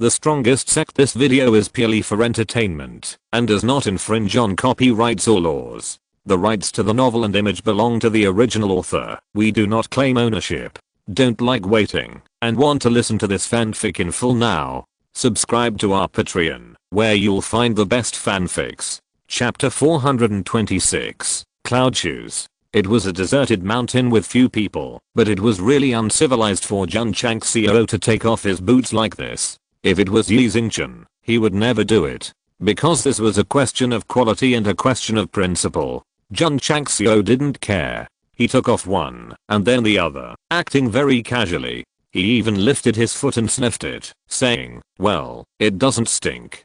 The Strongest Sect. This video is purely for entertainment and does not infringe on copyrights or laws. The rights to the novel and image belong to the original author. We do not claim ownership. Don't like waiting and want to listen to this fanfic in full now? Subscribe to our Patreon, where you'll find the best fanfics. Chapter 426, Cloud Shoes. It was a deserted mountain with few people, but it was really uncivilized for Jun Changxiao to take off his boots like this. If it was Yi Xingchen, he would never do it. Because this was a question of quality and a question of principle, Jun Changxiao didn't care. He took off one, and then the other, acting very casually. He even lifted his foot and sniffed it, saying, "Well, it doesn't stink."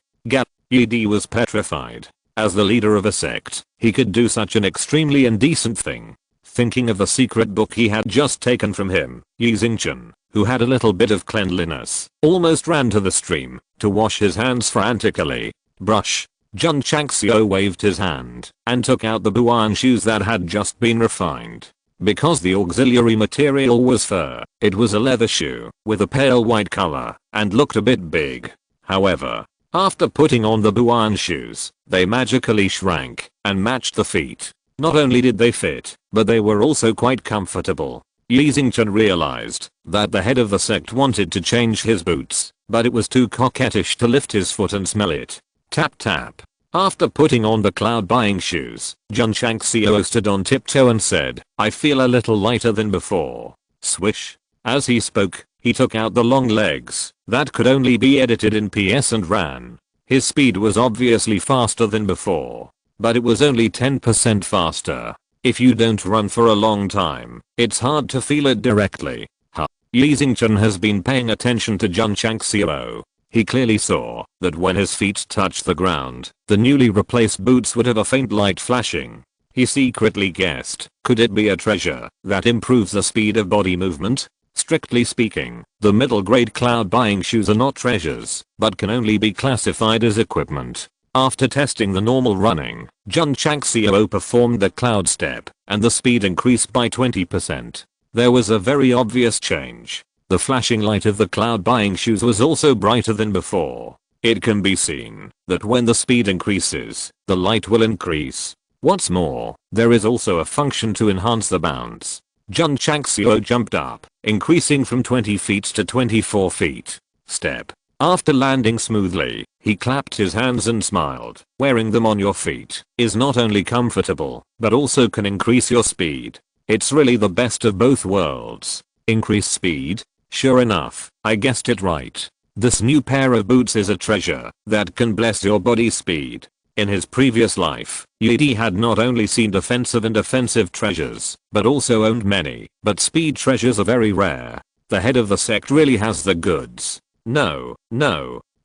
Yi was petrified. As the leader of a sect, he could do such an extremely indecent thing. Thinking of the secret book he had just taken from him, Yi Xingchen, who had a little bit of cleanliness, almost ran to the stream to wash his hands frantically. Brush. Jun Changxiao waved his hand and took out the buan shoes that had just been refined. Because the auxiliary material was fur, it was a leather shoe with a pale white color and looked a bit big. However, after putting on the buan shoes, they magically shrank and matched the feet. Not only did they fit, but they were also quite comfortable. Yi Xingchen realized that the head of the sect wanted to change his boots, but it was too coquettish to lift his foot and smell it. Tap tap. After putting on the cloud buying shoes, Jun Changxiao stood on tiptoe and said, "I feel a little lighter than before." Swish. As he spoke, he took out the long legs that could only be edited in PS and ran. His speed was obviously faster than before, but it was only 10% faster. If you don't run for a long time, it's hard to feel it directly. Yi Xingchen has been paying attention to Jun Changxiao. He clearly saw that when his feet touched the ground, the newly replaced boots would have a faint light flashing. He secretly guessed, could it be a treasure that improves the speed of body movement? Strictly speaking, the middle grade cloud buying shoes are not treasures, but can only be classified as equipment. After testing the normal running, Jun Changxiao performed the cloud step, and the speed increased by 20%. There was a very obvious change. The flashing light of the cloud buying shoes was also brighter than before. It can be seen that when the speed increases, the light will increase. What's more, there is also a function to enhance the bounce. Jun Changxiao jumped up, increasing from 20 feet to 24 feet. Step. After landing smoothly, he clapped his hands and smiled. Wearing them on your feet is not only comfortable, but also can increase your speed. It's really the best of both worlds. Increase speed? Sure enough, I guessed it right. This new pair of boots is a treasure that can bless your body's speed. In his previous life, Yi had not only seen defensive and offensive treasures, but also owned many, but speed treasures are very rare. The head of the sect really has the goods. No,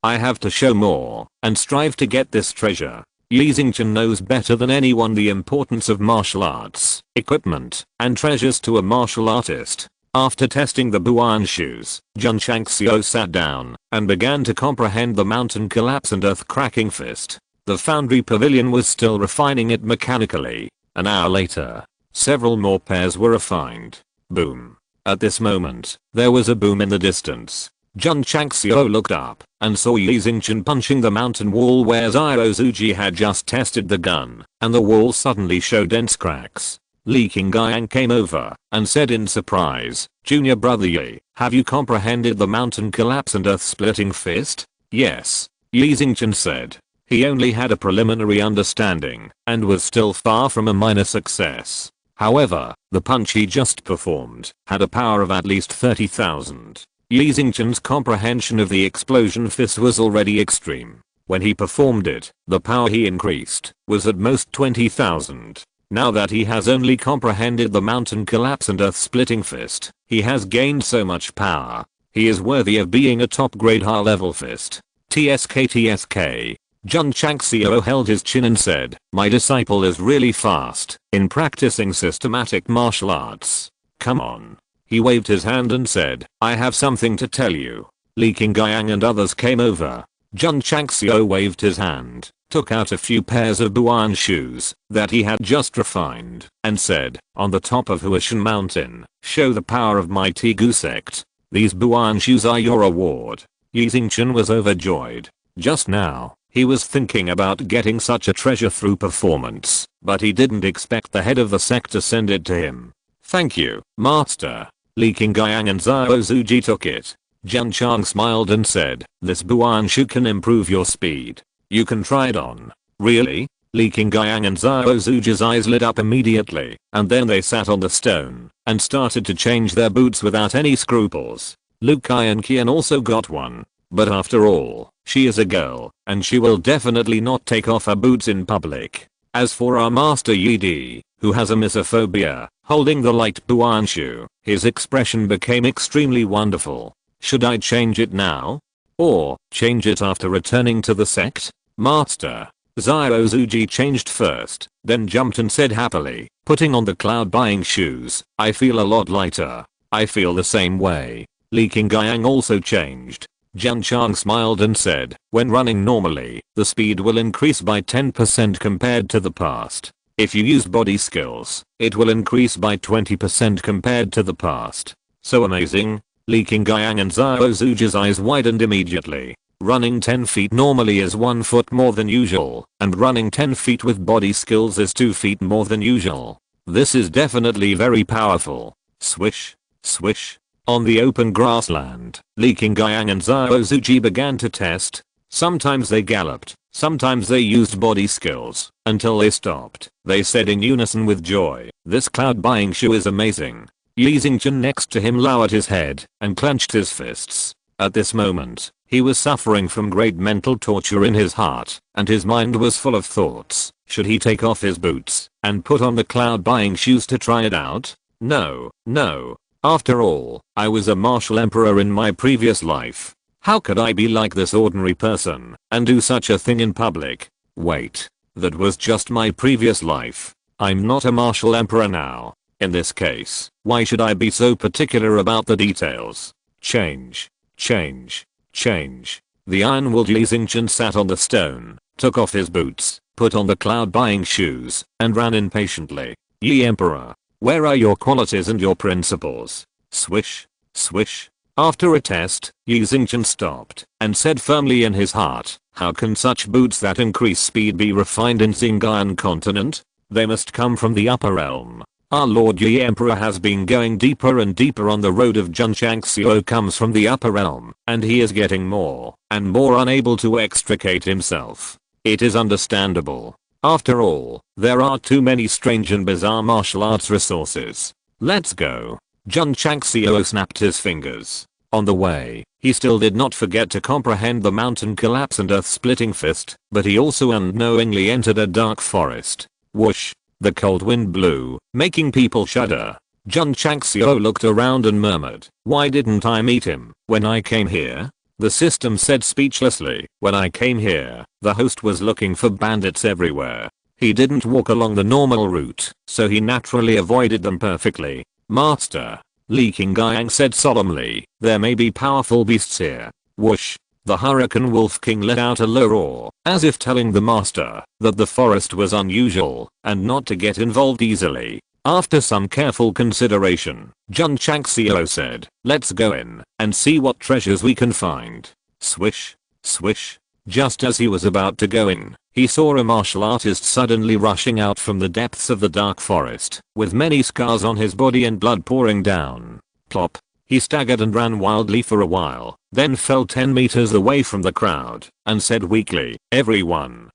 I have to show more and strive to get this treasure. Yi Xingchen knows better than anyone the importance of martial arts, equipment, and treasures to a martial artist. After testing the buan shoes, Jun Changxiao sat down and began to comprehend the mountain collapse and earth-cracking fist. The foundry pavilion was still refining it mechanically. An hour later, several more pairs were refined. Boom. At this moment, there was a boom in the distance. Jun Changxiao looked up and saw Yi Xingchen punching the mountain wall where Zhao had just tested the gun, and the wall suddenly showed dense cracks. Li Qingyang came over and said in surprise, "Junior brother Yi, have you comprehended the mountain collapse and earth-splitting fist?" "Yes," Yi Xingchen said. He only had a preliminary understanding and was still far from a minor success. However, the punch he just performed had a power of at least 30,000. Yi Xingchen's comprehension of the explosion fist was already extreme. When he performed it, the power he increased was at most 20,000. Now that he has only comprehended the mountain collapse and earth-splitting fist, he has gained so much power. He is worthy of being a top-grade high-level fist. TSK. Jun Changxiao held his chin and said, "My disciple is really fast in practicing systematic martial arts. Come on." He waved his hand and said, "I have something to tell you." Li Qingyang and others came over. Jun Changxiao waved his hand, took out a few pairs of buan shoes that he had just refined, and said, "On the top of Huashan Mountain, show the power of my Tigu sect. These buan shoes are your reward." Yi Xingchen was overjoyed. Just now, he was thinking about getting such a treasure through performance, but he didn't expect the head of the sect to send it to him. Thank you, Master. Li Qingyang and Zhao Zuji took it. Jun Chang smiled and said, this Buanshu can improve your speed. You can try it on. Really? Li Qingyang and Zhao Zuji's eyes lit up immediately, and then they sat on the stone and started to change their boots without any scruples. Lu Kai and Qian also got one. But after all, she is a girl, and she will definitely not take off her boots in public. As for our master Yi Di, who has a misophobia, holding the light Buanshu, his expression became extremely wonderful. Should I change it now? Or change it after returning to the sect? Master. Zhao Zuji changed first, then jumped and said happily, putting on the cloud buying shoes, I feel a lot lighter. I feel the same way. Li Qingyang also changed. Jun Chang smiled and said, when running normally, the speed will increase by 10% compared to the past. If you use body skills, it will increase by 20% compared to the past. So amazing. Li Qingyang and Zhao Zuji's eyes widened immediately. Running 10 feet normally is 1 foot more than usual, and running 10 feet with body skills is 2 feet more than usual. This is definitely very powerful. Swish, swish. On the open grassland, Li Qingyang and Zhao Zuji began to test. Sometimes they galloped, sometimes they used body skills, until they stopped. They said in unison with joy, this cloud buying shoe is amazing. Yi Xingchen next to him lowered his head and clenched his fists. At this moment, he was suffering from great mental torture in his heart, and his mind was full of thoughts. Should he take off his boots and put on the cloud buying shoes to try it out? No, no. After all, I was a martial emperor in my previous life. How could I be like this ordinary person and do such a thing in public? Wait, that was just my previous life. I'm not a martial emperor now. In this case, why should I be so particular about the details? Change, change, change. The iron-willed Yi Xingchen sat on the stone, took off his boots, put on the cloud-buying shoes, and ran impatiently. Yi Emperor, where are your qualities and your principles? Swish, swish. After a test, Yi Xingchen stopped and said firmly in his heart, how can such boots that increase speed be refined in Xingyan continent? They must come from the upper realm. Our Lord Yi Emperor has been going deeper and deeper on the road of Jun Changxiao comes from the upper realm, and he is getting more and more unable to extricate himself. It is understandable. After all, there are too many strange and bizarre martial arts resources. Let's go. Jun Changxiao snapped his fingers. On the way, he still did not forget to comprehend the mountain collapse and earth-splitting fist, but he also unknowingly entered a dark forest. Whoosh. The cold wind blew, making people shudder. Jun Changxiao looked around and murmured, why didn't I meet him when I came here? The system said speechlessly, when I came here, the host was looking for bandits everywhere. He didn't walk along the normal route, so he naturally avoided them perfectly. Master, Li Qingyang said solemnly, there may be powerful beasts here. Whoosh. The Hurricane Wolf King let out a low roar, as if telling the master that the forest was unusual and not to get involved easily. After some careful consideration, Jun Changxiao said, let's go in and see what treasures we can find. Swish, swish. Just as he was about to go in, he saw a martial artist suddenly rushing out from the depths of the dark forest, with many scars on his body and blood pouring down. Plop. He staggered and ran wildly for a while, then fell 10 meters away from the crowd, and said weakly, everyone,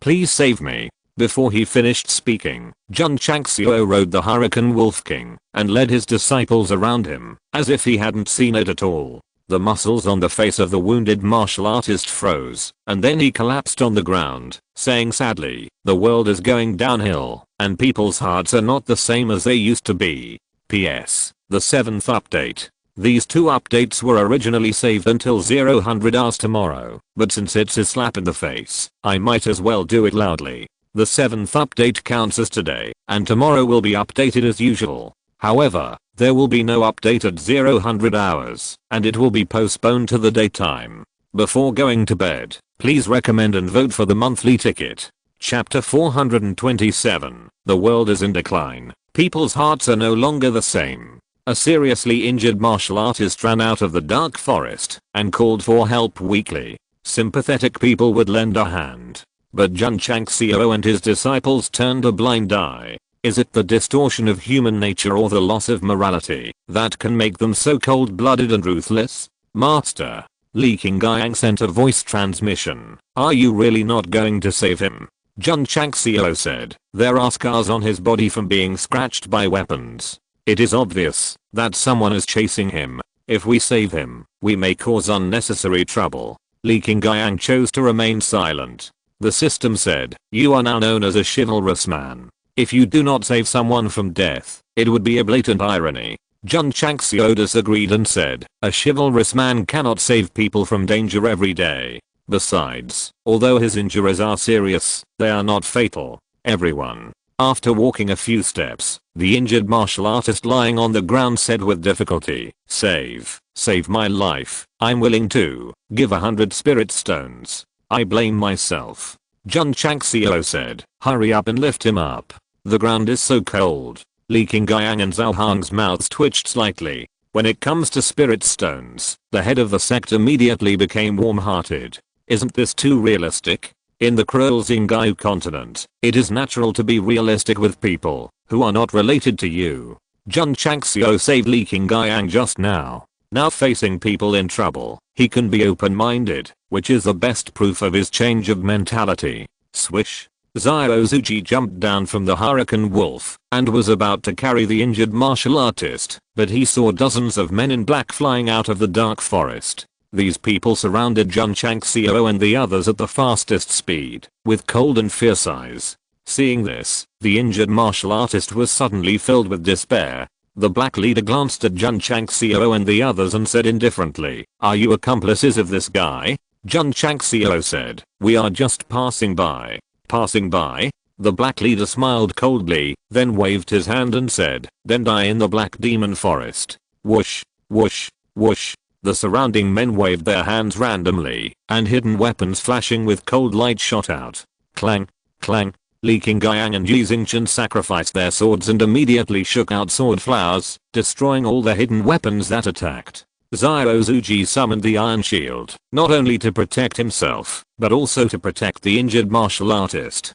please save me. Before he finished speaking, Jun Changxiao rode the Hurricane Wolf King, and led his disciples around him, as if he hadn't seen it at all. The muscles on the face of the wounded martial artist froze, and then he collapsed on the ground, saying sadly, the world is going downhill, and people's hearts are not the same as they used to be. PS. The 7th update. These 2 updates were originally saved until 0 hours tomorrow, but since it's a slap in the face, I might as well do it loudly. The 7th update counts as today, and tomorrow will be updated as usual. However, there will be no update at 0 hours, and it will be postponed to the daytime. Before going to bed, please recommend and vote for the monthly ticket. Chapter 427. The world is in decline. People's hearts are no longer the same. A seriously injured martial artist ran out of the dark forest and called for help weakly. Sympathetic people would lend a hand. But Jun Changxiao and his disciples turned a blind eye. Is it the distortion of human nature or the loss of morality that can make them so cold-blooded and ruthless? Master. Li Qingyang sent a voice transmission. Are you really not going to save him? Jun Changxiao said. There are scars on his body from being scratched by weapons. It is obvious that someone is chasing him. If we save him, we may cause unnecessary trouble. Li Qingyang chose to remain silent. The system said, you are now known as a chivalrous man. If you do not save someone from death, it would be a blatant irony. Jun Changxiao disagreed and said, a chivalrous man cannot save people from danger every day. Besides, although his injuries are serious, they are not fatal. Everyone. After walking a few steps, the injured martial artist lying on the ground said with difficulty, save my life. I'm willing to give 100 spirit stones. I blame myself. Jun Changxiao said, hurry up and lift him up. The ground is so cold. Li Qingyang and Zhao Hang's mouths twitched slightly. When it comes to spirit stones, the head of the sect immediately became warm-hearted. Isn't this too realistic? In the cruel Xingyao continent, it is natural to be realistic with people who are not related to you. Jun Changxiao saved Li Qingyang just now. Now facing people in trouble, he can be open-minded, which is the best proof of his change of mentality. Swish. Xiao Zuji jumped down from the Hurricane Wolf and was about to carry the injured martial artist, but he saw dozens of men in black flying out of the dark forest. These people surrounded Jun Changxiao and the others at the fastest speed, with cold and fierce eyes. Seeing this, the injured martial artist was suddenly filled with despair. The black leader glanced at Jun Changxiao and the others and said indifferently, are you accomplices of this guy? Jun Changxiao said, we are just passing by. Passing by? The black leader smiled coldly, then waved his hand and said, then die in the black demon forest. Whoosh, whoosh, whoosh. The surrounding men waved their hands randomly, and hidden weapons flashing with cold light shot out. Clang, clang. Li Qingyang and Yi Xingchen sacrificed their swords and immediately shook out sword flowers, destroying all the hidden weapons that attacked. Xiao Zuji summoned the Iron Shield, not only to protect himself, but also to protect the injured martial artist.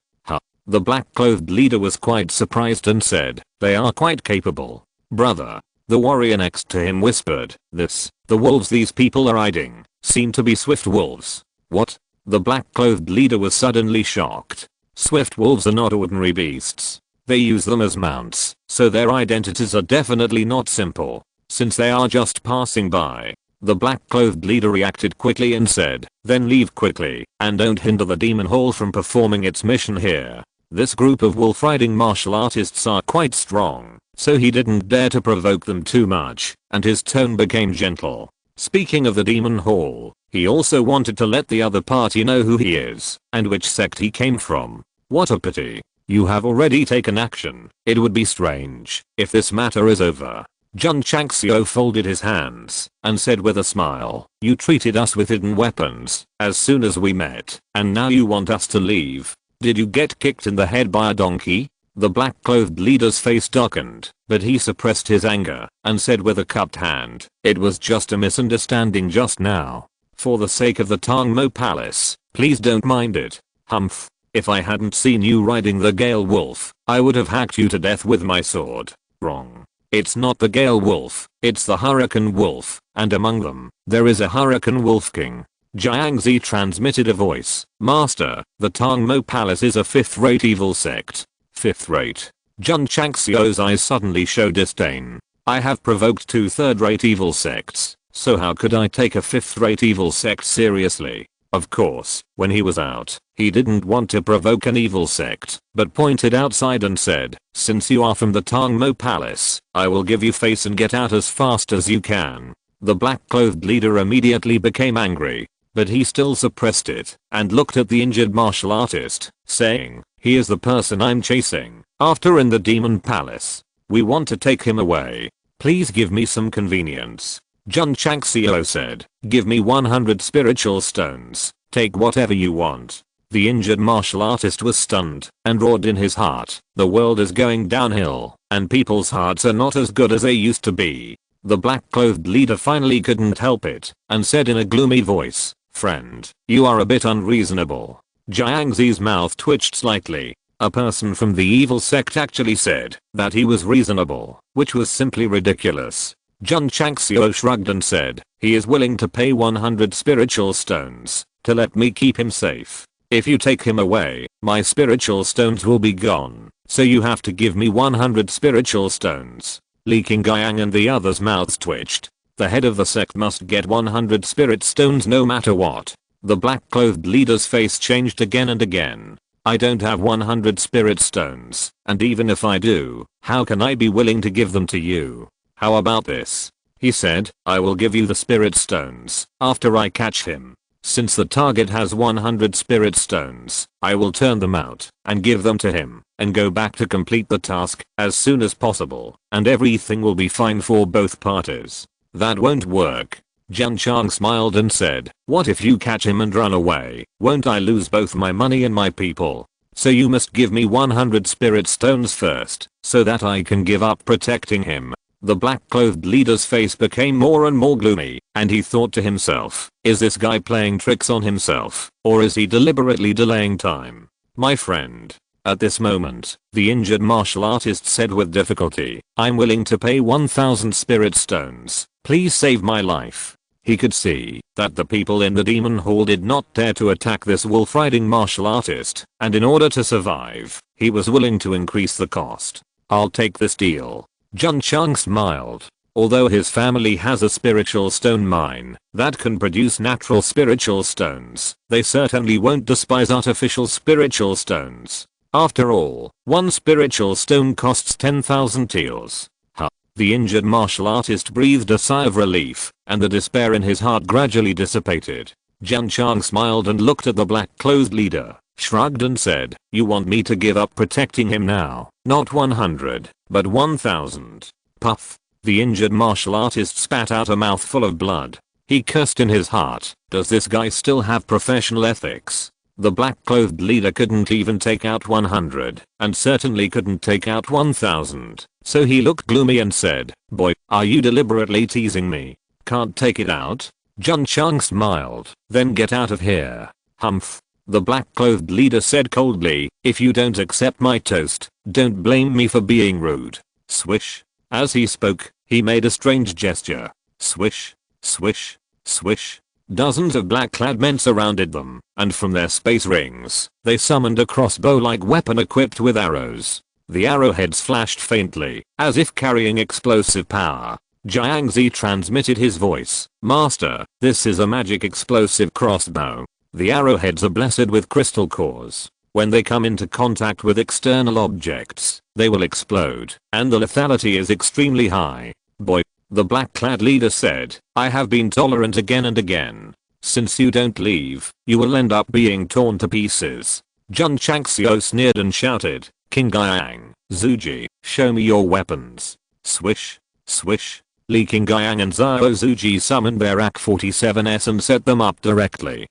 The black-clothed leader was quite surprised and said, they are quite capable. Brother. The warrior next to him whispered, the wolves these people are riding, seem to be swift wolves. What? The black-clothed leader was suddenly shocked. Swift wolves are not ordinary beasts. They use them as mounts, so their identities are definitely not simple. Since they are just passing by. The black-clothed leader reacted quickly and said, then leave quickly, and don't hinder the demon hall from performing its mission here. This group of wolf-riding martial artists are quite strong, so he didn't dare to provoke them too much, and his tone became gentle. Speaking of the demon hall, he also wanted to let the other party know who he is, and which sect he came from. What a pity. You have already taken action. It would be strange if this matter is over. Jun Changxiao folded his hands and said with a smile, you treated us with hidden weapons as soon as we met, and now you want us to leave. Did you get kicked in the head by a donkey? The black-clothed leader's face darkened, but he suppressed his anger and said with a cupped hand, it was just a misunderstanding just now. For the sake of the Tangmo Palace, please don't mind it. Humph. If I hadn't seen you riding the Gale Wolf, I would have hacked you to death with my sword. Wrong. It's not the Gale Wolf, it's the Hurricane Wolf, and among them, there is a Hurricane Wolf King. Jiangzi transmitted a voice. Master, the Tangmo Palace is a fifth-rate evil sect. Fifth-rate. Jun Changxiao's eyes suddenly showed disdain. I have provoked two third-rate evil sects, so how could I take a fifth-rate evil sect seriously? Of course, when he was out, he didn't want to provoke an evil sect, but pointed outside and said, since you are from the Tangmo Palace, I will give you face and get out as fast as you can. The black-clothed leader immediately became angry, but he still suppressed it and looked at the injured martial artist, saying, he is the person I'm chasing, after in the Demon Palace. We want to take him away. Please give me some convenience. Jun Changxiao said, give me 100 spiritual stones, take whatever you want. The injured martial artist was stunned and roared in his heart, the world is going downhill, and people's hearts are not as good as they used to be. The black-clothed leader finally couldn't help it and said in a gloomy voice, "Friend, you are a bit unreasonable." Jiangxi's mouth twitched slightly. A person from the evil sect actually said that he was reasonable, which was simply ridiculous. Jun Changxiao shrugged and said, he is willing to pay 100 spiritual stones to let me keep him safe. If you take him away, my spiritual stones will be gone, so you have to give me 100 spiritual stones. Li Qingyang and the others' mouths twitched. The head of the sect must get 100 spirit stones no matter what. The black-clothed leader's face changed again and again. I don't have 100 spirit stones, and even if I do, how can I be willing to give them to you? How about this? He said, I will give you the spirit stones after I catch him. Since the target has 100 spirit stones, I will turn them out and give them to him and go back to complete the task as soon as possible, and everything will be fine for both parties. That won't work. Jun Chang smiled and said, what if you catch him and run away? Won't I lose both my money and my people? So you must give me 100 spirit stones first, so that I can give up protecting him. The black-clothed leader's face became more and more gloomy, and he thought to himself, is this guy playing tricks on himself, or is he deliberately delaying time? My friend. At this moment, the injured martial artist said with difficulty, I'm willing to pay 1000 spirit stones. Please save my life. He could see that the people in the demon hall did not dare to attack this wolf-riding martial artist, and in order to survive, he was willing to increase the cost. I'll take this deal. Jun Chang smiled. Although his family has a spiritual stone mine that can produce natural spiritual stones, they certainly won't despise artificial spiritual stones. After all, one spiritual stone costs 10,000 taels. The injured martial artist breathed a sigh of relief, and the despair in his heart gradually dissipated. Jun Chang smiled and looked at the black-clothed leader, shrugged and said, you want me to give up protecting him now? Not 100, but 1000. Puff. The injured martial artist spat out a mouthful of blood. He cursed in his heart, does this guy still have professional ethics? The black-clothed leader couldn't even take out 100, and certainly couldn't take out 1000, so he looked gloomy and said, boy, are you deliberately teasing me? Can't take it out? Jun Chang smiled, then get out of here. Humph. The black-clothed leader said coldly, if you don't accept my toast, don't blame me for being rude. Swish. As he spoke, he made a strange gesture. Swish, swish, swish. Dozens of black-clad men surrounded them, and from their space rings, they summoned a crossbow-like weapon equipped with arrows. The arrowheads flashed faintly, as if carrying explosive power. Jiangxi transmitted his voice, Master, this is a magic explosive crossbow. The arrowheads are blessed with crystal cores. When they come into contact with external objects, they will explode, and the lethality is extremely high. Boy. The black-clad leader said, I have been tolerant again and again. Since you don't leave, you will end up being torn to pieces. Jun Changxiao sneered and shouted, Qingyang, Zuji, show me your weapons. Swish, swish. Li Qingyang and Zhao Zuji summoned their AK-47s and set them up directly.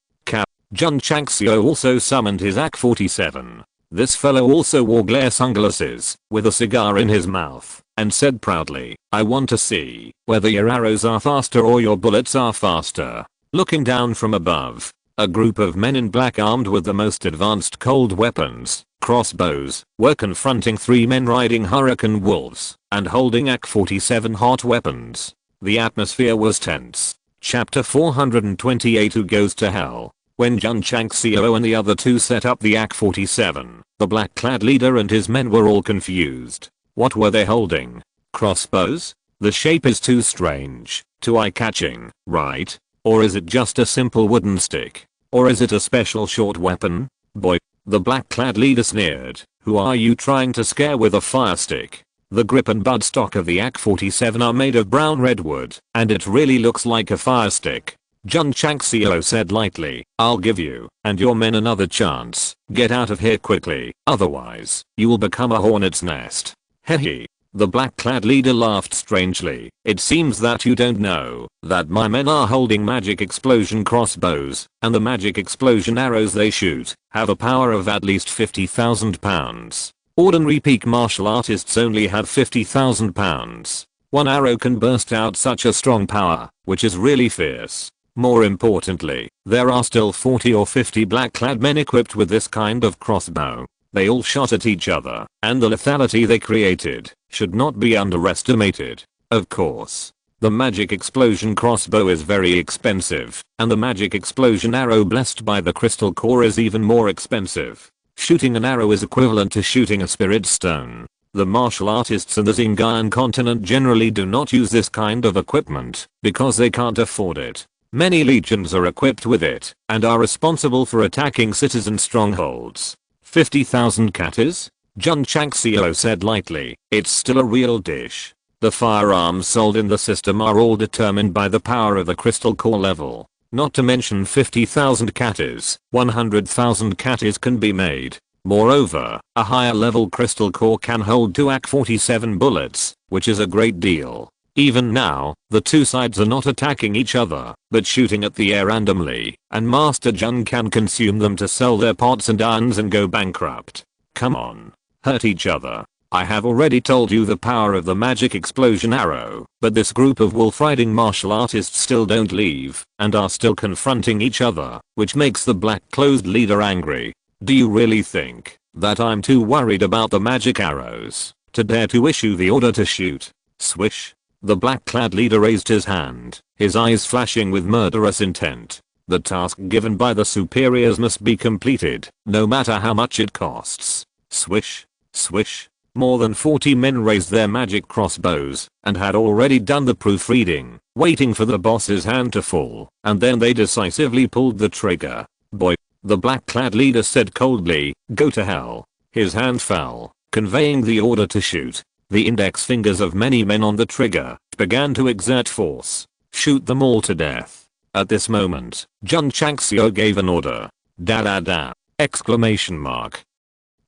Jun Changxiao also summoned his AK-47. This fellow also wore glare sunglasses, with a cigar in his mouth, and said proudly, I want to see whether your arrows are faster or your bullets are faster. Looking down from above, a group of men in black armed with the most advanced cold weapons, crossbows, were confronting 3 men riding hurricane wolves and holding AK-47 hot weapons. The atmosphere was tense. Chapter 428 Who Goes to Hell? When Jun Changxiao and the other 2 set up the AK-47, the black-clad leader and his men were all confused. What were they holding? Crossbows? The shape is too strange, too eye-catching, right? Or is it just a simple wooden stick? Or is it a special short weapon? Boy. The black-clad leader sneered, who are you trying to scare with a fire stick? The grip and buttstock of the AK-47 are made of brown redwood, and it really looks like a fire stick. Jun Changxiao said lightly, I'll give you and your men another chance. Get out of here quickly, otherwise, you will become a hornet's nest. Hehe. The black-clad leader laughed strangely. It seems that you don't know that my men are holding magic explosion crossbows, and the magic explosion arrows they shoot have a power of at least 50,000 pounds. Ordinary peak martial artists only have 50,000 pounds. One arrow can burst out such a strong power, which is really fierce. More importantly, there are still 40 or 50 black-clad men equipped with this kind of crossbow. They all shot at each other, and the lethality they created should not be underestimated. Of course, the magic explosion crossbow is very expensive, and the magic explosion arrow blessed by the crystal core is even more expensive. Shooting an arrow is equivalent to shooting a spirit stone. The martial artists in the Xinjiang continent generally do not use this kind of equipment because they can't afford it. Many legions are equipped with it and are responsible for attacking citizen strongholds. 50,000 katas? Jun Changxiao said lightly. It's still a real dish. The firearms sold in the system are all determined by the power of the crystal core level. Not to mention 50,000 katas, 100,000 katas can be made. Moreover, a higher level crystal core can hold 2 AK-47 bullets, which is a great deal. Even now, the two sides are not attacking each other, but shooting at the air randomly, and Master Jun can consume them to sell their pots and irons and go bankrupt. Come on. Hurt each other. I have already told you the power of the magic explosion arrow, but this group of wolf-riding martial artists still don't leave, and are still confronting each other, which makes the black-clothed leader angry. Do you really think that I'm too worried about the magic arrows to dare to issue the order to shoot? Swish. The black-clad leader raised his hand, his eyes flashing with murderous intent. The task given by the superiors must be completed, no matter how much it costs. Swish. Swish. More than 40 men raised their magic crossbows and had already done the proofreading, waiting for the boss's hand to fall, and then they decisively pulled the trigger. Boy. The black-clad leader said coldly, go to hell. His hand fell, conveying the order to shoot. The index fingers of many men on the trigger began to exert force. Shoot them all to death. At this moment, Jun Changxiao gave an order. Da da da! Exclamation mark.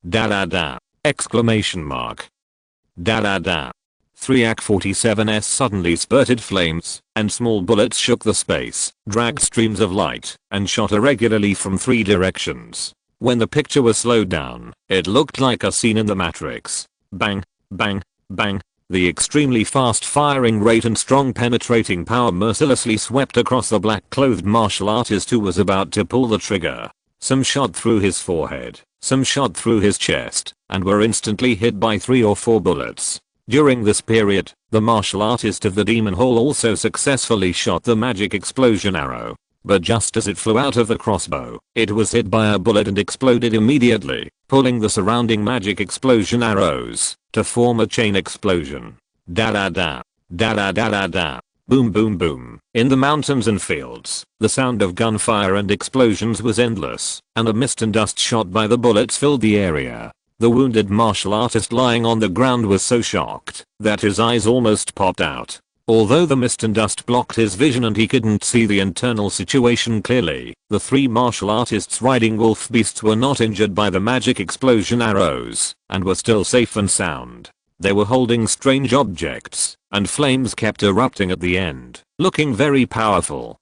Da da da! Exclamation mark. Da da da. 3 AK-47s suddenly spurted flames, and small bullets shook the space, dragged streams of light, and shot irregularly from 3 directions. When the picture was slowed down, it looked like a scene in the Matrix. Bang, bang, bang. The extremely fast firing rate and strong penetrating power mercilessly swept across the black-clothed martial artist who was about to pull the trigger. Some shot through his forehead, some shot through his chest, and were instantly hit by 3 or 4 bullets. During this period, the martial artist of the Demon Hall also successfully shot the magic explosion arrow. But just as it flew out of the crossbow, it was hit by a bullet and exploded immediately, pulling the surrounding magic explosion arrows to form a chain explosion. Da da da. Da da da da da. Boom boom boom. In the mountains and fields, the sound of gunfire and explosions was endless, and the mist and dust shot by the bullets filled the area. The wounded martial artist lying on the ground was so shocked that his eyes almost popped out. Although the mist and dust blocked his vision and he couldn't see the internal situation clearly, the 3 martial artists riding wolf beasts were not injured by the magic explosion arrows, and were still safe and sound. They were holding strange objects, and flames kept erupting at the end, looking very powerful.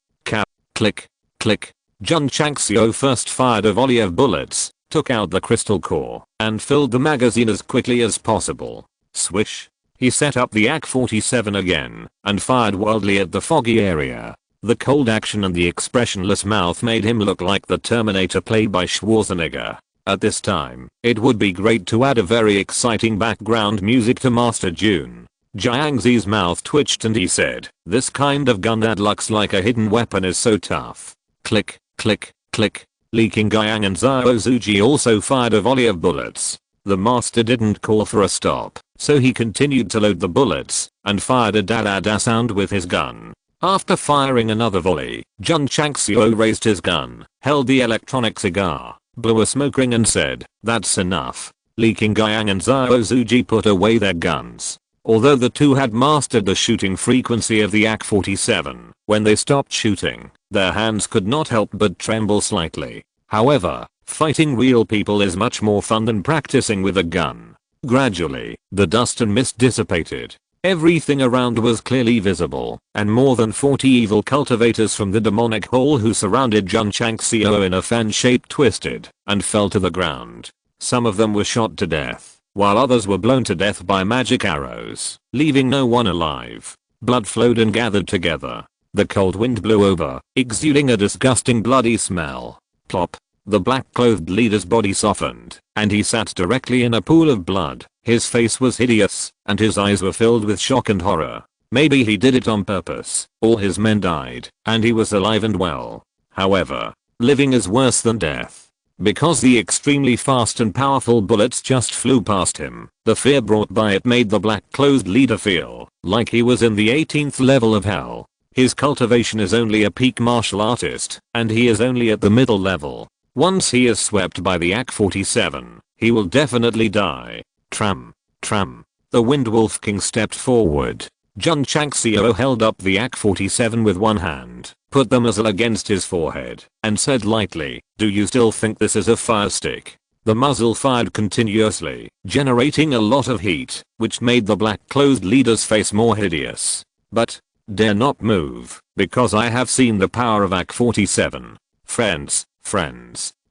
Click, click. Jun Changxiao first fired a volley of bullets, took out the crystal core, and filled the magazine as quickly as possible. Swish. He set up the AK-47 again, and fired wildly at the foggy area. The cold action and the expressionless mouth made him look like the Terminator played by Schwarzenegger. At this time, it would be great to add a very exciting background music to Master Jun. Jiangxi's mouth twitched and he said, this kind of gun that looks like a hidden weapon is so tough. Click, click, click. Li Qingyang and Zhao Zuji also fired a volley of bullets. The master didn't call for a stop, so he continued to load the bullets, and fired a da-da-da sound with his gun. After firing another volley, Jun Changxiao raised his gun, held the electronic cigar, blew a smoke ring and said, that's enough. Li Qingyang and Zhao Zuji put away their guns. Although the two had mastered the shooting frequency of the AK-47, when they stopped shooting, their hands could not help but tremble slightly. However, fighting real people is much more fun than practicing with a gun. Gradually, the dust and mist dissipated. Everything around was clearly visible, and more than 40 evil cultivators from the demonic hall who surrounded Jun Changxiao in a fan-shaped twisted and fell to the ground. Some of them were shot to death, while others were blown to death by magic arrows, leaving no one alive. Blood flowed and gathered together. The cold wind blew over, exuding a disgusting bloody smell. Plop. The black-clothed leader's body softened, and he sat directly in a pool of blood. His face was hideous, and his eyes were filled with shock and horror. Maybe he did it on purpose. All his men died, and he was alive and well. However, living is worse than death. Because the extremely fast and powerful bullets just flew past him, the fear brought by it made the black-clothed leader feel like he was in the 18th level of hell. His cultivation is only a peak martial artist, and he is only at the middle level. Once he is swept by the AK-47, he will definitely die. Tram. The Wind Wolf King stepped forward. Jun Changxiao held up the AK-47 with one hand, put the muzzle against his forehead, and said lightly, "Do you still think this is a fire stick?" The muzzle fired continuously, generating a lot of heat, which made the black-clothed leader's face more hideous. "But, dare not move, because I have seen the power of AK-47. Friends.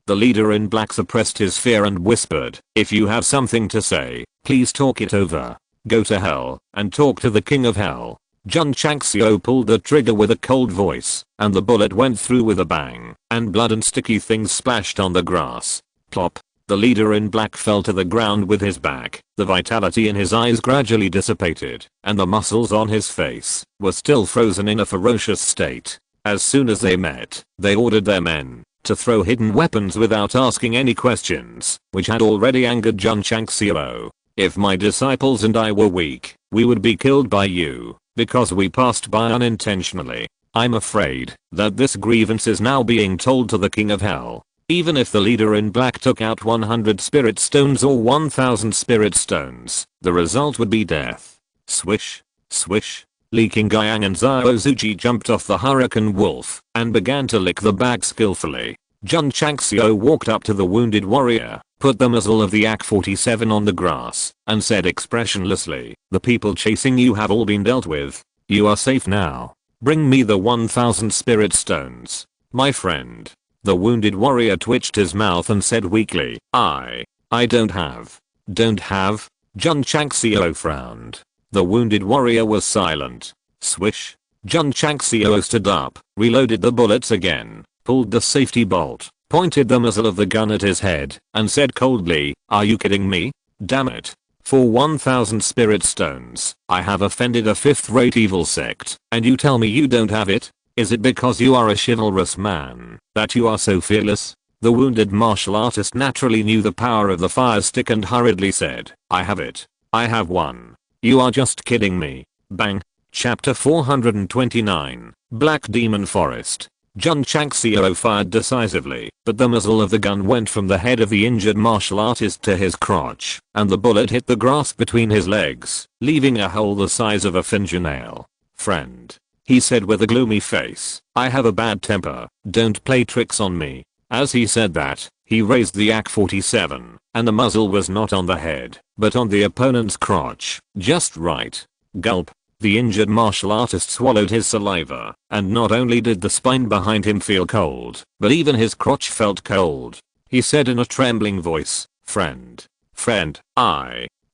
The leader in black suppressed his fear and whispered, "If you have something to say, please talk it over. Go to hell and talk to the king of hell." Jun Changxiao pulled the trigger with a cold voice, and the bullet went through with a bang, and blood and sticky things splashed on the grass. Plop. The leader in black fell to the ground with his back. The vitality in his eyes gradually dissipated, and the muscles on his face were still frozen in a ferocious state. As soon as they met, they ordered their men to throw hidden weapons without asking any questions, which had already angered Jun Changxiao. "If my disciples and I were weak, we would be killed by you, because we passed by unintentionally. I'm afraid that this grievance is now being told to the king of hell. Even if the leader in black took out 100 spirit stones or 1000 spirit stones, the result would be death." Swish. Li Qingyang and Zhao Zuji jumped off the Hurricane Wolf and began to lick the bag skillfully. Jun Changxiao walked up to the wounded warrior, put the muzzle of the AK-47 on the grass, and said expressionlessly, "The people chasing you have all been dealt with. You are safe now. Bring me the 1000 spirit stones." "My friend." The wounded warrior twitched his mouth and said weakly, I don't have. Don't have?" Jun Changxiao frowned. The wounded warrior was silent. Swish. Jun Changxiao stood up, reloaded the bullets again, pulled the safety bolt, pointed the muzzle of the gun at his head, and said coldly, "Are you kidding me? Damn it. For 1000 spirit stones, I have offended a 5th-rate evil sect, and you tell me you don't have it? Is it because you are a chivalrous man that you are so fearless?" The wounded martial artist naturally knew the power of the fire stick and hurriedly said, "I have it. I have one. You are just kidding me." Bang. Chapter 429. Black Demon Forest. Jun Changxiao fired decisively, but the muzzle of the gun went from the head of the injured martial artist to his crotch, and the bullet hit the grass between his legs, leaving a hole the size of a fingernail. "Friend," he said with a gloomy face, "I have a bad temper, don't play tricks on me." As he said that, he raised the AK-47, and the muzzle was not on the head, but on the opponent's crotch, just right. Gulp. The injured martial artist swallowed his saliva, and not only did the spine behind him feel cold, but even his crotch felt cold. He said in a trembling voice, Friend,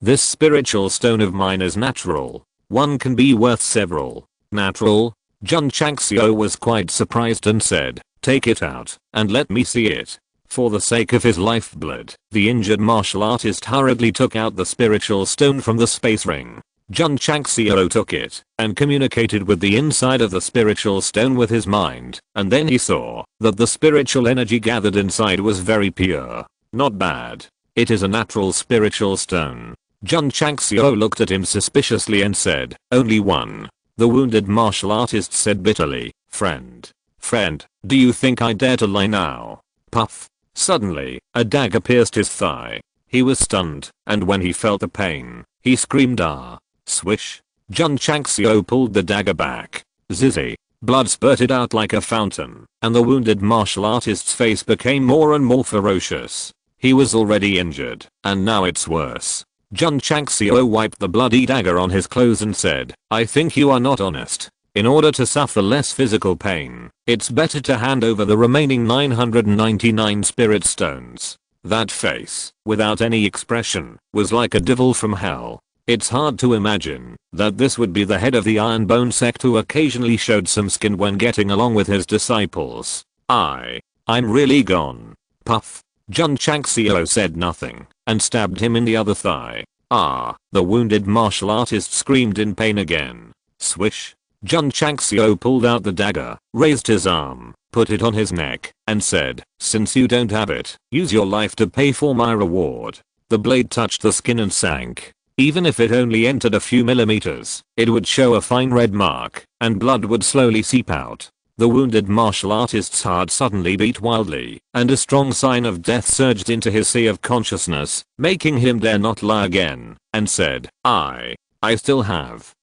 this spiritual stone of mine is natural. One can be worth several." "Natural?" Jun Changxiao was quite surprised and said, "Take it out, and let me see it." For the sake of his lifeblood, the injured martial artist hurriedly took out the spiritual stone from the space ring. Jun Changxiao took it, and communicated with the inside of the spiritual stone with his mind, and then he saw that the spiritual energy gathered inside was very pure. Not bad. It is a natural spiritual stone. Jun Changxiao looked at him suspiciously and said, "Only one." The wounded martial artist said bitterly, Friend, do you think I dare to lie now?" Puff. Suddenly, a dagger pierced his thigh. He was stunned, and when he felt the pain, he screamed ah. Swish. Jun Changxiao pulled the dagger back. Zizzy. Blood spurted out like a fountain, and the wounded martial artist's face became more and more ferocious. He was already injured, and now it's worse. Jun Changxiao wiped the bloody dagger on his clothes and said, I think you are not honest. In order to suffer less physical pain, it's better to hand over the remaining 999 spirit stones. That face, without any expression, was like a devil from hell. It's hard to imagine that this would be the head of the Iron Bone Sect who occasionally showed some skin when getting along with his disciples. I'm really gone. Puff. Jun Changxiao said nothing and stabbed him in the other thigh. The wounded martial artist screamed in pain again. Swish. Jun Changxiao pulled out the dagger, raised his arm, put it on his neck, and said, since you don't have it, use your life to pay for my reward. The blade touched the skin and sank. Even if it only entered a few millimeters, it would show a fine red mark, and blood would slowly seep out. The wounded martial artist's heart suddenly beat wildly, and a strong sign of death surged into his sea of consciousness, making him dare not lie again, and said, I still have.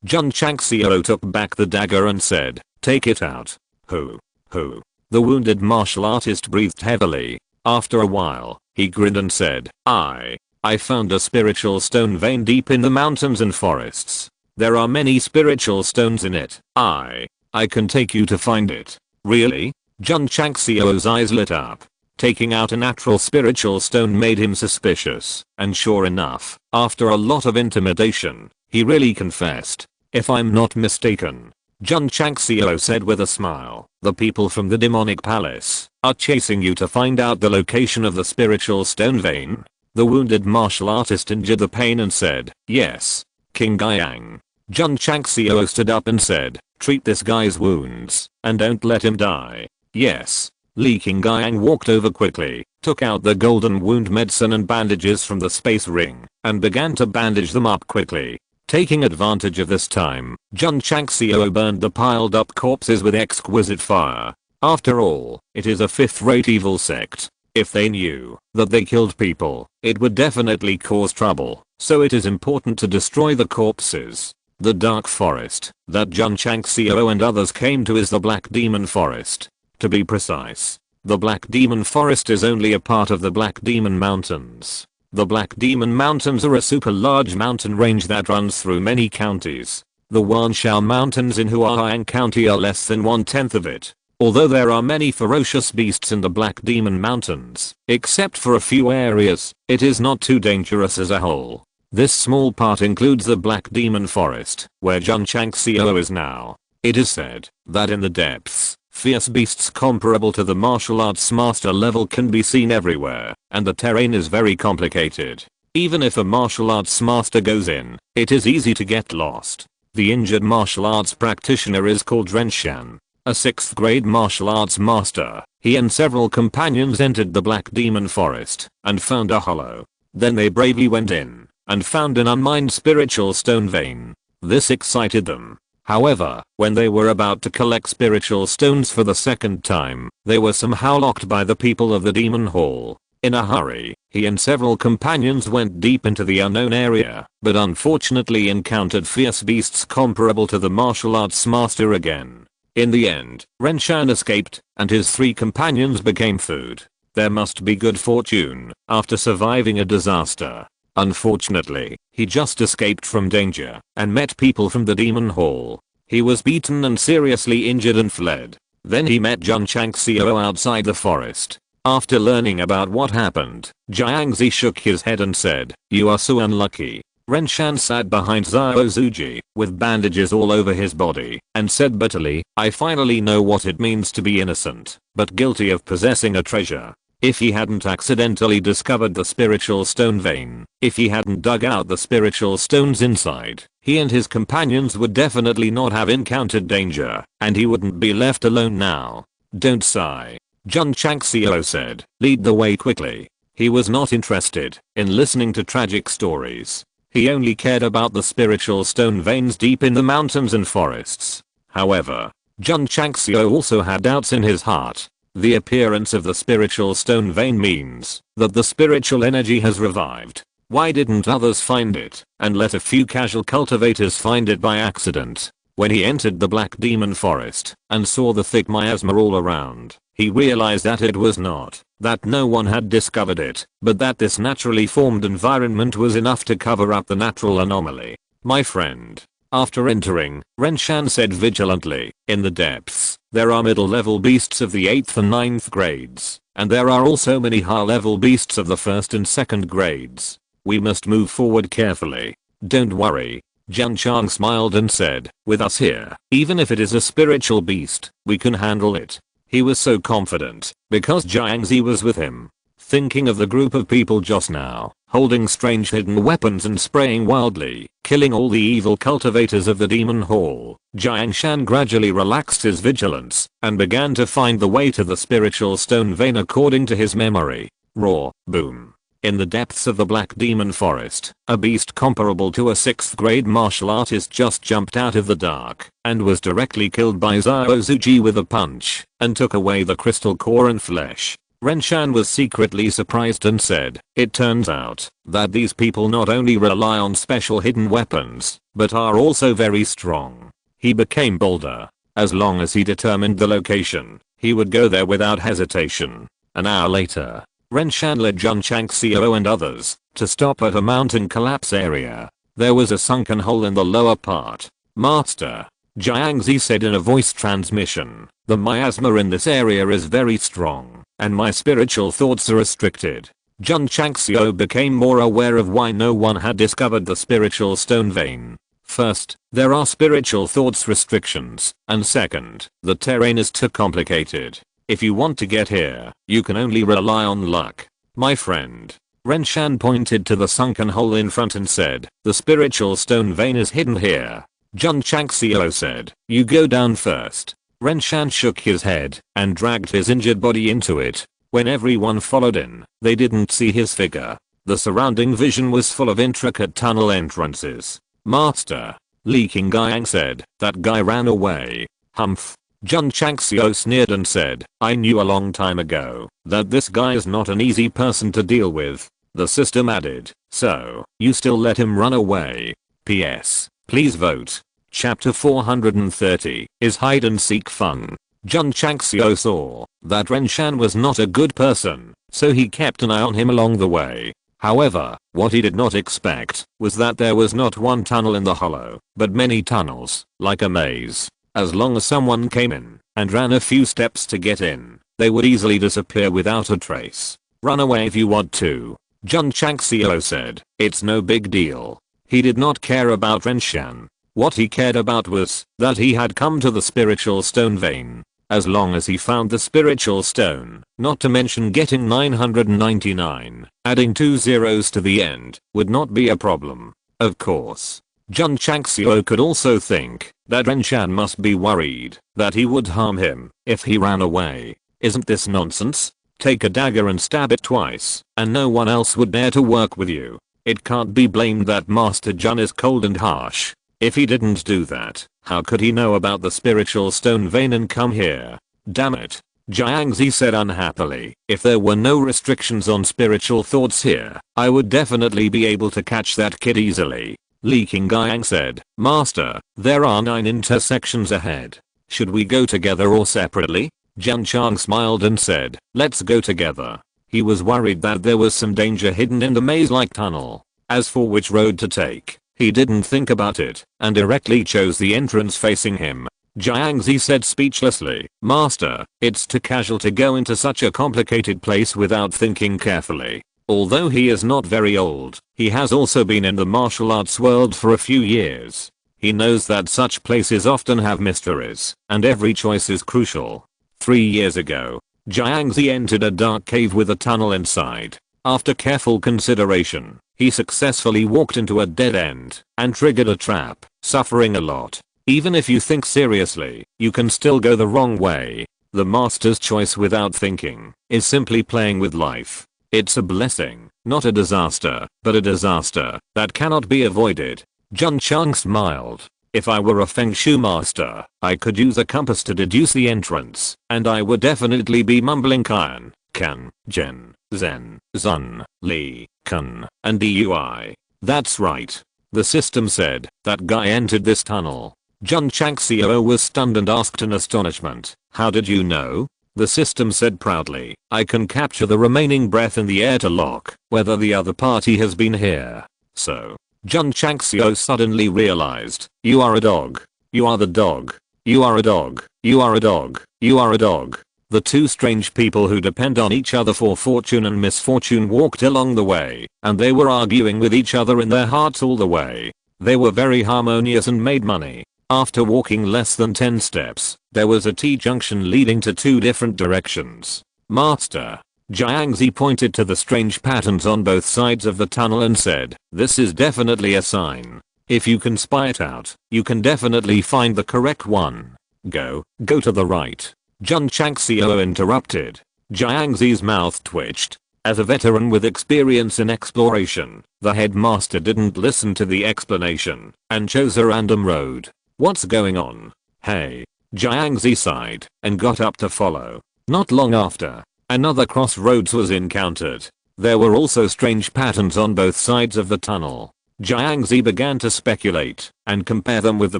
Jun Changxiao took back the dagger and said, take it out. Who? The wounded martial artist breathed heavily. After a while, he grinned and said, I found a spiritual stone vein deep in the mountains and forests. There are many spiritual stones in it. I can take you to find it. Really? Jun Changxiao's eyes lit up. Taking out a natural spiritual stone made him suspicious, and sure enough, after a lot of intimidation, he really confessed. If I'm not mistaken, Jun Changxiao said with a smile, the people from the demonic palace are chasing you to find out the location of the spiritual stone vein. The wounded martial artist endured the pain and said, yes, King Guiyang. Jun Changxiao stood up and said, treat this guy's wounds, and don't let him die. Yes. Li King Guiyang walked over quickly, took out the golden wound medicine and bandages from the space ring, and began to bandage them up quickly. Taking advantage of this time, Jun Changxiao burned the piled up corpses with exquisite fire. After all, it is a fifth-rate evil sect. If they knew that they killed people, it would definitely cause trouble, so it is important to destroy the corpses. The dark forest that Jun Changxiao and others came to is the Black Demon Forest. To be precise, the Black Demon Forest is only a part of the Black Demon Mountains. The Black Demon Mountains are a super large mountain range that runs through many counties. The Wanshao Mountains in Huaiyang County are less than 1/10 of it. Although there are many ferocious beasts in the Black Demon Mountains, except for a few areas, it is not too dangerous as a whole. This small part includes the Black Demon Forest, where Jun Changxiao is now. It is said that in the depths, fierce beasts comparable to the martial arts master level can be seen everywhere, and the terrain is very complicated. Even if a martial arts master goes in, it is easy to get lost. The injured martial arts practitioner is called Renshan, a 6th grade martial arts master. He and several companions entered the Black Demon Forest and found a hollow. Then they bravely went in and found an unmined spiritual stone vein. This excited them. However, when they were about to collect spiritual stones for the second time, they were somehow locked by the people of the Demon Hall. In a hurry, he and several companions went deep into the unknown area, but unfortunately encountered fierce beasts comparable to the martial arts master again. In the end, Renshan escaped, and his 3 companions became food. There must be good fortune after surviving a disaster. Unfortunately, he just escaped from danger and met people from the Demon Hall. He was beaten and seriously injured and fled. Then he met Jun Changxiao outside the forest. After learning about what happened, Jiangzi shook his head and said, you are so unlucky. Renshan sat behind Zhao Zuji, with bandages all over his body, and said bitterly, I finally know what it means to be innocent, but guilty of possessing a treasure. If he hadn't accidentally discovered the spiritual stone vein, if he hadn't dug out the spiritual stones inside, he and his companions would definitely not have encountered danger, and he wouldn't be left alone now. Don't sigh. Jun Changxiao said, lead the way quickly. He was not interested in listening to tragic stories. He only cared about the spiritual stone veins deep in the mountains and forests. However, Jun Changxiao also had doubts in his heart. The appearance of the spiritual stone vein means that the spiritual energy has revived. Why didn't others find it and let a few casual cultivators find it by accident? When he entered the Black Demon Forest and saw the thick miasma all around, He realized that it was not that no one had discovered it, but that this naturally formed environment was enough to cover up the natural anomaly. My friend. After entering, Renshan said vigilantly, in the depths, there are middle-level beasts of the 8th and 9th grades, and there are also many high-level beasts of the 1st and 2nd grades. We must move forward carefully. Don't worry. Jun Chang smiled and said, with us here, even if it is a spiritual beast, we can handle it. He was so confident, because Jiangzi was with him. Thinking of the group of people just now, holding strange hidden weapons and spraying wildly, killing all the evil cultivators of the demon hall, Jiangshan gradually relaxed his vigilance, and began to find the way to the spiritual stone vein according to his memory. Roar, boom. In the depths of the Black Demon Forest, a beast comparable to a 6th grade martial artist just jumped out of the dark, and was directly killed by Zhao Zuji with a punch, and took away the crystal core and flesh. Renshan was secretly surprised and said, it turns out that these people not only rely on special hidden weapons, but are also very strong. He became bolder. As long as he determined the location, he would go there without hesitation. An hour later, Renshan led Jun Changxiao and others to stop at a mountain collapse area. There was a sunken hole in the lower part. Master, Jiangzi said in a voice transmission, the miasma in this area is very strong, and my spiritual thoughts are restricted. Jun Changxiao became more aware of why no one had discovered the spiritual stone vein. First, there are spiritual thoughts restrictions, and second, the terrain is too complicated. If you want to get here, you can only rely on luck. My friend. Renshan pointed to the sunken hole in front and said, the spiritual stone vein is hidden here. Jun Changxiao said, you go down first. Renshan shook his head and dragged his injured body into it. When everyone followed in, they didn't see his figure. The surrounding vision was full of intricate tunnel entrances. Master. Li Qingyang said, that guy ran away. Humph. Jun Changxiao sneered and said, I knew a long time ago that this guy is not an easy person to deal with. The system added, so, you still let him run away. P.S. Please vote. Chapter 430, is hide and seek fun? Jun Changxiao saw that Renshan was not a good person, so he kept an eye on him along the way. However, what he did not expect was that there was not one tunnel in the hollow, but many tunnels, like a maze. As long as someone came in and ran a few steps to get in, they would easily disappear without a trace. Run away if you want to. Jun Changxiao said, it's no big deal. He did not care about Renshan. What he cared about was that he had come to the spiritual stone vein. As long as he found the spiritual stone, not to mention getting 999, adding 2 zeros to the end, would not be a problem. Of course. Jun Changxiao could also think that Renshan must be worried that he would harm him if he ran away. Isn't this nonsense? Take a dagger and stab it twice, and no one else would dare to work with you. It can't be blamed that Master Jun is cold and harsh. If he didn't do that, how could he know about the spiritual stone vein and come here? Damn it. Jiangzi said unhappily, if there were no restrictions on spiritual thoughts here, I would definitely be able to catch that kid easily. Li Qingyang said, Master, there are 9 intersections ahead. Should we go together or separately? Jun Chang smiled and said, let's go together. He was worried that there was some danger hidden in the maze-like tunnel. As for which road to take, he didn't think about it and directly chose the entrance facing him. Jiangzi said speechlessly, Master, it's too casual to go into such a complicated place without thinking carefully. Although he is not very old, he has also been in the martial arts world for a few years. He knows that such places often have mysteries, and every choice is crucial. 3 years ago, Jiangzi entered a dark cave with a tunnel inside. After careful consideration, he successfully walked into a dead end and triggered a trap, suffering a lot. Even if you think seriously, you can still go the wrong way. The master's choice without thinking is simply playing with life. It's a blessing, not a disaster, but a disaster that cannot be avoided. Jun Chang smiled. If I were a Feng Shui master, I could use a compass to deduce the entrance, and I would definitely be mumbling Kan, Kan, Jen, Zen, Zun, Li, Kun, and Dui. That's right. The system said that guy entered this tunnel. Jun Changxiao was stunned and asked in astonishment, how did you know? The system said proudly, I can capture the remaining breath in the air to lock whether the other party has been here. So, Jun Changxiao suddenly realized, you are a dog. You are the dog. You are a dog. You are a dog. You are a dog. The two strange people who depend on each other for fortune and misfortune walked along the way, and they were arguing with each other in their hearts all the way. They were very harmonious and made money. After walking less than 10 steps, there was a T-junction leading to two different directions. Master. Jiangzi pointed to the strange patterns on both sides of the tunnel and said, this is definitely a sign. If you can spy it out, you can definitely find the correct one. Go to the right. Jun Changxiao interrupted. Jiangzi's mouth twitched. As a veteran with experience in exploration, the headmaster didn't listen to the explanation and chose a random road. What's going on? Hey. Jiangzi sighed and got up to follow. Not long after, another crossroads was encountered. There were also strange patterns on both sides of the tunnel. Jiangzi began to speculate and compare them with the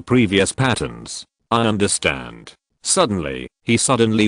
previous patterns. I understand. Suddenly, he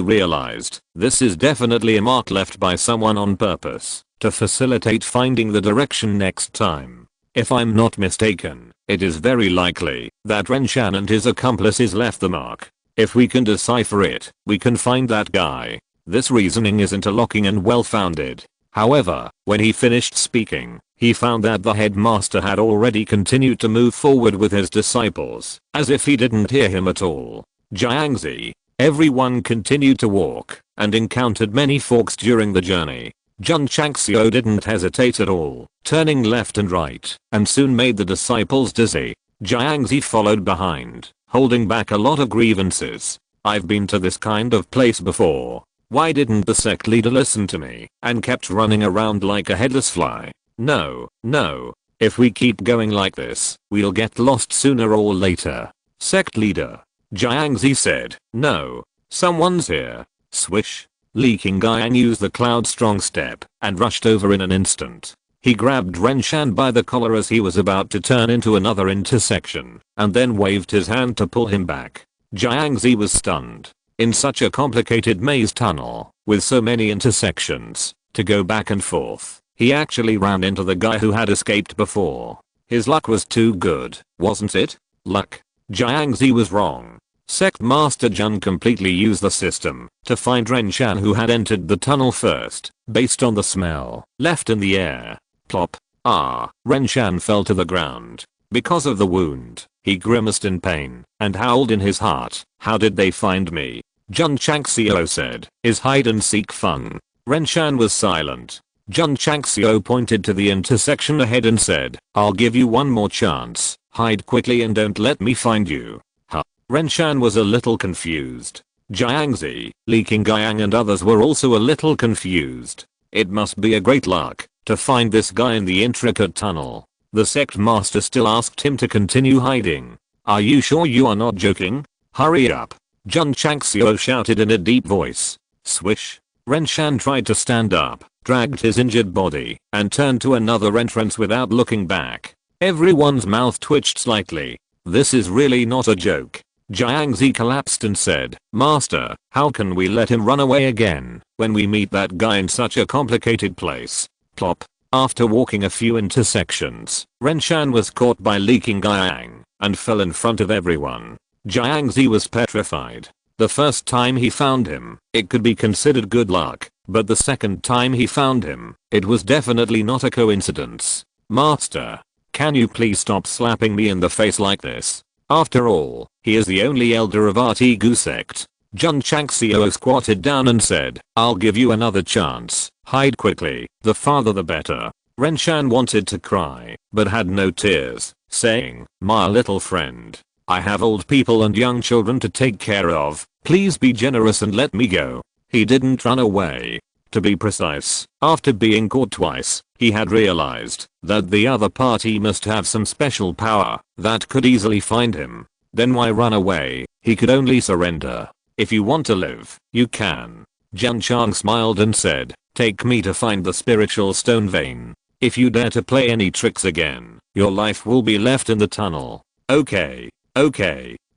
realized, this is definitely a mark left by someone on purpose to facilitate finding the direction next time. If I'm not mistaken, it is very likely that Renshan and his accomplices left the mark. If we can decipher it, we can find that guy. This reasoning is interlocking and well-founded. However, when he finished speaking, he found that the headmaster had already continued to move forward with his disciples, as if he didn't hear him at all. Jiangzi. Everyone continued to walk and encountered many forks during the journey. Jun Changxiao didn't hesitate at all, turning left and right, and soon made the disciples dizzy. Jiangzi followed behind, holding back a lot of grievances. I've been to this kind of place before. Why didn't the sect leader listen to me and kept running around like a headless fly? No. If we keep going like this, we'll get lost sooner or later. Sect leader. Jiangzi said, no. Someone's here. Swish. Li Qingyang used the cloud strong step and rushed over in an instant. He grabbed Renshan by the collar as he was about to turn into another intersection and then waved his hand to pull him back. Jiangzi was stunned. In such a complicated maze tunnel, with so many intersections, to go back and forth, he actually ran into the guy who had escaped before. His luck was too good, wasn't it? Luck. Jiangzi was wrong. Sect Master Jun completely used the system to find Renshan who had entered the tunnel first, based on the smell left in the air. Plop. Renshan fell to the ground. Because of the wound, he grimaced in pain and howled in his heart. How did they find me? Jun Changxiao said, is hide and seek fun? Renshan was silent. Jun Changxiao pointed to the intersection ahead and said, I'll give you one more chance. Hide quickly and don't let me find you. Renshan was a little confused. Jiangzi, Li Qingyang and others were also a little confused. It must be a great luck to find this guy in the intricate tunnel. The sect master still asked him to continue hiding. Are you sure you are not joking? Hurry up. Jun Changxiao shouted in a deep voice. Swish. Renshan tried to stand up, dragged his injured body, and turned to another entrance without looking back. Everyone's mouth twitched slightly. This is really not a joke. Jiangzi collapsed and said, Master, how can we let him run away again when we meet that guy in such a complicated place? Plop. After walking a few intersections, Renshan was caught by Li Qingyang and fell in front of everyone. Jiangzi was petrified. The first time he found him, it could be considered good luck, but the second time he found him, it was definitely not a coincidence. Master, can you please stop slapping me in the face like this? After all, he is the only elder of Awakens sect. Jun Changxiao squatted down and said, I'll give you another chance. Hide quickly, the farther the better. Renshan wanted to cry, but had no tears, saying, my little friend, I have old people and young children to take care of. Please be generous and let me go. He didn't run away. To be precise, after being caught twice, he had realized that the other party must have some special power that could easily find him. Then why run away? He could only surrender. If you want to live, you can. Jun Chang smiled and said, take me to find the spiritual stone vein. If you dare to play any tricks again, your life will be left in the tunnel. Okay,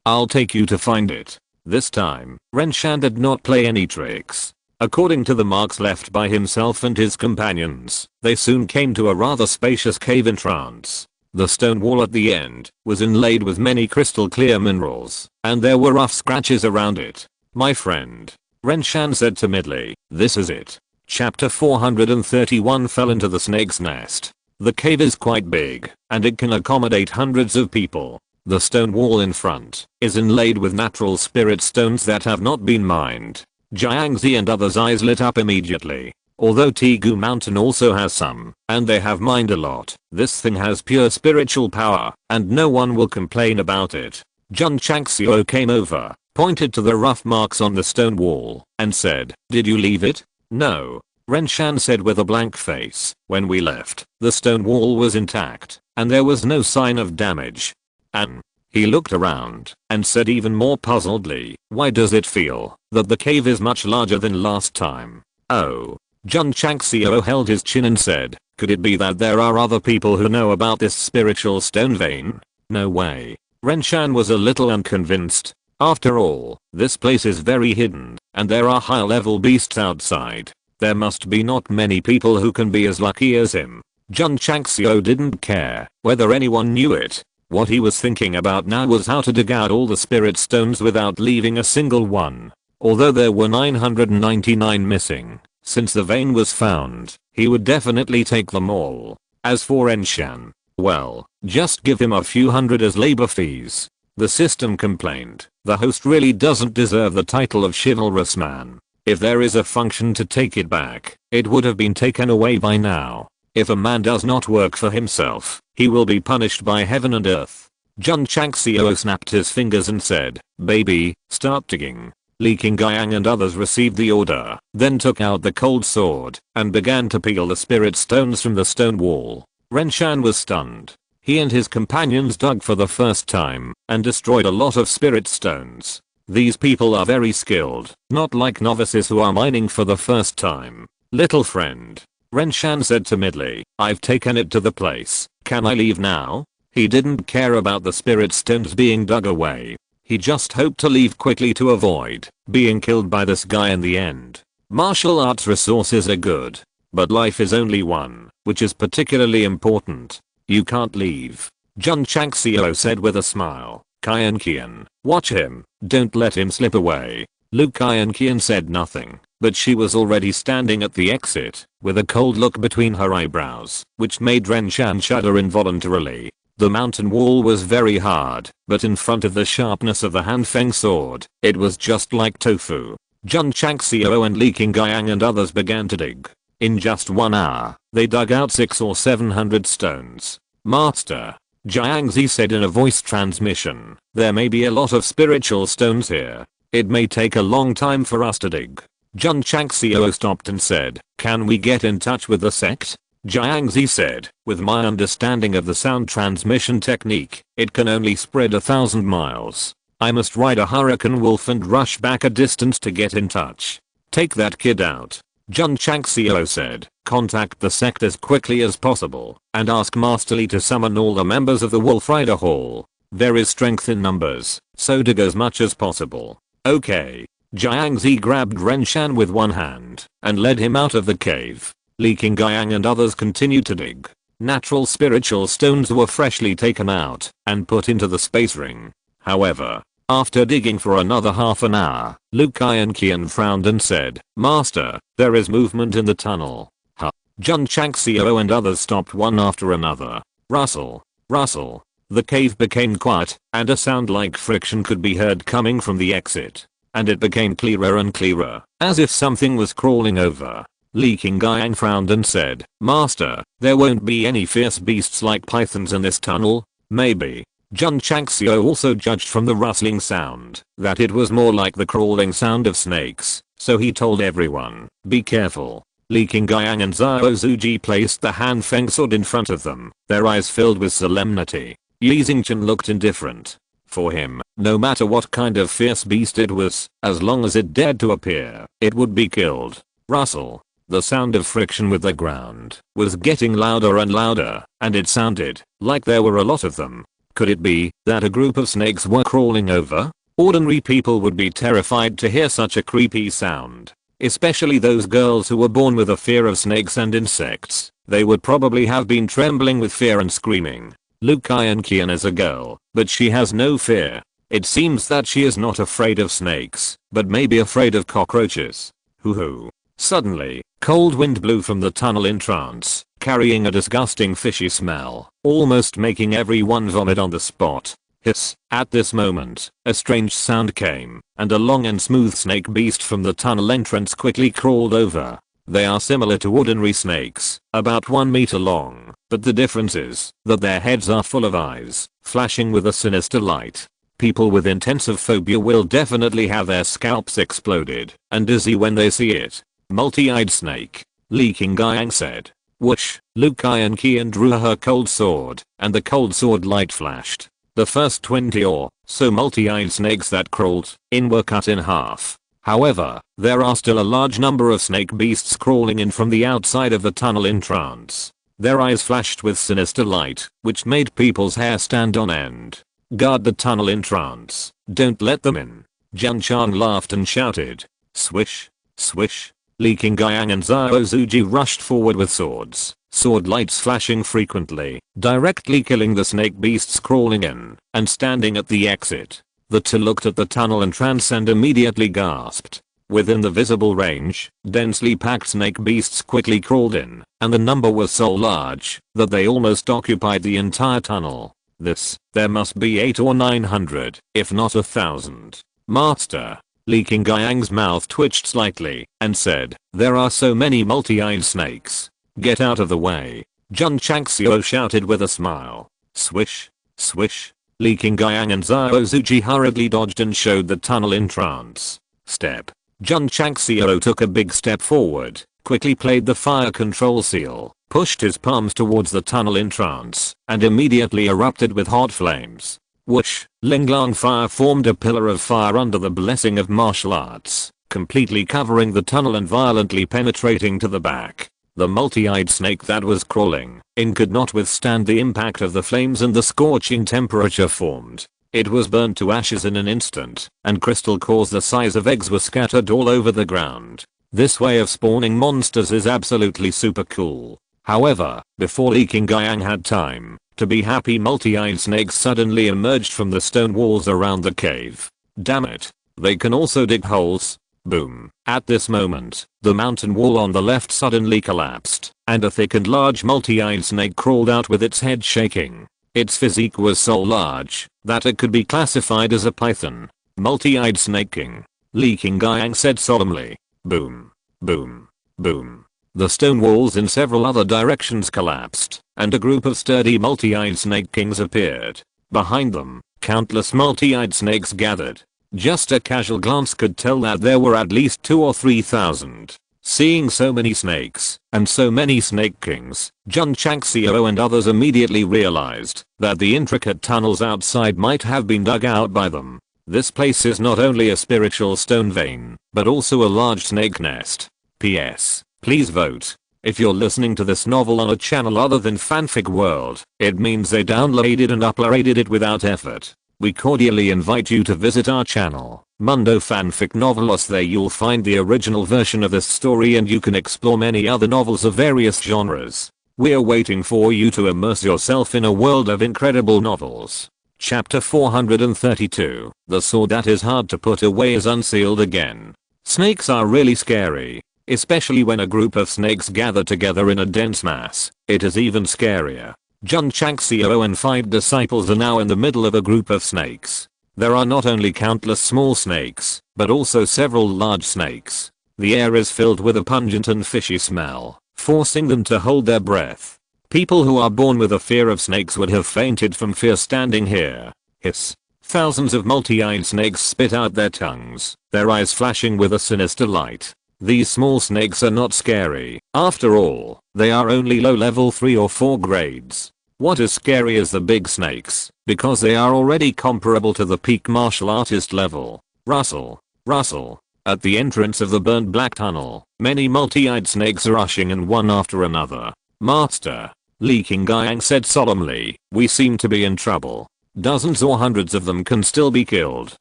I'll take you to find it. This time, Renshan did not play any tricks. According to the marks left by himself and his companions, they soon came to a rather spacious cave entrance. The stone wall at the end was inlaid with many crystal clear minerals, and there were rough scratches around it. "My friend," Renshan said timidly, "this is it." Chapter 431 fell into the snake's nest. The cave is quite big, and it can accommodate hundreds of people. The stone wall in front is inlaid with natural spirit stones that have not been mined. Jiangzi and others' eyes lit up immediately. Although Tigu Mountain also has some, and they have mined a lot, this thing has pure spiritual power, and no one will complain about it. Jun Changxiao came over, pointed to the rough marks on the stone wall, and said, "Did you leave it?" "No," Renshan said with a blank face. "When we left, the stone wall was intact, and there was no sign of damage." And he looked around and said even more puzzledly, "Why does it feel that the cave is much larger than last time?" "Oh." Jun Changxiao held his chin and said, "Could it be that there are other people who know about this spiritual stone vein?" "No way." Renshan was a little unconvinced. After all, this place is very hidden, and there are high-level beasts outside. There must be not many people who can be as lucky as him. Jun Changxiao didn't care whether anyone knew it. What he was thinking about now was how to dig out all the spirit stones without leaving a single one. Although there were 999 missing, since the vein was found, he would definitely take them all. As for Renshan, well, just give him a few hundred as labor fees. The system complained, "The host really doesn't deserve the title of chivalrous man. If there is a function to take it back, it would have been taken away by now. If a man does not work for himself, he will be punished by heaven and earth." Jun Changxiao snapped his fingers and said, "Baby, start digging." Li Qingyang and others received the order, then took out the cold sword and began to peel the spirit stones from the stone wall. Renshan was stunned. He and his companions dug for the first time and destroyed a lot of spirit stones. These people are very skilled, not like novices who are mining for the first time. "Little friend," Renshan said timidly, "I've taken it to the place. Can I leave now?" He didn't care about the spirit stones being dug away. He just hoped to leave quickly to avoid being killed by this guy in the end. Martial arts resources are good, but life is only one, which is particularly important. You can't leave. Jun Changxiao said with a smile. "Qian Qian, watch him, don't let him slip away." Lu Qian Qian said nothing, but she was already standing at the exit, with a cold look between her eyebrows, which made Renshan shudder involuntarily. The mountain wall was very hard, but in front of the sharpness of the Hanfeng sword, it was just like tofu. Jun Changxiao and Li Qingyang and others began to dig. In just 1 hour, they dug out 600 or 700 stones. "Master," Jiangzi said in a voice transmission, "there may be a lot of spiritual stones here. It may take a long time for us to dig." Jun Changxiao stopped and said, "Can we get in touch with the sect?" Jiangzi said, "With my understanding of the sound transmission technique, it can only spread 1,000 miles. I must ride a hurricane wolf and rush back a distance to get in touch. Take that kid out." Jun Changxiao said, "Contact the sect as quickly as possible, and ask Master Li to summon all the members of the Wolf Rider Hall. There is strength in numbers, so dig as much as possible." "Okay." Jiangzi grabbed Renshan with one hand, and led him out of the cave. Li Qingyang and others continued to dig. Natural spiritual stones were freshly taken out and put into the space ring. However, after digging for another half an hour, Lu Qian Qian frowned and said, "Master, there is movement in the tunnel." Huh. Jun Changxiao and others stopped one after another. Rustle, rustle. The cave became quiet, and a sound like friction could be heard coming from the exit. And it became clearer and clearer, as if something was crawling over. Li Qingyang frowned and said, "Master, there won't be any fierce beasts like pythons in this tunnel?" "Maybe." Jun Changxiao also judged from the rustling sound that it was more like the crawling sound of snakes, so he told everyone, "Be careful." Li Qingyang and Zhao Zuji placed the Hanfeng sword in front of them, their eyes filled with solemnity. Yi Xingchen looked indifferent. For him, no matter what kind of fierce beast it was, as long as it dared to appear, it would be killed. Rustle. The sound of friction with the ground was getting louder and louder, and it sounded like there were a lot of them. Could it be that a group of snakes were crawling over? Ordinary people would be terrified to hear such a creepy sound. Especially those girls who were born with a fear of snakes and insects. They would probably have been trembling with fear and screaming. Iron Kian is a girl, but she has no fear. It seems that she is not afraid of snakes, but maybe afraid of cockroaches. Hoo. Suddenly, cold wind blew from the tunnel entrance, carrying a disgusting fishy smell, almost making everyone vomit on the spot. Hiss. At this moment, a strange sound came, and a long and smooth snake beast from the tunnel entrance quickly crawled over. They are similar to ordinary snakes, about 1 meter long, but the difference is that their heads are full of eyes, flashing with a sinister light. People with intensive phobia will definitely have their scalps exploded and dizzy when they see it. Multi-eyed snake. Li Qingyang said. Whoosh. Iron Kian drew her cold sword, and the cold sword light flashed. The first 20 or so multi-eyed snakes that crawled in were cut in half. However, there are still a large number of snake beasts crawling in from the outside of the tunnel entrance. Their eyes flashed with sinister light, which made people's hair stand on end. Guard the tunnel entrance. Don't let them in. Jun Changxiao laughed and shouted. Swish. Swish. Li Qingyang and Zhao Zuji rushed forward with swords, sword lights flashing frequently, directly killing the snake beasts crawling in and standing at the exit. The two looked at the tunnel entrance and immediately gasped. Within the visible range, densely packed snake beasts quickly crawled in, and the number was so large that they almost occupied the entire tunnel. There must be 800 or 900, if not 1,000. Master. Li Qingyang's mouth twitched slightly and said, there are so many multi-eyed snakes. Get out of the way. Jun Changxiao shouted with a smile. Swish. Swish. Li Qingyang and Zhao Zuji hurriedly dodged and showed the tunnel entrance. Step. Jun Changxiao took a big step forward, quickly played the fire control seal, pushed his palms towards the tunnel entrance, and immediately erupted with hot flames. Whoosh. Linglang fire formed a pillar of fire under the blessing of martial arts, completely covering the tunnel and violently penetrating to the back. The multi-eyed snake that was crawling in could not withstand the impact of the flames and the scorching temperature formed. It was burned to ashes in an instant, and crystal cores the size of eggs were scattered all over the ground. This way of spawning monsters is absolutely super cool. However, before Li Qingyang had time to be happy, multi-eyed snakes suddenly emerged from the stone walls around the cave. Damn it. They can also dig holes. Boom. At this moment, the mountain wall on the left suddenly collapsed, and a thick and large multi-eyed snake crawled out with its head shaking. Its physique was so large that it could be classified as a python. Multi-eyed snake king. Li Qingyang said solemnly. Boom. Boom. Boom. The stone walls in several other directions collapsed, and a group of sturdy multi-eyed snake kings appeared. Behind them, countless multi-eyed snakes gathered. Just a casual glance could tell that there were at least 2,000 or 3,000. Seeing so many snakes, and so many snake kings, Jun Changxiao and others immediately realized that the intricate tunnels outside might have been dug out by them. This place is not only a spiritual stone vein, but also a large snake nest. P.S. Please vote. If you're listening to this novel on a channel other than Fanfic World, it means they downloaded and uploaded it without effort. We cordially invite you to visit our channel, Mundo Fanfic Novelos. There you'll find the original version of this story and you can explore many other novels of various genres. We're waiting for you to immerse yourself in a world of incredible novels. Chapter 432, The sword that is hard to put away is unsealed again. Snakes are really scary. Especially when a group of snakes gather together in a dense mass. It is even scarier. Jun Changxiao and 5 disciples are now in the middle of a group of snakes. There are not only countless small snakes, but also several large snakes. The air is filled with a pungent and fishy smell, forcing them to hold their breath. People who are born with a fear of snakes would have fainted from fear standing here. Hiss. Thousands of multi-eyed snakes spit out their tongues, their eyes flashing with a sinister light. These small snakes are not scary. After all, they are only low level 3 or 4 grades. What is scary is the big snakes, because they are already comparable to the peak martial artist level. Rustle. Rustle. At the entrance of the burnt black tunnel, many multi-eyed snakes are rushing in one after another. Master. Li Qingyang said solemnly, we seem to be in trouble. Dozens or hundreds of them can still be killed,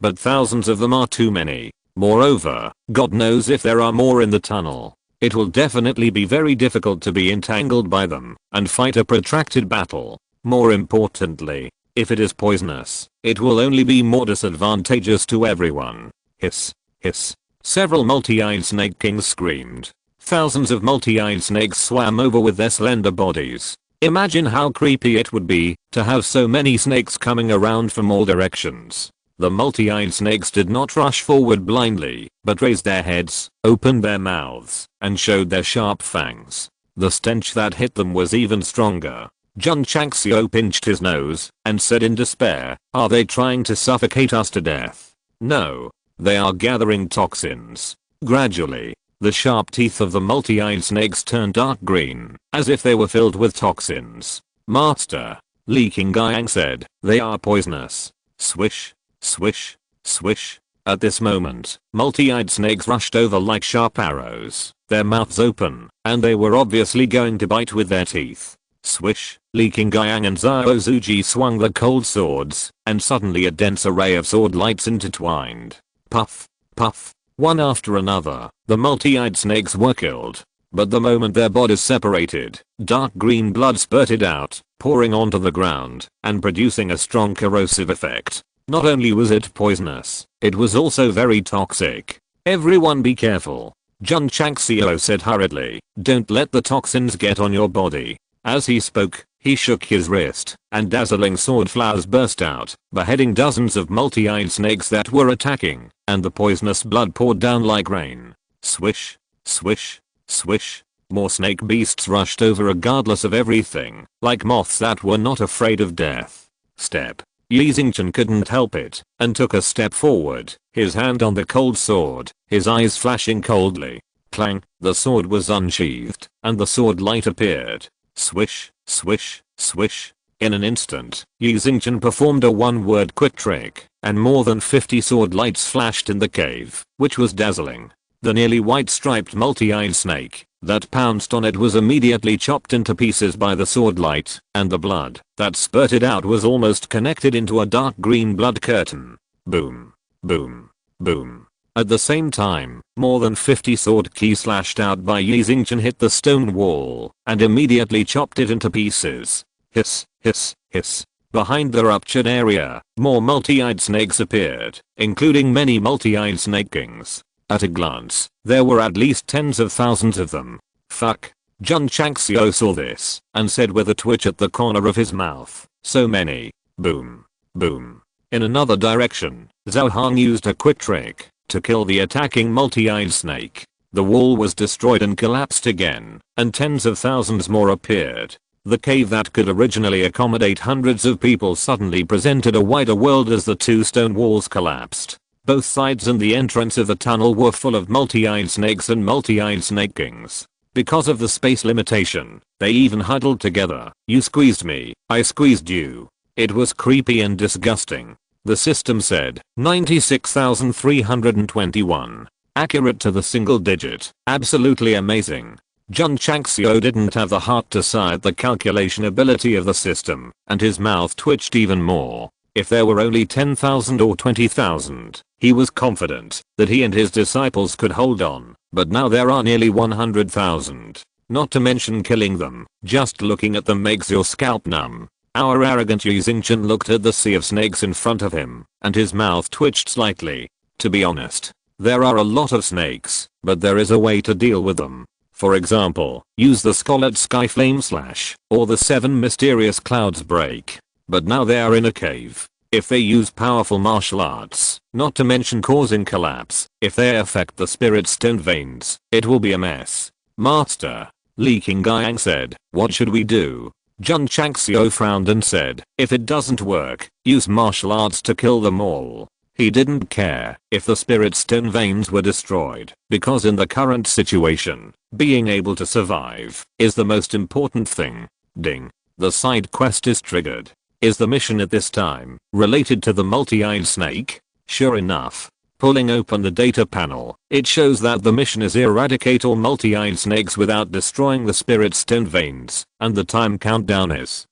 but thousands of them are too many. Moreover, God knows if there are more in the tunnel. It will definitely be very difficult to be entangled by them and fight a protracted battle. More importantly, if it is poisonous, it will only be more disadvantageous to everyone. Hiss, hiss. Several multi-eyed snake kings screamed. Thousands of multi-eyed snakes swam over with their slender bodies. Imagine how creepy it would be to have so many snakes coming around from all directions. The multi-eyed snakes did not rush forward blindly, but raised their heads, opened their mouths, and showed their sharp fangs. The stench that hit them was even stronger. Jun Changxiao pinched his nose and said in despair, "Are they trying to suffocate us to death?" "No. They are gathering toxins." Gradually, the sharp teeth of the multi-eyed snakes turned dark green, as if they were filled with toxins. "Master," Li Qingyang said, "they are poisonous." Swish, swish, swish. At this moment, multi-eyed snakes rushed over like sharp arrows, their mouths open, and they were obviously going to bite with their teeth. Swish, Li Qingyang and Zhao Zuji swung the cold swords, and suddenly a dense array of sword lights intertwined. Puff, puff. One after another, the multi-eyed snakes were killed. But the moment their bodies separated, dark green blood spurted out, pouring onto the ground, and producing a strong corrosive effect. Not only was it poisonous, it was also very toxic. "Everyone be careful," Jun Changxiao said hurriedly. "Don't let the toxins get on your body." As he spoke, he shook his wrist, and dazzling sword flowers burst out, beheading dozens of multi-eyed snakes that were attacking, and the poisonous blood poured down like rain. Swish, swish, swish. More snake beasts rushed over regardless of everything, like moths that were not afraid of death. Step. Yi Xingchen couldn't help it, and took a step forward, his hand on the cold sword, his eyes flashing coldly. Clang, the sword was unsheathed, and the sword light appeared. Swish, swish, swish. In an instant, Yi Xingchen performed a one-word quick trick, and more than 50 sword lights flashed in the cave, which was dazzling. The nearly white-striped multi-eyed snake that pounced on it was immediately chopped into pieces by the sword light, and the blood that spurted out was almost connected into a dark green blood curtain. Boom, boom, boom. At the same time, more than 50 sword keys slashed out by Yi Xingchen hit the stone wall, and immediately chopped it into pieces. Hiss, hiss, hiss. Behind the ruptured area, more multi-eyed snakes appeared, including many multi-eyed snake kings. At a glance, there were at least tens of thousands of them. Fuck. Jun Changxiao saw this, and said with a twitch at the corner of his mouth, "So many." Boom, boom. In another direction, Zhao Han used a quick trick to kill the attacking multi-eyed snake. The wall was destroyed and collapsed again, and tens of thousands more appeared. The cave that could originally accommodate hundreds of people suddenly presented a wider world as the two stone walls collapsed. Both sides and the entrance of the tunnel were full of multi-eyed snakes and multi-eyed snake kings. Because of the space limitation, they even huddled together. "You squeezed me, I squeezed you." It was creepy and disgusting. The system said 96,321. Accurate to the single digit. Absolutely amazing. Jun Changxiao didn't have the heart to sigh at the calculation ability of the system, and his mouth twitched even more. If there were only 10,000 or 20,000, he was confident that he and his disciples could hold on, but now there are nearly 100,000. Not to mention killing them, just looking at them makes your scalp numb. Our arrogant Yi Xingchen looked at the sea of snakes in front of him, and his mouth twitched slightly. To be honest, there are a lot of snakes, but there is a way to deal with them. For example, use the Scarlet Sky Flame Slash, or the 7 Mysterious Clouds Break. But now they are in a cave. If they use powerful martial arts, not to mention causing collapse, if they affect the spirit stone veins, it will be a mess. "Master," Li Qingyang said, "what should we do?" Jun Changxiao frowned and said, "If it doesn't work, use martial arts to kill them all." He didn't care if the spirit stone veins were destroyed, because in the current situation, being able to survive is the most important thing. Ding. The side quest is triggered. Is the mission at this time related to the multi-eyed snake? Sure enough. Pulling open the data panel, it shows that the mission is eradicate all multi-eyed snakes without destroying the spirit stone veins, and the time countdown is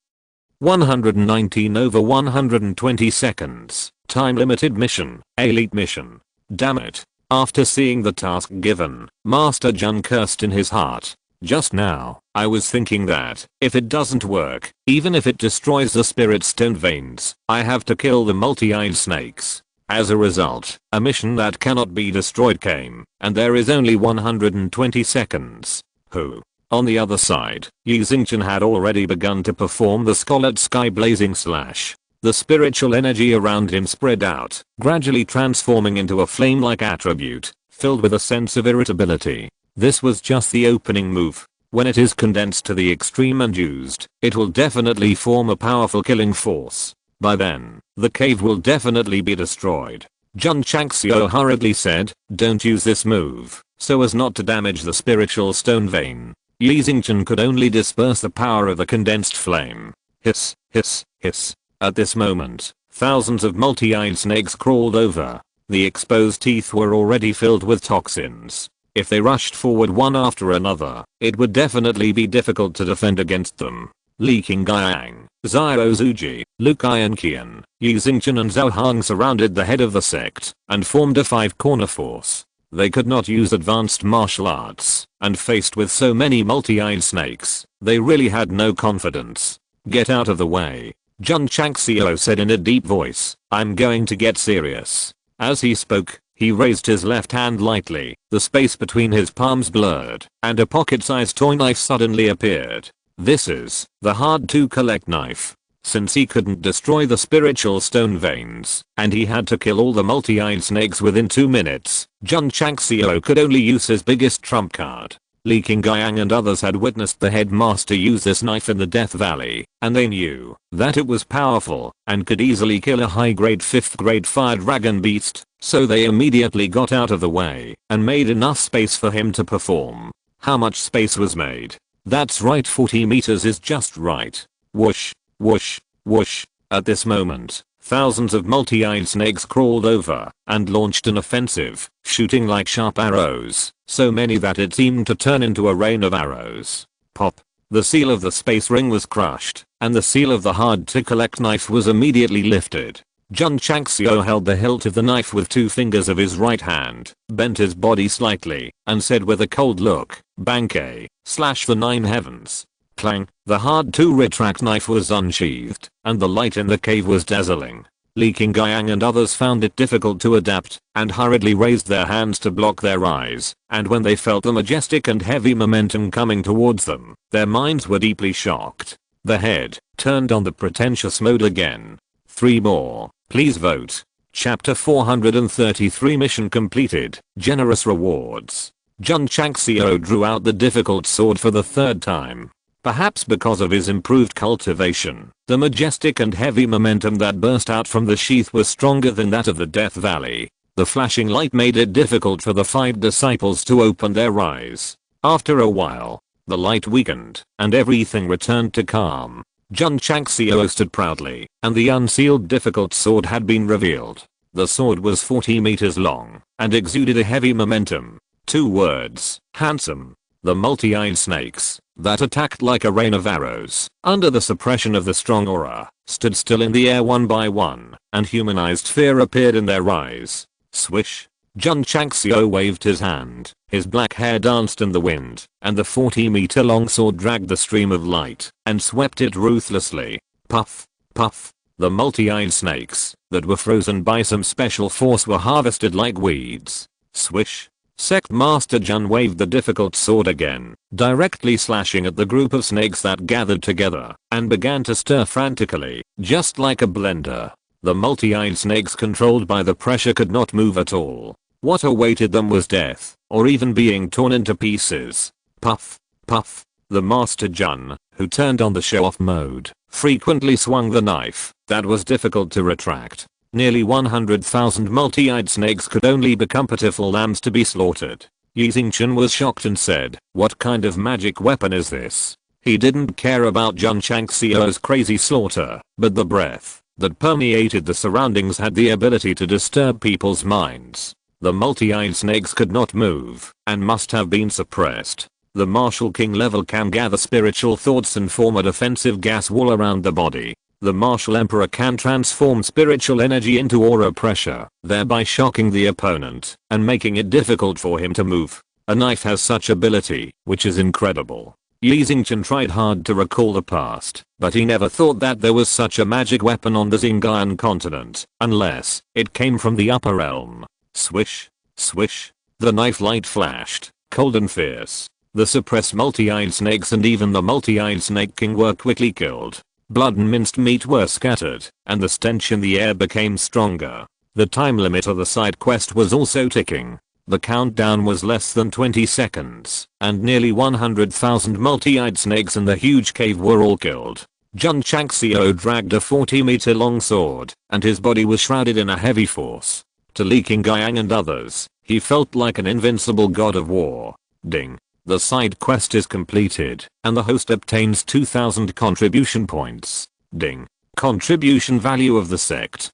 119/120 seconds. Time limited mission. Elite mission. Damn it. After seeing the task given, Master Jun cursed in his heart. Just now, I was thinking that, if it doesn't work, even if it destroys the spirit stone veins, I have to kill the multi-eyed snakes. As a result, a mission that cannot be destroyed came, and there is only 120 seconds. Who? On the other side, Yi Xingchen had already begun to perform the scarlet sky blazing slash. The spiritual energy around him spread out, gradually transforming into a flame-like attribute, filled with a sense of irritability. This was just the opening move. When it is condensed to the extreme and used, it will definitely form a powerful killing force. By then, the cave will definitely be destroyed. Jun Changxiao hurriedly said, "Don't use this move, so as not to damage the spiritual stone vein." Yi Xingchen could only disperse the power of the condensed flame. Hiss, hiss, hiss. At this moment, thousands of multi-eyed snakes crawled over. The exposed teeth were already filled with toxins. If they rushed forward one after another, it would definitely be difficult to defend against them. Li Qingyang, Xiao Zuji, Lu Qian, Yi Xingchen and Zhao Hang surrounded the head of the sect and formed a five-corner force. They could not use advanced martial arts, and faced with so many multi-eyed snakes, they really had no confidence. "Get out of the way," Jun Changxiao said in a deep voice. "I'm going to get serious." As he spoke, he raised his left hand lightly, the space between his palms blurred, and a pocket-sized toy knife suddenly appeared. This is the hard-to-collect knife. Since he couldn't destroy the spiritual stone veins, and he had to kill all the multi-eyed snakes within 2 minutes, Jun Changxiao could only use his biggest trump card. Li Qingyang and others had witnessed the headmaster use this knife in the Death Valley, and they knew that it was powerful and could easily kill a high-grade 5th-grade fire dragon beast, so they immediately got out of the way and made enough space for him to perform. How much space was made? That's right, 40 meters is just right. Whoosh, whoosh, whoosh. At this moment, thousands of multi-eyed snakes crawled over and launched an offensive, shooting like sharp arrows, so many that it seemed to turn into a rain of arrows. Pop. The seal of the space ring was crushed, and the seal of the hard-to-collect knife was immediately lifted. Jun Changxiao held the hilt of the knife with 2 fingers of his right hand, bent his body slightly, and said with a cold look, "Bankei, slash the 9 heavens." Clang, the hard-to-retract knife was unsheathed, and the light in the cave was dazzling. Li Qingyang and others found it difficult to adapt, and hurriedly raised their hands to block their eyes, and when they felt the majestic and heavy momentum coming towards them, their minds were deeply shocked. The head turned on the pretentious mode again. 3 more, please vote. Chapter 433 Mission completed, generous rewards. Jun Changxiao drew out the difficult sword for the 3rd time. Perhaps because of his improved cultivation, the majestic and heavy momentum that burst out from the sheath was stronger than that of the Death Valley. The flashing light made it difficult for the 5 disciples to open their eyes. After a while, the light weakened, and everything returned to calm. Jun Changxiao stood proudly, and the unsealed difficult sword had been revealed. The sword was 40 meters long, and exuded a heavy momentum. 2 words, handsome. The multi-eyed snakes, that attacked like a rain of arrows, under the suppression of the strong aura, stood still in the air one by one, and humanized fear appeared in their eyes. Swish. Jun Changxiao waved his hand, his black hair danced in the wind, and the 40-meter long sword dragged the stream of light, and swept it ruthlessly. Puff, puff. The multi-eyed snakes, that were frozen by some special force were harvested like weeds. Swish. Sect Master Jun waved the difficult sword again, directly slashing at the group of snakes that gathered together, and began to stir frantically, just like a blender. The multi-eyed snakes controlled by the pressure could not move at all. What awaited them was death, or even being torn into pieces. Puff, puff. The Master Jun, who turned on the show-off mode, frequently swung the knife, that was difficult to retract. Nearly 100,000 multi-eyed snakes could only become pitiful lambs to be slaughtered. Yi Xingchen was shocked and said, "What kind of magic weapon is this?" He didn't care about Jun Changxiao's crazy slaughter, but the breath that permeated the surroundings had the ability to disturb people's minds. The multi-eyed snakes could not move, and must have been suppressed. The Martial King level can gather spiritual thoughts and form a defensive gas wall around the body. The Martial Emperor can transform spiritual energy into aura pressure, thereby shocking the opponent and making it difficult for him to move. A knife has such ability, which is incredible. Yi Xingchen tried hard to recall the past, but he never thought that there was such a magic weapon on the Xinjiang continent, unless it came from the upper realm. Swish, swish. The knife light flashed, cold and fierce. The suppressed multi-eyed snakes and even the multi-eyed snake king were quickly killed. Blood and minced meat were scattered, and the stench in the air became stronger. The time limit of the side quest was also ticking. The countdown was less than 20 seconds, and nearly 100,000 multi-eyed snakes in the huge cave were all killed. Jun Changxiao dragged a 40-meter long sword, and his body was shrouded in a heavy force. To Li Qingyang and others, he felt like an invincible god of war. Ding. The side quest is completed, and the host obtains 2,000 contribution points. Ding. Contribution value of the sect.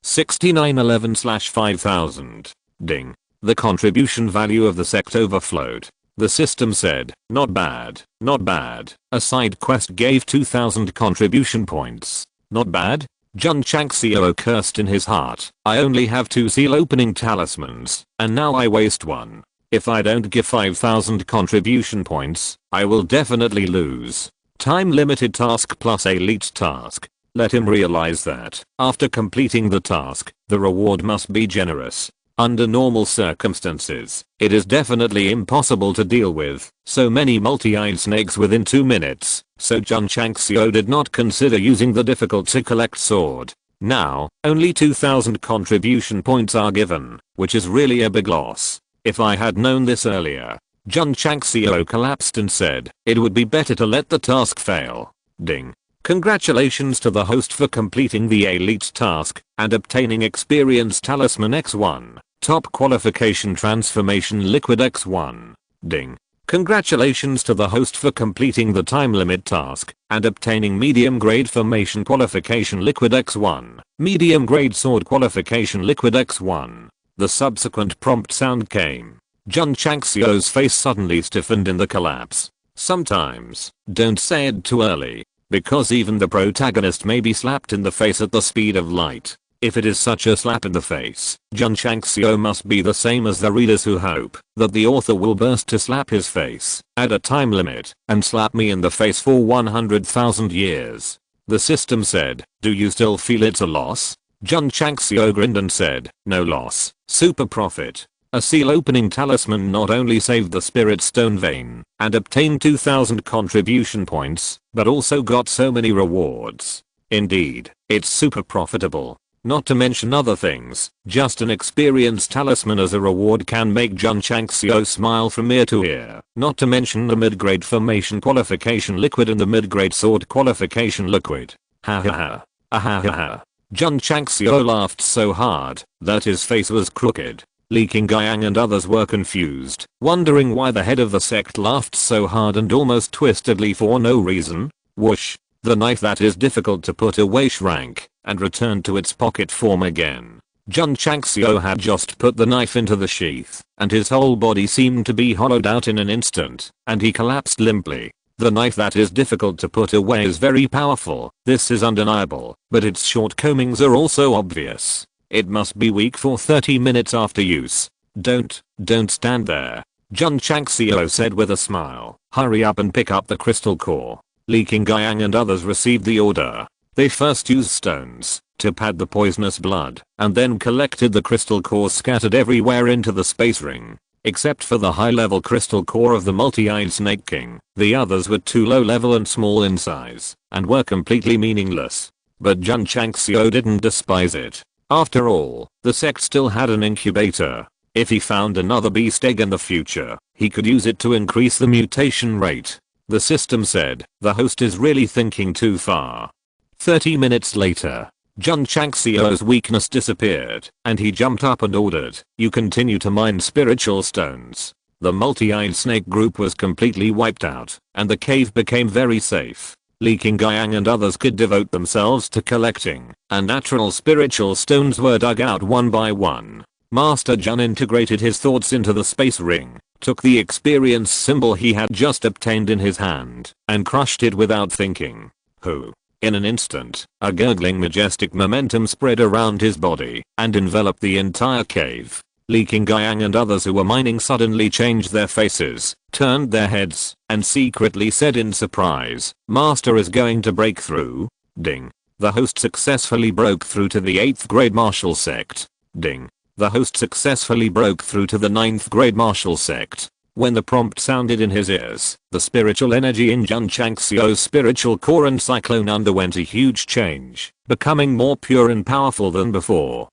6911/5000. Ding. The contribution value of the sect overflowed. The system said, not bad, not bad. A side quest gave 2,000 contribution points. Not bad? Jun Changxiao cursed in his heart. I only have 2 seal opening talismans, and now I waste one. If I don't give 5,000 contribution points, I will definitely lose. Time limited task plus elite task. Let him realize that, after completing the task, the reward must be generous. Under normal circumstances, it is definitely impossible to deal with so many multi-eyed snakes within 2 minutes, so Jun Changxiao did not consider using the difficult to collect sword. Now, only 2,000 contribution points are given, which is really a big loss. If I had known this earlier, Jun Changxiao collapsed and said, it would be better to let the task fail. Ding. Congratulations to the host for completing the elite task and obtaining experience talisman X1. Top qualification transformation liquid X1. Ding. Congratulations to the host for completing the time limit task and obtaining medium grade formation qualification liquid X1. Medium grade sword qualification liquid X1. The subsequent prompt sound came. Jun Changxiao's face suddenly stiffened in the collapse. Sometimes, don't say it too early, because even the protagonist may be slapped in the face at the speed of light. If it is such a slap in the face, Jun Changxiao must be the same as the readers who hope that the author will burst to slap his face at a time limit and slap me in the face for 100,000 years. The system said, do you still feel it's a loss? Jun Changxiao grinned and said, no loss, super profit. A seal opening talisman not only saved the spirit stone vein and obtained 2,000 contribution points, but also got so many rewards. Indeed, it's super profitable. Not to mention other things, just an experience talisman as a reward can make Jun Changxiao smile from ear to ear. Not to mention the mid-grade formation qualification liquid and the mid-grade sword qualification liquid. Ha ha ha. Ah ha ha ha. Jun Changxiao laughed so hard that his face was crooked. Li Qingyang and others were confused, wondering why the head of the sect laughed so hard and almost twistedly for no reason. Whoosh. The knife that is difficult to put away shrank and returned to its pocket form again. Jun Changxiao had just put the knife into the sheath, and his whole body seemed to be hollowed out in an instant, and he collapsed limply. The knife that is difficult to put away is very powerful, this is undeniable, but its shortcomings are also obvious. It must be weak for 30 minutes after use. Don't stand there. Jun Changxiao said with a smile. Hurry up and pick up the crystal core. Li Qingyang and others received the order. They first used stones to pad the poisonous blood, and then collected the crystal cores scattered everywhere into the space ring. Except for the high-level crystal core of the multi-eyed Snake King, the others were too low-level and small in size, and were completely meaningless. But Jun Changxiao didn't despise it. After all, the sect still had an incubator. If he found another beast egg in the future, he could use it to increase the mutation rate. The system said, the host is really thinking too far. 30 minutes later, Jun Changxiao's weakness disappeared, and he jumped up and ordered, you continue to mine spiritual stones. The multi-eyed snake group was completely wiped out, and the cave became very safe. Li Qingyang and others could devote themselves to collecting, and natural spiritual stones were dug out one by one. Master Jun integrated his thoughts into the space ring, took the experience symbol he had just obtained in his hand, and crushed it without thinking. Who? In an instant, a gurgling majestic momentum spread around his body and enveloped the entire cave. Li Qingyang and others who were mining suddenly changed their faces, turned their heads, and secretly said in surprise, "Master is going to break through." Ding. The host successfully broke through to the 8th grade martial sect. Ding. The host successfully broke through to the 9th grade martial sect. When the prompt sounded in his ears, the spiritual energy in Jun Changxiao's spiritual core and cyclone underwent a huge change, becoming more pure and powerful than before.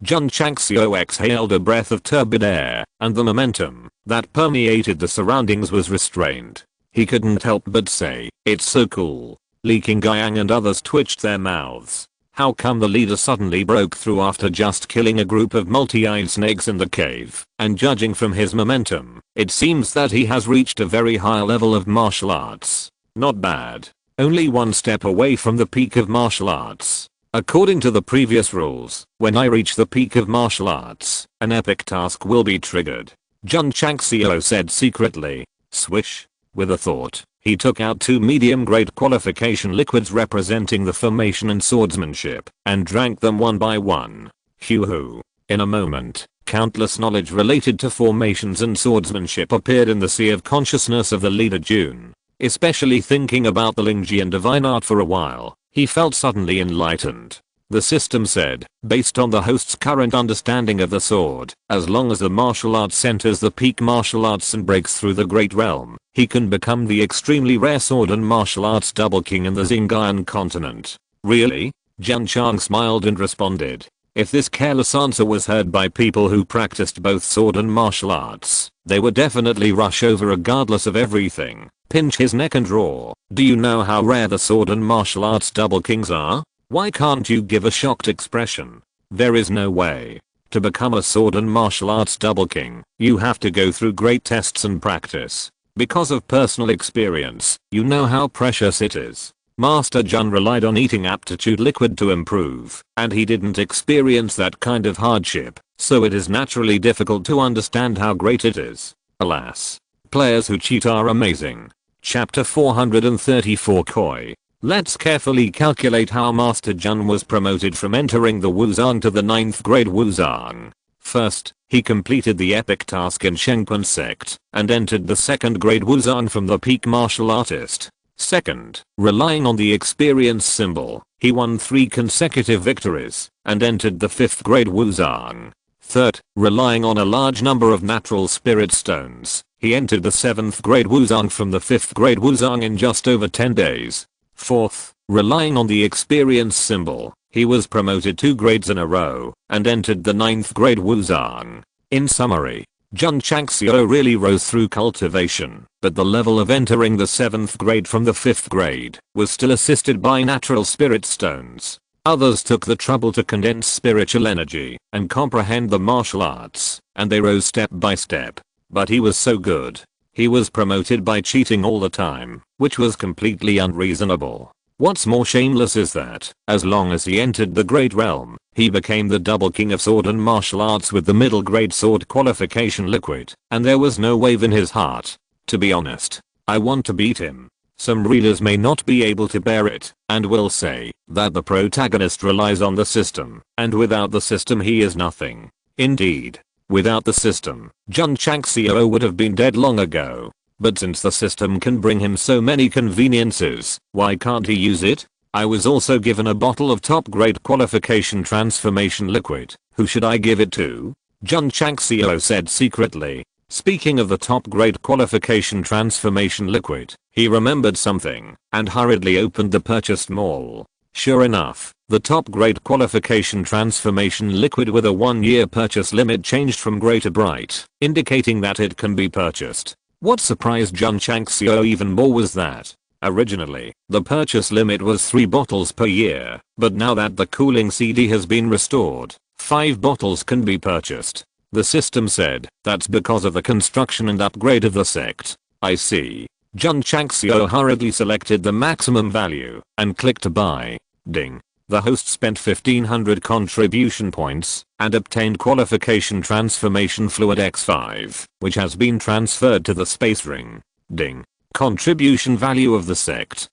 Jun Changxiao exhaled a breath of turbid air, and the momentum that permeated the surroundings was restrained. He couldn't help but say, "It's so cool." Li Qingyang and others twitched their mouths. How come the leader suddenly broke through after just killing a group of multi-eyed snakes in the cave? And judging from his momentum, it seems that he has reached a very high level of martial arts. Not bad. Only one step away from the peak of martial arts. According to the previous rules, when I reach the peak of martial arts, an epic task will be triggered. Jun Changxiao said secretly. Swish. With a thought, he took out 2 medium-grade qualification liquids representing the formation and swordsmanship, and drank them one by one. Hoo-hoo. In a moment, countless knowledge related to formations and swordsmanship appeared in the sea of consciousness of the leader Jun. Especially thinking about the Lingjian divine art for a while, he felt suddenly enlightened. The system said, based on the host's current understanding of the sword, as long as the martial arts enters the peak martial arts and breaks through the great realm, he can become the extremely rare sword and martial arts double king in the Xingyan continent. Really? Jun Chang smiled and responded. If this careless answer was heard by people who practiced both sword and martial arts, they would definitely rush over regardless of everything, pinch his neck and roar, "Do you know how rare the sword and martial arts double kings are? Why can't you give a shocked expression? There is no way. To become a sword and martial arts double king, you have to go through great tests and practice. Because of personal experience, you know how precious it is. Master Jun relied on eating aptitude liquid to improve, and he didn't experience that kind of hardship, so it is naturally difficult to understand how great it is. Alas. Players who cheat are amazing." Chapter 434 Koi. Let's carefully calculate how Master Jun was promoted from entering the Wuzang to the 9th grade Wuzang. First, he completed the epic task in Strongest Sect, and entered the 2nd grade Wuzang from the peak martial artist. Second, relying on the experience symbol, he won 3 consecutive victories, and entered the 5th grade Wuzang. Third, relying on a large number of natural spirit stones, he entered the 7th grade Wuzang from the 5th grade Wuzang in just over 10 days. Fourth, relying on the experience symbol, he was promoted 2 grades in a row, and entered the 9th grade Wuzang. In summary, Jun Changxiao really rose through cultivation, but the level of entering the 7th grade from the 5th grade was still assisted by natural spirit stones. Others took the trouble to condense spiritual energy and comprehend the martial arts, and they rose step by step. But he was so good. He was promoted by cheating all the time, which was completely unreasonable. What's more shameless is that, as long as he entered the great realm, he became the double king of sword and martial arts with the middle grade sword qualification liquid, and there was no wave in his heart. To be honest, I want to beat him. Some readers may not be able to bear it, and will say that the protagonist relies on the system, and without the system he is nothing. Indeed, without the system, Jun Changxiao would have been dead long ago. But since the system can bring him so many conveniences, why can't he use it? I was also given a bottle of top grade qualification transformation liquid. Who should I give it to? Jun Changxiao said secretly. Speaking of the top grade qualification transformation liquid, he remembered something, and hurriedly opened the purchased mall. Sure enough, the top grade qualification transformation liquid with a 1-year purchase limit changed from grey to bright, indicating that it can be purchased. What surprised Jun Changxiao even more was that, originally, the purchase limit was 3 bottles per year, but now that the cooling CD has been restored, 5 bottles can be purchased. The system said, that's because of the construction and upgrade of the sect. I see. Jun Changxiao hurriedly selected the maximum value, and clicked buy. Ding. The host spent 1500 contribution points and obtained qualification transformation fluid X5, which has been transferred to the space ring. Ding. Contribution value of the sect.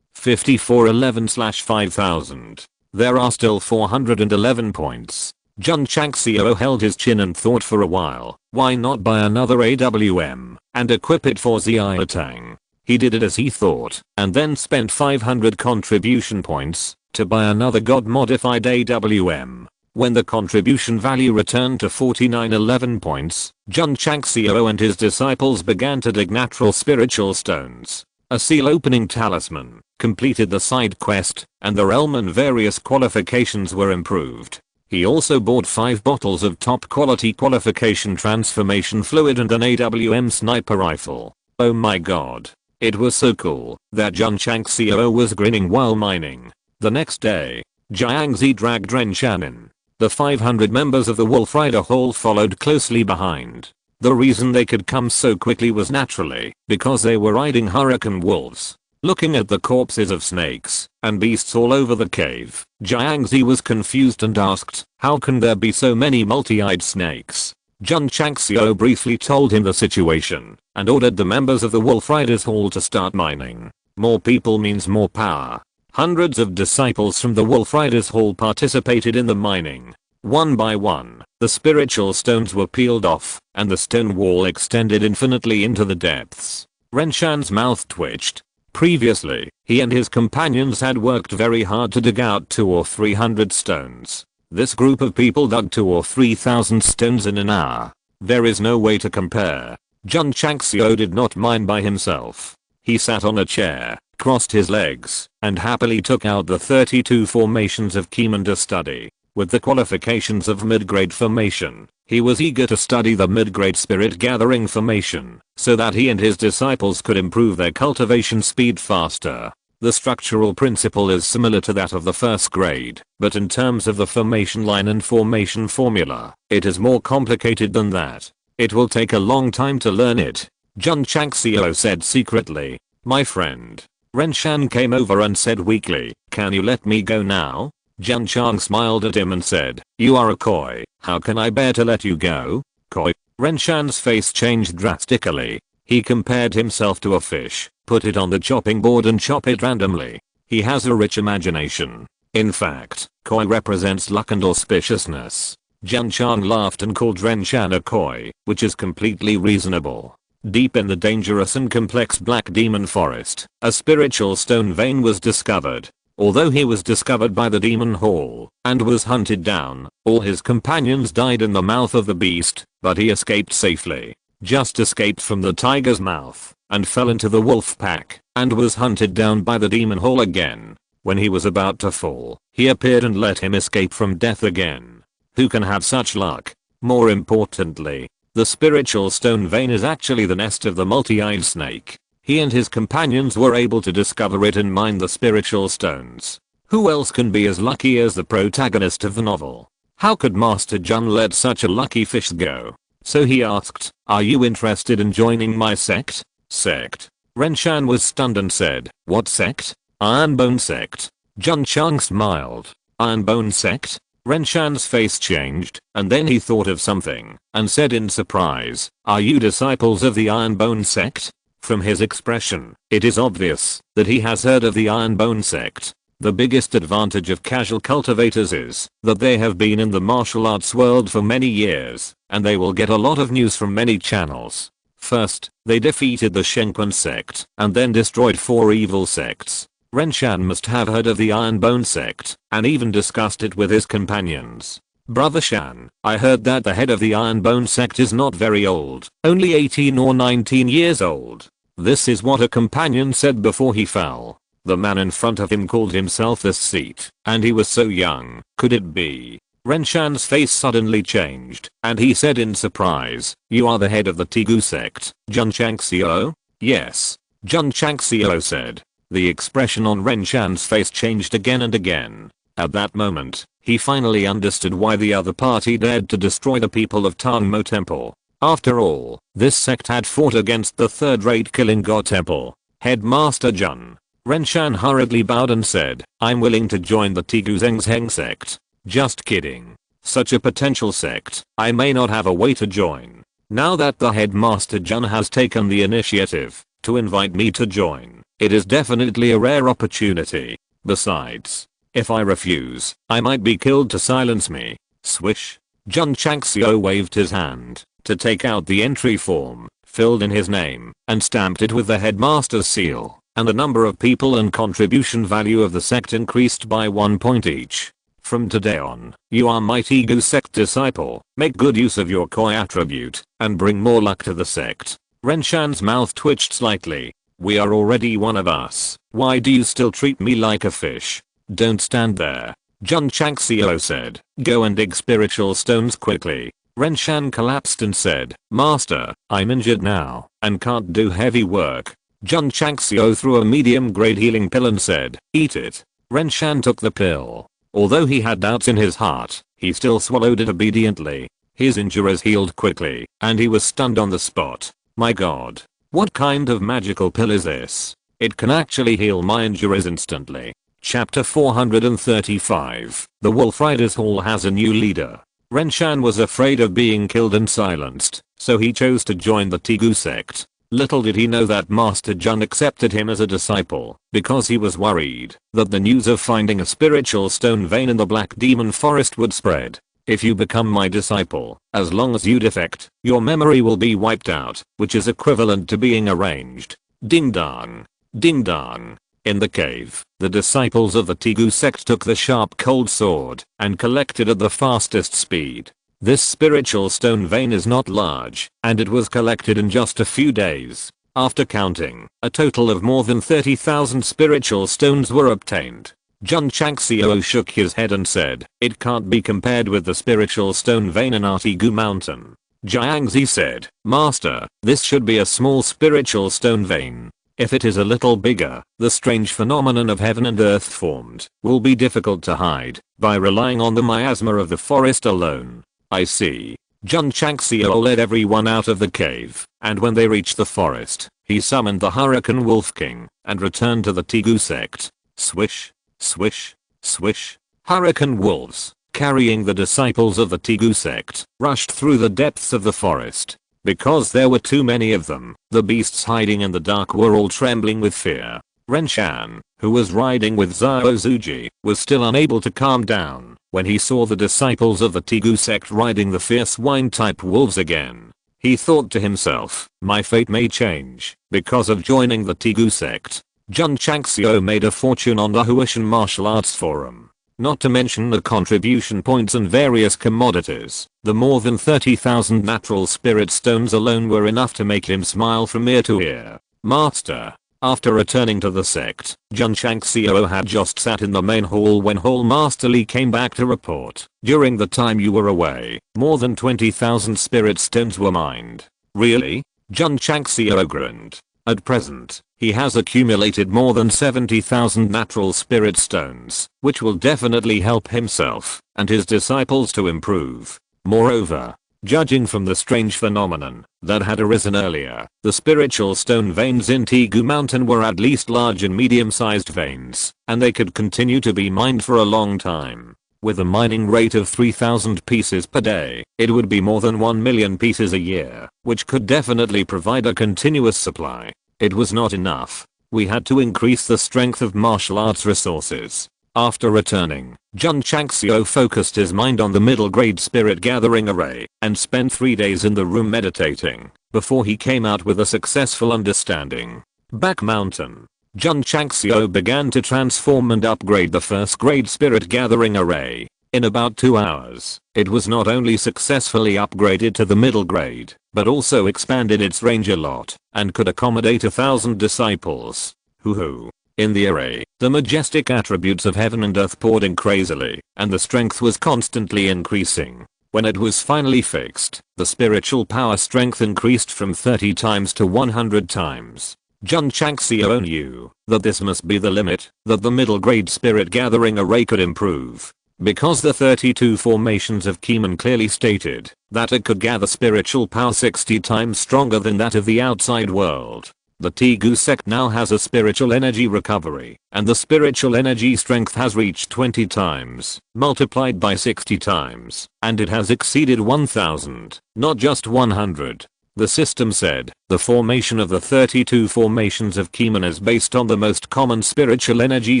5411/5000. There are still 411 points. Jun Changxiao held his chin and thought for a while, why not buy another AWM and equip it for Xiaotang? He did it as he thought, and then spent 500 contribution points to buy another god-modified AWM. When the contribution value returned to 4911 points, Jun Changxiao and his disciples began to dig natural spiritual stones, a seal-opening talisman, completed the side quest, and the realm and various qualifications were improved. He also bought 5 bottles of top-quality qualification transformation fluid and an AWM sniper rifle. Oh my god. It was so cool that Jun Changxiao was grinning while mining. The next day, Jiangzi dragged Ren Shan in. The 500 members of the Wolf Rider Hall followed closely behind. The reason they could come so quickly was naturally because they were riding hurricane wolves. Looking at the corpses of snakes and beasts all over the cave, Jiangzi was confused and asked, how can there be so many multi-eyed snakes? Jun Changxiao briefly told him the situation and ordered the members of the Wolf Riders Hall to start mining. More people means more power. Hundreds of disciples from the Wolf Riders Hall participated in the mining. One by one, the spiritual stones were peeled off, and the stone wall extended infinitely into the depths. Ren Shan's mouth twitched. Previously, he and his companions had worked very hard to dig out 200 or 300 stones. This group of people dug 2,000 or 3,000 stones in an hour. There is no way to compare. Jun Changxiao did not mine by himself. He sat on a chair, crossed his legs, and happily took out the 32 formations of Keeman to study. With the qualifications of mid-grade formation, he was eager to study the mid-grade spirit gathering formation, so that he and his disciples could improve their cultivation speed faster. The structural principle is similar to that of the first grade, but in terms of the formation line and formation formula, it is more complicated than that. It will take a long time to learn it. Jun Changxiao said secretly. My friend. Ren Shan came over and said weakly, can you let me go now? Jun Chang smiled at him and said, you are a koi, how can I bear to let you go? Koi. Ren Shan's face changed drastically. He compared himself to a fish, put it on the chopping board and chop it randomly. He has a rich imagination. In fact, koi represents luck and auspiciousness. Jun Chang laughed and called Ren Shan a koi, which is completely reasonable. Deep in the dangerous and complex Black Demon Forest, a spiritual stone vein was discovered. Although he was discovered by the Demon Hall and was hunted down, all his companions died in the mouth of the beast, but he escaped safely. Just escaped from the tiger's mouth and fell into the wolf pack and was hunted down by the Demon Hall again. When he was about to fall, he appeared and let him escape from death again. Who can have such luck? More importantly, the spiritual stone vein is actually the nest of the multi-eyed snake. He and his companions were able to discover it and mine the spiritual stones. Who else can be as lucky as the protagonist of the novel? How could Master Jun let such a lucky fish go? So he asked, are you interested in joining my sect? Sect. Ren Shan was stunned and said, what sect? Iron Bone Sect. Jun Chang smiled. Iron Bone Sect? Ren Shan's face changed, and then he thought of something, and said in surprise, are you disciples of the Iron Bone Sect? From his expression, it is obvious that he has heard of the Iron Bone Sect. The biggest advantage of casual cultivators is that they have been in the martial arts world for many years, and they will get a lot of news from many channels. First, they defeated the Shenquan sect, and then destroyed 4 evil sects. Ren Shan must have heard of the Iron Bone Sect, and even discussed it with his companions. Brother Shan, I heard that the head of the Iron Bone Sect is not very old, only 18 or 19 years old. This is what a companion said before he fell. The man in front of him called himself the Seat, and he was so young. Could it be? Ren Shan's face suddenly changed, and he said in surprise, you are the head of the Tigu sect, Jun Changxiao? Yes. Jun Changxiao said. The expression on Ren Shan's face changed again and again. At that moment, he finally understood why the other party dared to destroy the people of Tangmo Temple. After all, this sect had fought against the third-rate Killing God Temple. Headmaster Jun. Renshan hurriedly bowed and said, I'm willing to join the Tiguzheng sect. Just kidding. Such a potential sect, I may not have a way to join. Now that the headmaster Jun has taken the initiative to invite me to join, it is definitely a rare opportunity. Besides, if I refuse, I might be killed to silence me. Swish. Jun Changxiao waved his hand to take out the entry form, filled in his name, and stamped it with the headmaster's seal, and the number of people and contribution value of the sect increased by 1 point each. From today on, you are my Tigu sect disciple. Make good use of your koi attribute, and bring more luck to the sect. Renshan's mouth twitched slightly. We are already one of us. Why do you still treat me like a fish? Don't stand there. Jun Changxiao said, go and dig spiritual stones quickly. Renshan collapsed and said, Master, I'm injured now, and can't do heavy work. Jun Changxiao threw a medium grade healing pill and said, eat it. Renshan took the pill. Although he had doubts in his heart, he still swallowed it obediently. His injuries healed quickly, and he was stunned on the spot. My god. What kind of magical pill is this? It can actually heal my injuries instantly. Chapter 435. The Wolf Riders Hall has a new leader. Renshan was afraid of being killed and silenced, so he chose to join the Tigu sect. Little did he know that Master Jun accepted him as a disciple, because he was worried that the news of finding a spiritual stone vein in the Black Demon Forest would spread. If you become my disciple, as long as you defect, your memory will be wiped out, which is equivalent to being arranged. Ding dong. Ding dong. In the cave, the disciples of the Tigu sect took the sharp cold sword and collected at the fastest speed. This spiritual stone vein is not large, and it was collected in just a few days. After counting, a total of more than 30,000 spiritual stones were obtained. Jun Changxiao shook his head and said, it can't be compared with the spiritual stone vein in Tigu Mountain. Jiangzi said, Master, this should be a small spiritual stone vein. If it is a little bigger, the strange phenomenon of heaven and earth formed will be difficult to hide by relying on the miasma of the forest alone. I see. Jun Changxiao led everyone out of the cave, and when they reached the forest, he summoned the Hurricane Wolf King and returned to the Tigu sect. Swish, swish, swish. Hurricane wolves, carrying the disciples of the Tigu sect, rushed through the depths of the forest. Because there were too many of them, the beasts hiding in the dark were all trembling with fear. Renshan, who was riding with Zhao Zuji, was still unable to calm down when he saw the disciples of the Tigu sect riding the fierce swine-type wolves again. He thought to himself, my fate may change because of joining the Tigu sect. Jun Changxiao made a fortune on the Huishan Martial Arts Forum. Not to mention the contribution points and various commodities. The more than 30,000 natural spirit stones alone were enough to make him smile from ear to ear. Master. After returning to the sect, Jun Changxiao had just sat in the main hall when Hall Master Li came back to report. During the time you were away, more than 20,000 spirit stones were mined. Really? Jun Changxiao grinned. At present, he has accumulated more than 70,000 natural spirit stones, which will definitely help himself and his disciples to improve. Moreover, judging from the strange phenomenon that had arisen earlier, the spiritual stone veins in Tigu Mountain were at least large and medium-sized veins, and they could continue to be mined for a long time. With a mining rate of 3,000 pieces per day, it would be more than 1 million pieces a year, which could definitely provide a continuous supply. It was not enough. We had to increase the strength of martial arts resources. After returning, Jun Changxiao focused his mind on the middle grade spirit gathering array and spent 3 days in the room meditating before he came out with a successful understanding. Back mountain. Jun Changxiao began to transform and upgrade the first grade spirit gathering array. In about 2 hours, it was not only successfully upgraded to the middle grade, but also expanded its range a lot and could accommodate 1,000 disciples. Hoo-hoo. In the array, the majestic attributes of heaven and earth poured in crazily, and the strength was constantly increasing. When it was finally fixed, the spiritual power strength increased from 30 times to 100 times. Jun Changxiao knew that this must be the limit that the middle grade spirit gathering array could improve. Because the 32 formations of Keeman clearly stated that it could gather spiritual power 60 times stronger than that of the outside world. The Tegu sect now has a spiritual energy recovery, and the spiritual energy strength has reached 20 times, multiplied by 60 times, and it has exceeded 1000, not just 100. The system said, the formation of the 32 formations of Kemen is based on the most common spiritual energy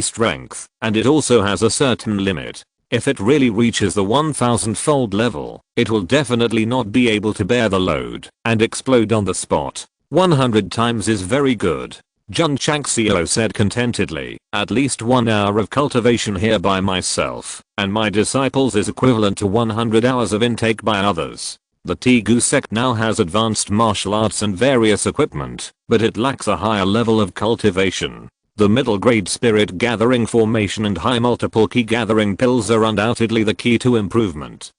strength, and it also has a certain limit. If it really reaches the 1000-fold level, it will definitely not be able to bear the load and explode on the spot. 100 times is very good. Jun Changxiao said contentedly, at least 1 hour of cultivation here by myself and my disciples is equivalent to 100 hours of intake by others. The Tegu sect now has advanced martial arts and various equipment, but it lacks a higher level of cultivation. The middle grade spirit gathering formation and high multiple key gathering pills are undoubtedly the key to improvement.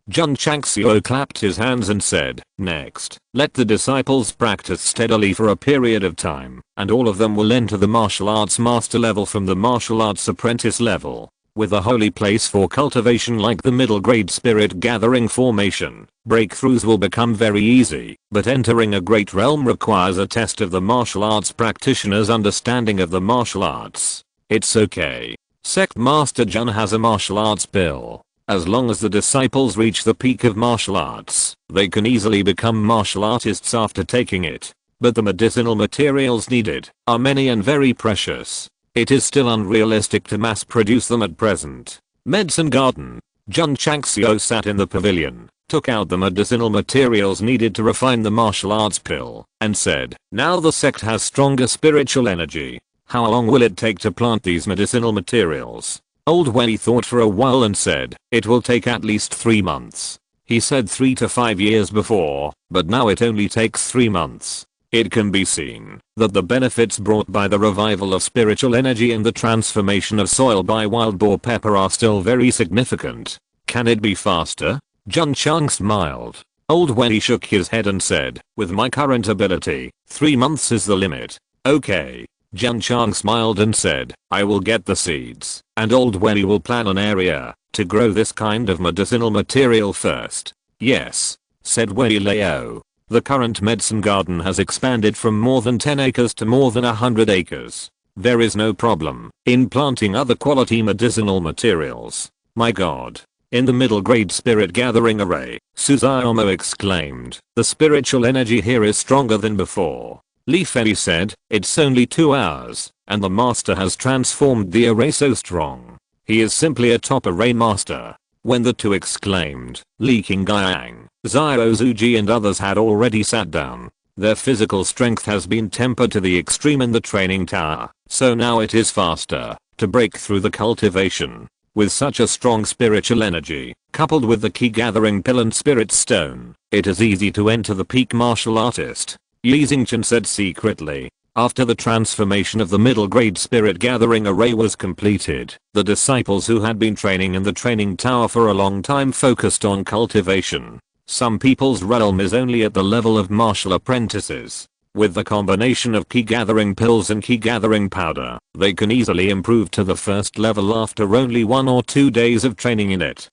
Jun Changxiao clapped his hands and said, next, let the disciples practice steadily for a period of time, and all of them will enter the martial arts master level from the martial arts apprentice level. With a holy place for cultivation like the middle grade spirit gathering formation, breakthroughs will become very easy, but entering a great realm requires a test of the martial arts practitioner's understanding of the martial arts. It's okay. Sect Master Jun has a martial arts pill. As long as the disciples reach the peak of martial arts, they can easily become martial artists after taking it. But the medicinal materials needed are many and very precious. It is still unrealistic to mass produce them at present. Medicine Garden. Jun Changxiao sat in the pavilion, took out the medicinal materials needed to refine the martial arts pill, and said, now the sect has stronger spiritual energy. How long will it take to plant these medicinal materials? Old Weni thought for a while and said, it will take at least 3 months. He said 3 to 5 years before, but now it only takes 3 months. It can be seen that the benefits brought by the revival of spiritual energy and the transformation of soil by wild boar pepper are still very significant. Can it be faster? Jun Chang smiled. Old Weni shook his head and said, with my current ability, 3 months is the limit. Okay. Jun Chang smiled and said, I will get the seeds, and Old Weni will plan an area to grow this kind of medicinal material first. Yes, said Wei Lao. The current medicine garden has expanded from more than 10 acres to more than 100 acres. There is no problem in planting other quality medicinal materials. My god. In the middle grade spirit gathering array, Suzaomo exclaimed, the spiritual energy here is stronger than before. Li Fei said, it's only 2 hours, and the master has transformed the array so strong. He is simply a top array master. When the two exclaimed, Li Qingyang, Xiao Zuji and others had already sat down. Their physical strength has been tempered to the extreme in the training tower, so now it is faster to break through the cultivation. With such a strong spiritual energy, coupled with the key gathering pill and spirit stone, it is easy to enter the peak martial artist. Yi Xingchen said secretly. After the transformation of the middle grade spirit gathering array was completed, the disciples who had been training in the training tower for a long time focused on cultivation. Some people's realm is only at the level of martial apprentices. With the combination of key gathering pills and key gathering powder, they can easily improve to the first level after only 1 or 2 days of training in it.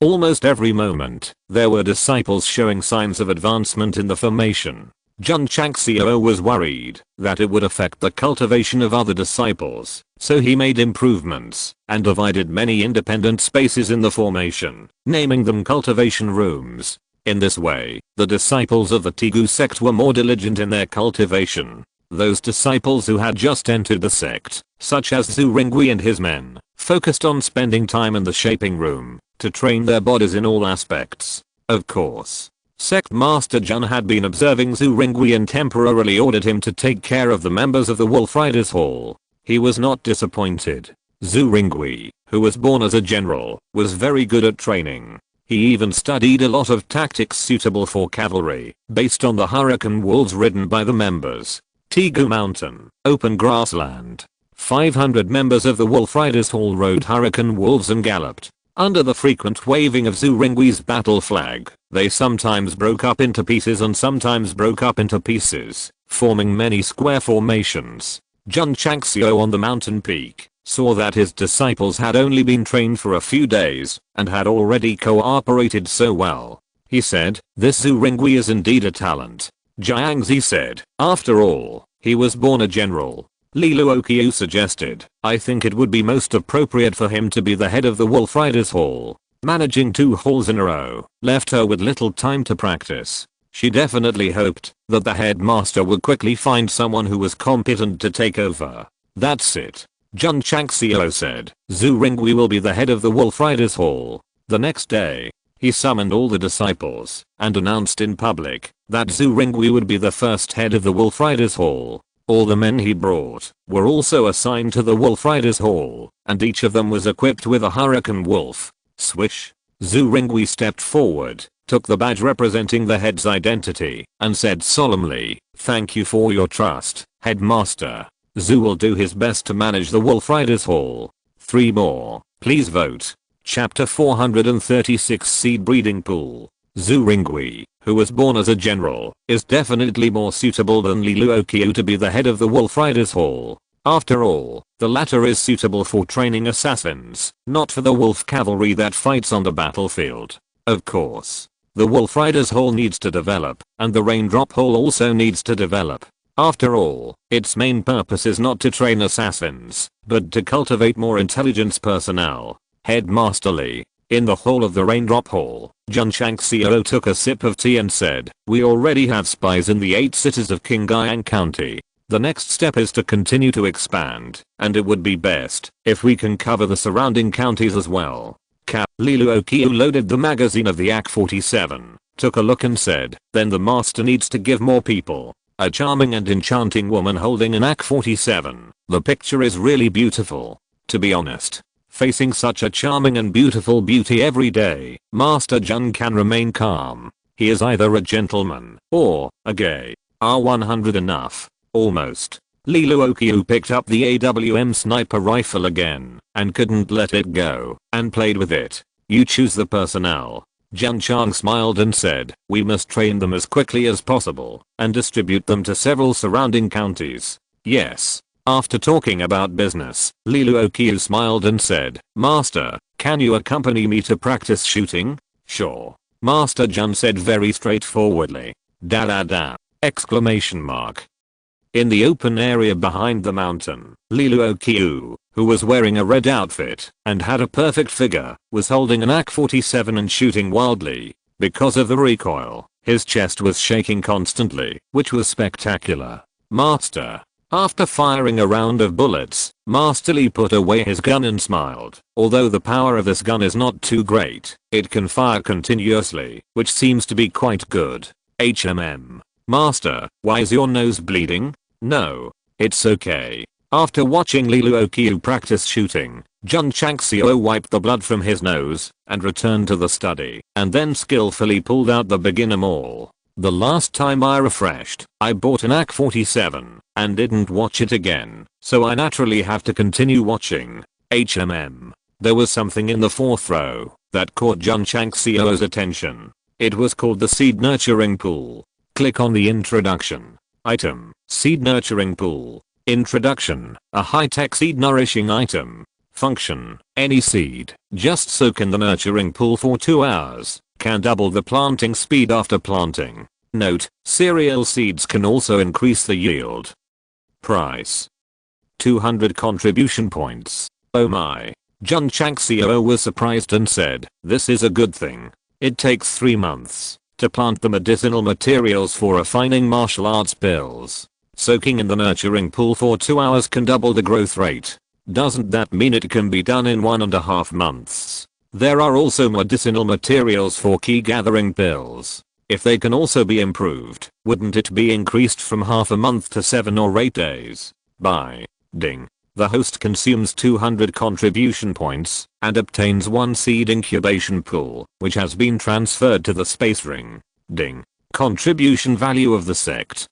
Almost every moment, there were disciples showing signs of advancement in the formation. Jun Changxiao was worried that it would affect the cultivation of other disciples, so he made improvements and divided many independent spaces in the formation, naming them cultivation rooms. In this way, the disciples of the Tegu sect were more diligent in their cultivation. Those disciples who had just entered the sect, such as Zhu Ringui and his men, focused on spending time in the shaping room to train their bodies in all aspects. Of course, Sect Master Jun had been observing Zhu Ringui and temporarily ordered him to take care of the members of the Wolf Riders Hall. He was not disappointed. Zhu Ringui, who was born as a general, was very good at training. He even studied a lot of tactics suitable for cavalry, based on the hurricane wolves ridden by the members. Tegu Mountain, open grassland. 500 members of the Wolf Riders Hall rode hurricane wolves and galloped. Under the frequent waving of Zhu Ringui's battle flag, they sometimes broke up into pieces and sometimes broke up into pieces, forming many square formations. Jun Changxiao on the mountain peak saw that his disciples had only been trained for a few days and had already cooperated so well. He said, this Zhu Ringui is indeed a talent. Jiangzi said. After all, he was born a general. Li Luoqiu suggested, I think it would be most appropriate for him to be the head of the Wolf Riders Hall. Managing 2 halls in a row left her with little time to practice. She definitely hoped that the headmaster would quickly find someone who was competent to take over. That's it. Jun Changxiao said, Zhu Ringwei will be the head of the Wolf Riders Hall. The next day, he summoned all the disciples and announced in public that Zhu Ringwei would be the first head of the Wolf Riders Hall. All the men he brought were also assigned to the Wolf Riders Hall, and each of them was equipped with a hurricane wolf. Swish. Zhu Ringwei stepped forward, took the badge representing the head's identity, and said solemnly, Thank you for your trust, Headmaster. Zhu will do his best to manage the Wolf Riders Hall. 3 more, please vote. Chapter 436 Seed Breeding Pool. Zhu Ringwei, who was born as a general, is definitely more suitable than Li Luoqiu to be the head of the Wolf Riders Hall. After all, the latter is suitable for training assassins, not for the wolf cavalry that fights on the battlefield. Of course, the Wolf Riders Hall needs to develop, and the Raindrop Hall also needs to develop. After all, its main purpose is not to train assassins, but to cultivate more intelligence personnel. Headmaster Li. In the hall of the Raindrop Hall, Jun Changxiao took a sip of tea and said, We already have spies in the 8 cities of Qingyang County. The next step is to continue to expand, and it would be best if we can cover the surrounding counties as well. Li Luoqiu loaded the magazine of the AK-47, took a look and said, Then the master needs to give more people. A charming and enchanting woman holding an AK-47. The picture is really beautiful. To be honest, facing such a charming and beautiful beauty every day, Master Jun can remain calm. He is either a gentleman or a gay. R100 enough. Almost. Li Luoqiu picked up the AWM sniper rifle again and couldn't let it go and played with it. You choose the personnel. Jun Chang smiled and said, We must train them as quickly as possible and distribute them to several surrounding counties. Yes. After talking about business, Li Luoqiu smiled and said, Master, can you accompany me to practice shooting? Sure. Master Jun said very straightforwardly. Da da da! Exclamation mark. In the open area behind the mountain, Li Luoqiu, who was wearing a red outfit and had a perfect figure, was holding an AK-47 and shooting wildly. Because of the recoil, his chest was shaking constantly, which was spectacular. Master. After firing a round of bullets, Master Li put away his gun and smiled. Although the power of this gun is not too great, it can fire continuously, which seems to be quite good. Master, why is your nose bleeding? No. It's okay. After watching Li Luoqiu practice shooting, Jun Changxiao wiped the blood from his nose and returned to the study, and then skillfully pulled out the beginner maul. The last time I refreshed, I bought an AK-47 and didn't watch it again, so I naturally have to continue watching. There was something in the 4th row that caught Jun Changxiao's attention. It was called the Seed Nurturing Pool. Click on the introduction. Item, Seed Nurturing Pool. Introduction, a high-tech seed nourishing item. Function, any seed, just soak in the nurturing pool for 2 hours. Can double the planting speed after planting. Note, cereal seeds can also increase the yield. Price. 200 contribution points. Oh my. Jun Changxiao was surprised and said, This is a good thing. It takes 3 months to plant the medicinal materials for refining martial arts pills. Soaking in the nurturing pool for 2 hours can double the growth rate. Doesn't that mean it can be done in 1.5 months? There are also medicinal materials for key gathering pills. If they can also be improved, wouldn't it be increased from half a month to 7 or 8 days? Buy. Ding. The host consumes 200 contribution points and obtains 1 seed incubation pool, which has been transferred to the space ring. Ding. Contribution value of the sect.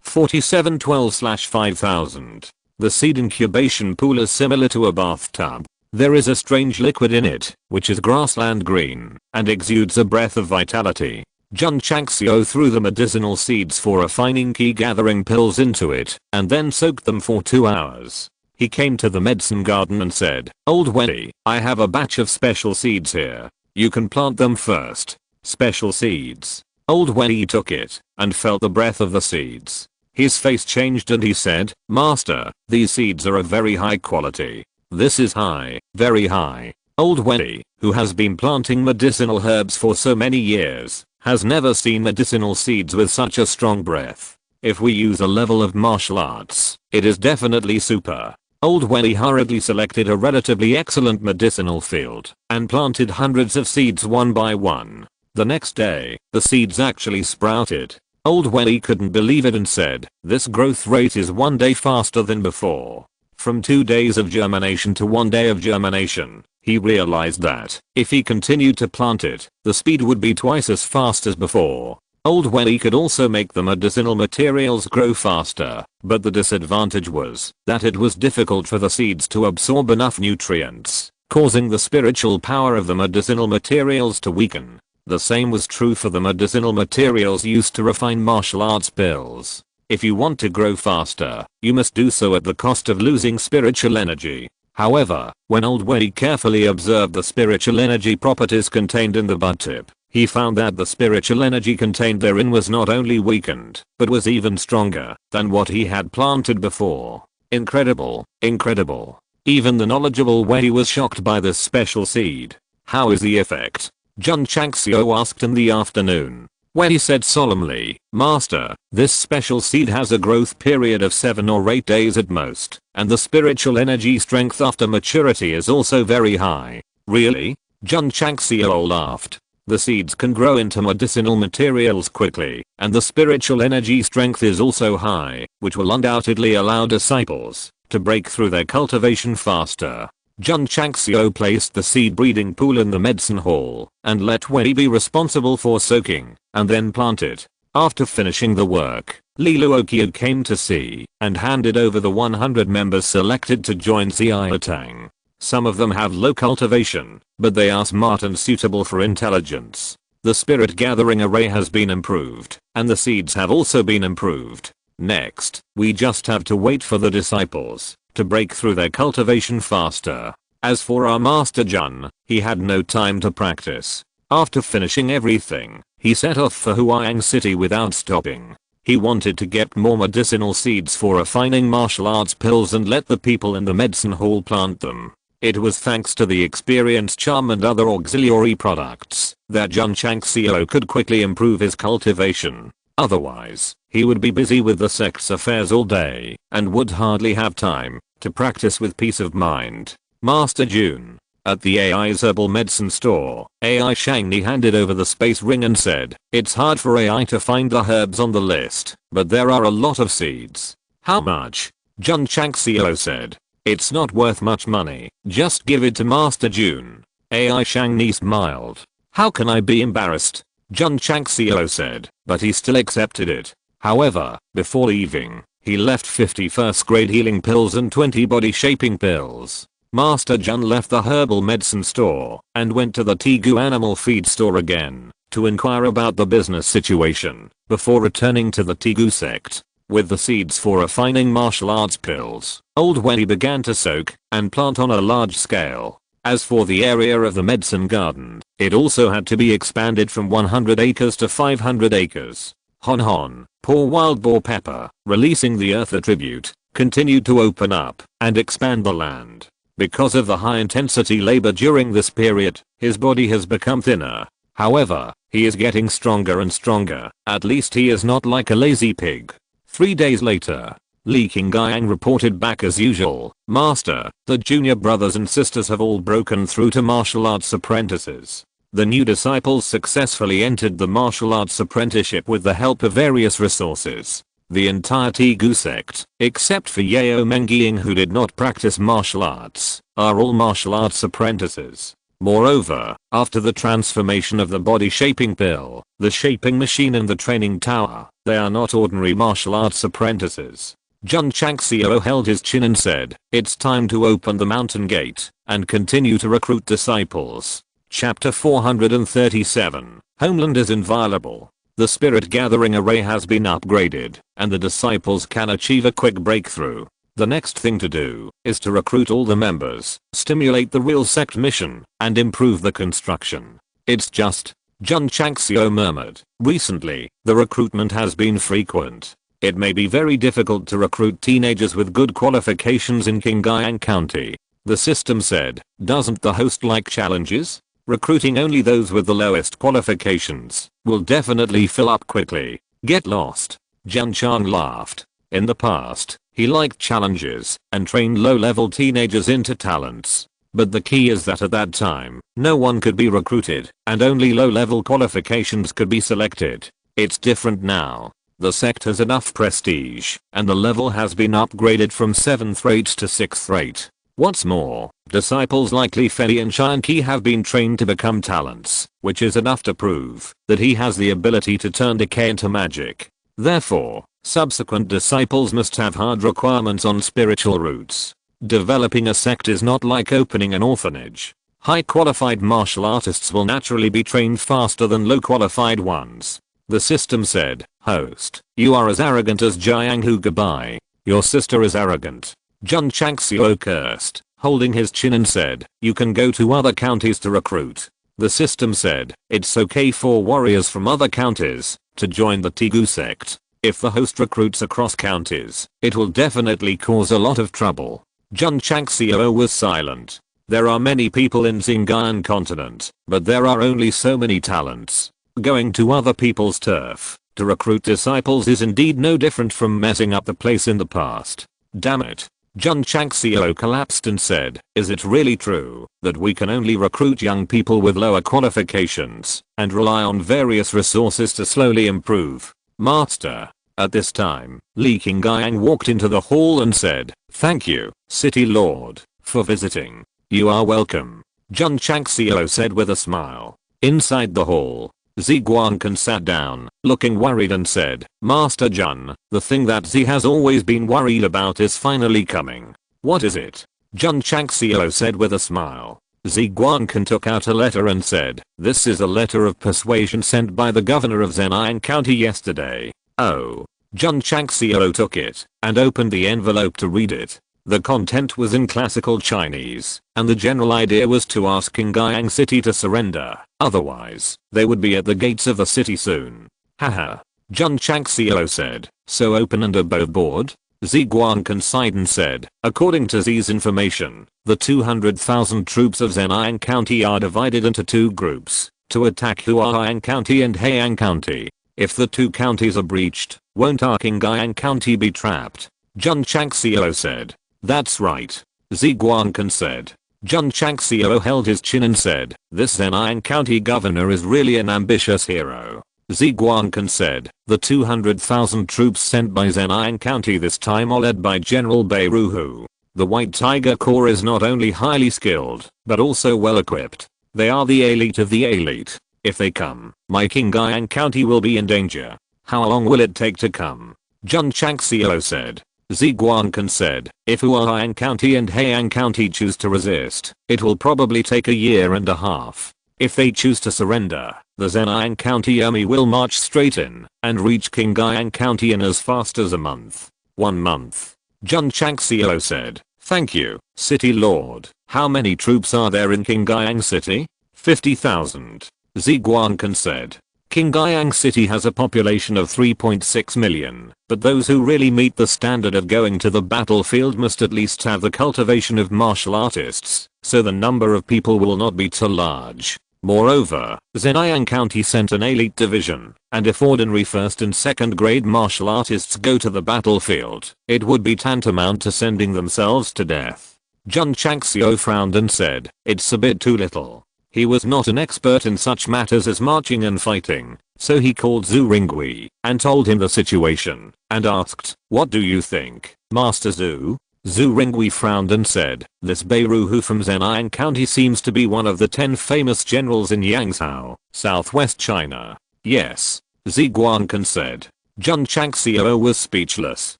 4712/5000. The seed incubation pool is similar to a bathtub. There is a strange liquid in it, which is grassland green, and exudes a breath of vitality. Jun Changxiao threw the medicinal seeds for refining key gathering pills into it, and then soaked them for 2 hours. He came to the medicine garden and said, Old Weddy, I have a batch of special seeds here. You can plant them first. Special seeds. Old Wei took it and felt the breath of the seeds. His face changed and he said, "Master, these seeds are of very high quality. This is high, very high." Old Wei, who has been planting medicinal herbs for so many years, has never seen medicinal seeds with such a strong breath. If we use a level of martial arts, it is definitely super. Old Wei hurriedly selected a relatively excellent medicinal field and planted hundreds of seeds one by one. The next day, the seeds actually sprouted. Old Wei couldn't believe it and said, "This growth rate is 1 day faster than before." From 2 days of germination to 1 day of germination, he realized that if he continued to plant it, the speed would be twice as fast as before. Old Wei could also make the medicinal materials grow faster, but the disadvantage was that it was difficult for the seeds to absorb enough nutrients, causing the spiritual power of the medicinal materials to weaken. The same was true for the medicinal materials used to refine martial arts pills. If you want to grow faster, you must do so at the cost of losing spiritual energy. However, when Old Wei carefully observed the spiritual energy properties contained in the bud tip, he found that the spiritual energy contained therein was not only weakened, but was even stronger than what he had planted before. Incredible, incredible. Even the knowledgeable Wei was shocked by this special seed. "How is the effect?" Jun Changxiao asked in the afternoon. Wei said solemnly, "Master, this special seed has a growth period of 7 or 8 days at most, and the spiritual energy strength after maturity is also very high." "Really?" Jun Changxiao laughed. "The seeds can grow into medicinal materials quickly, and the spiritual energy strength is also high, which will undoubtedly allow disciples to break through their cultivation faster." Jun Changxiao placed the seed breeding pool in the medicine hall and let Wei be responsible for soaking and then plant it. After finishing the work, Li Luoqiu came to see and handed over the 100 members selected to join Xiaotang. Some of them have low cultivation, but they are smart and suitable for intelligence. The spirit gathering array has been improved, and the seeds have also been improved. Next, we just have to wait for the disciples to break through their cultivation faster. As for our master Jun, he had no time to practice. After finishing everything, he set off for Huang City without stopping. He wanted to get more medicinal seeds for refining martial arts pills and let the people in the medicine hall plant them. It was thanks to the experience charm and other auxiliary products that Jun Changxiao could quickly improve his cultivation. Otherwise, he would be busy with the sect's affairs all day and would hardly have time to practice with peace of mind. Master Jun. At the AI's herbal medicine store, AI Shangni handed over the space ring and said, "It's hard for AI to find the herbs on the list, but there are a lot of seeds." "How much?" Jun Changxiao said. "It's not worth much money, just give it to Master Jun." AI Shangni smiled. "How can I be embarrassed?" Jun Changxiao said, but he still accepted it. However, before leaving, he left 50 first grade healing pills and 20 body shaping pills. Master Jun left the herbal medicine store and went to the Tegu animal feed store again to inquire about the business situation before returning to the Tegu sect. With the seeds for refining martial arts pills, Old Wei began to soak and plant on a large scale. As for the area of the medicine garden, it also had to be expanded from 100 acres to 500 acres. Hon Hon, poor wild boar pepper, releasing the earth attribute, continued to open up and expand the land. Because of the high intensity labor during this period, his body has become thinner. However, he is getting stronger and stronger. At least he is not like a lazy pig. 3 days later, Li Qingyang reported back as usual. "Master, the junior brothers and sisters have all broken through to martial arts apprentices. The new disciples successfully entered the martial arts apprenticeship with the help of various resources. The entire Tegu sect, except for Yao Mengying who did not practice martial arts, are all martial arts apprentices. Moreover, after the transformation of the body shaping pill, the shaping machine and the training tower, they are not ordinary martial arts apprentices." Jun Changxiao held his chin and said, "It's time to open the mountain gate and continue to recruit disciples." Chapter 437. Homeland is inviolable. The spirit gathering array has been upgraded, and the disciples can achieve a quick breakthrough. The next thing to do is to recruit all the members, stimulate the real sect mission, and improve the construction. It's just Jun Changxiao murmured. Recently, the recruitment has been frequent. It may be very difficult to recruit teenagers with good qualifications in Qingyang County. The system said. Doesn't the host like challenges? Recruiting only those with the lowest qualifications will definitely fill up quickly. Get lost. Jun Chang laughed. In the past, he liked challenges and trained low-level teenagers into talents. But the key is that at that time, no one could be recruited and only low-level qualifications could be selected. It's different now. The sect has enough prestige and the level has been upgraded from 7th rate to 6th rate. What's more, disciples like Li Fei and Qian Qi have been trained to become talents, which is enough to prove that he has the ability to turn decay into magic. Therefore, subsequent disciples must have hard requirements on spiritual roots. Developing a sect is not like opening an orphanage. High qualified martial artists will naturally be trained faster than low qualified ones. The system said, host, you are as arrogant as Jiang Hu. Goodbye. Your sister is arrogant. Jun Changxiao cursed, holding his chin and said, you can go to other counties to recruit. The system said, it's okay for warriors from other counties to join the Tigu sect. If the host recruits across counties, it will definitely cause a lot of trouble. Jun Changxiao was silent. There are many people in Xinjiang continent, but there are only so many talents. Going to other people's turf to recruit disciples is indeed no different from messing up the place in the past. Damn it. Jun Changxiao collapsed and said, is it really true that we can only recruit young people with lower qualifications and rely on various resources to slowly improve? Master. At this time, Li Qingyang walked into the hall and said, thank you, City Lord, for visiting. You are welcome. Jun Changxiao said with a smile. Inside the hall, Zi Guangkan sat down, looking worried and said, Master Jun, the thing that Zi has always been worried about is finally coming. What is it? Jun Changxiao said with a smile. Zi Guangkan took out a letter and said, this is a letter of persuasion sent by the governor of Zhejiang County yesterday. Oh. Jun Changxiao took it and opened the envelope to read it. The content was in classical Chinese, and the general idea was to ask Qingyang City to surrender, otherwise, they would be at the gates of the city soon. Haha. Jun Changxiao said, so open and above board? Zi Guangkan sighed and said, according to Zi's information, the 200,000 troops of Zhejiang County are divided into two groups, to attack Huaiang County and Heian County. If the two counties are breached, won't our Qingyang County be trapped? Jun Changxiao said. That's right. Zi Guangkan said. Jun Changxiao held his chin and said, this Zhejiang County governor is really an ambitious hero. Zi Guangkan said, the 200,000 troops sent by Zhejiang County this time are led by General Bei Ruhu. The White Tiger Corps is not only highly skilled, but also well equipped. They are the elite of the elite. If they come, my Qingyang County will be in danger. How long will it take to come? Jun Changxiao said. Zi Guangkan said, if Huaiang County and Heian County choose to resist, it will probably take a year and a half. If they choose to surrender, the Zhejiang County army will march straight in and reach Qingyang County in as fast as a month. 1 month. Jun Changxiao said, thank you, City Lord. How many troops are there in Qingyang City? 50,000. Zi Guangkan said. Qingyang City has a population of 3.6 million, but those who really meet the standard of going to the battlefield must at least have the cultivation of martial artists, so the number of people will not be too large. Moreover, Zhejiang County sent an elite division, and if ordinary first and second grade martial artists go to the battlefield, it would be tantamount to sending themselves to death. Jun Changxiao frowned and said, it's a bit too little. He was not an expert in such matters as marching and fighting, so he called Zhu Ringui and told him the situation and asked, what do you think, Master Zhu? Zhu Ringui frowned and said, this Bei Ruhu from Zhejiang County seems to be one of the 10 famous generals in Yangzhou, southwest China. Yes, Zi Guangkan said. Jun Changxiao was speechless.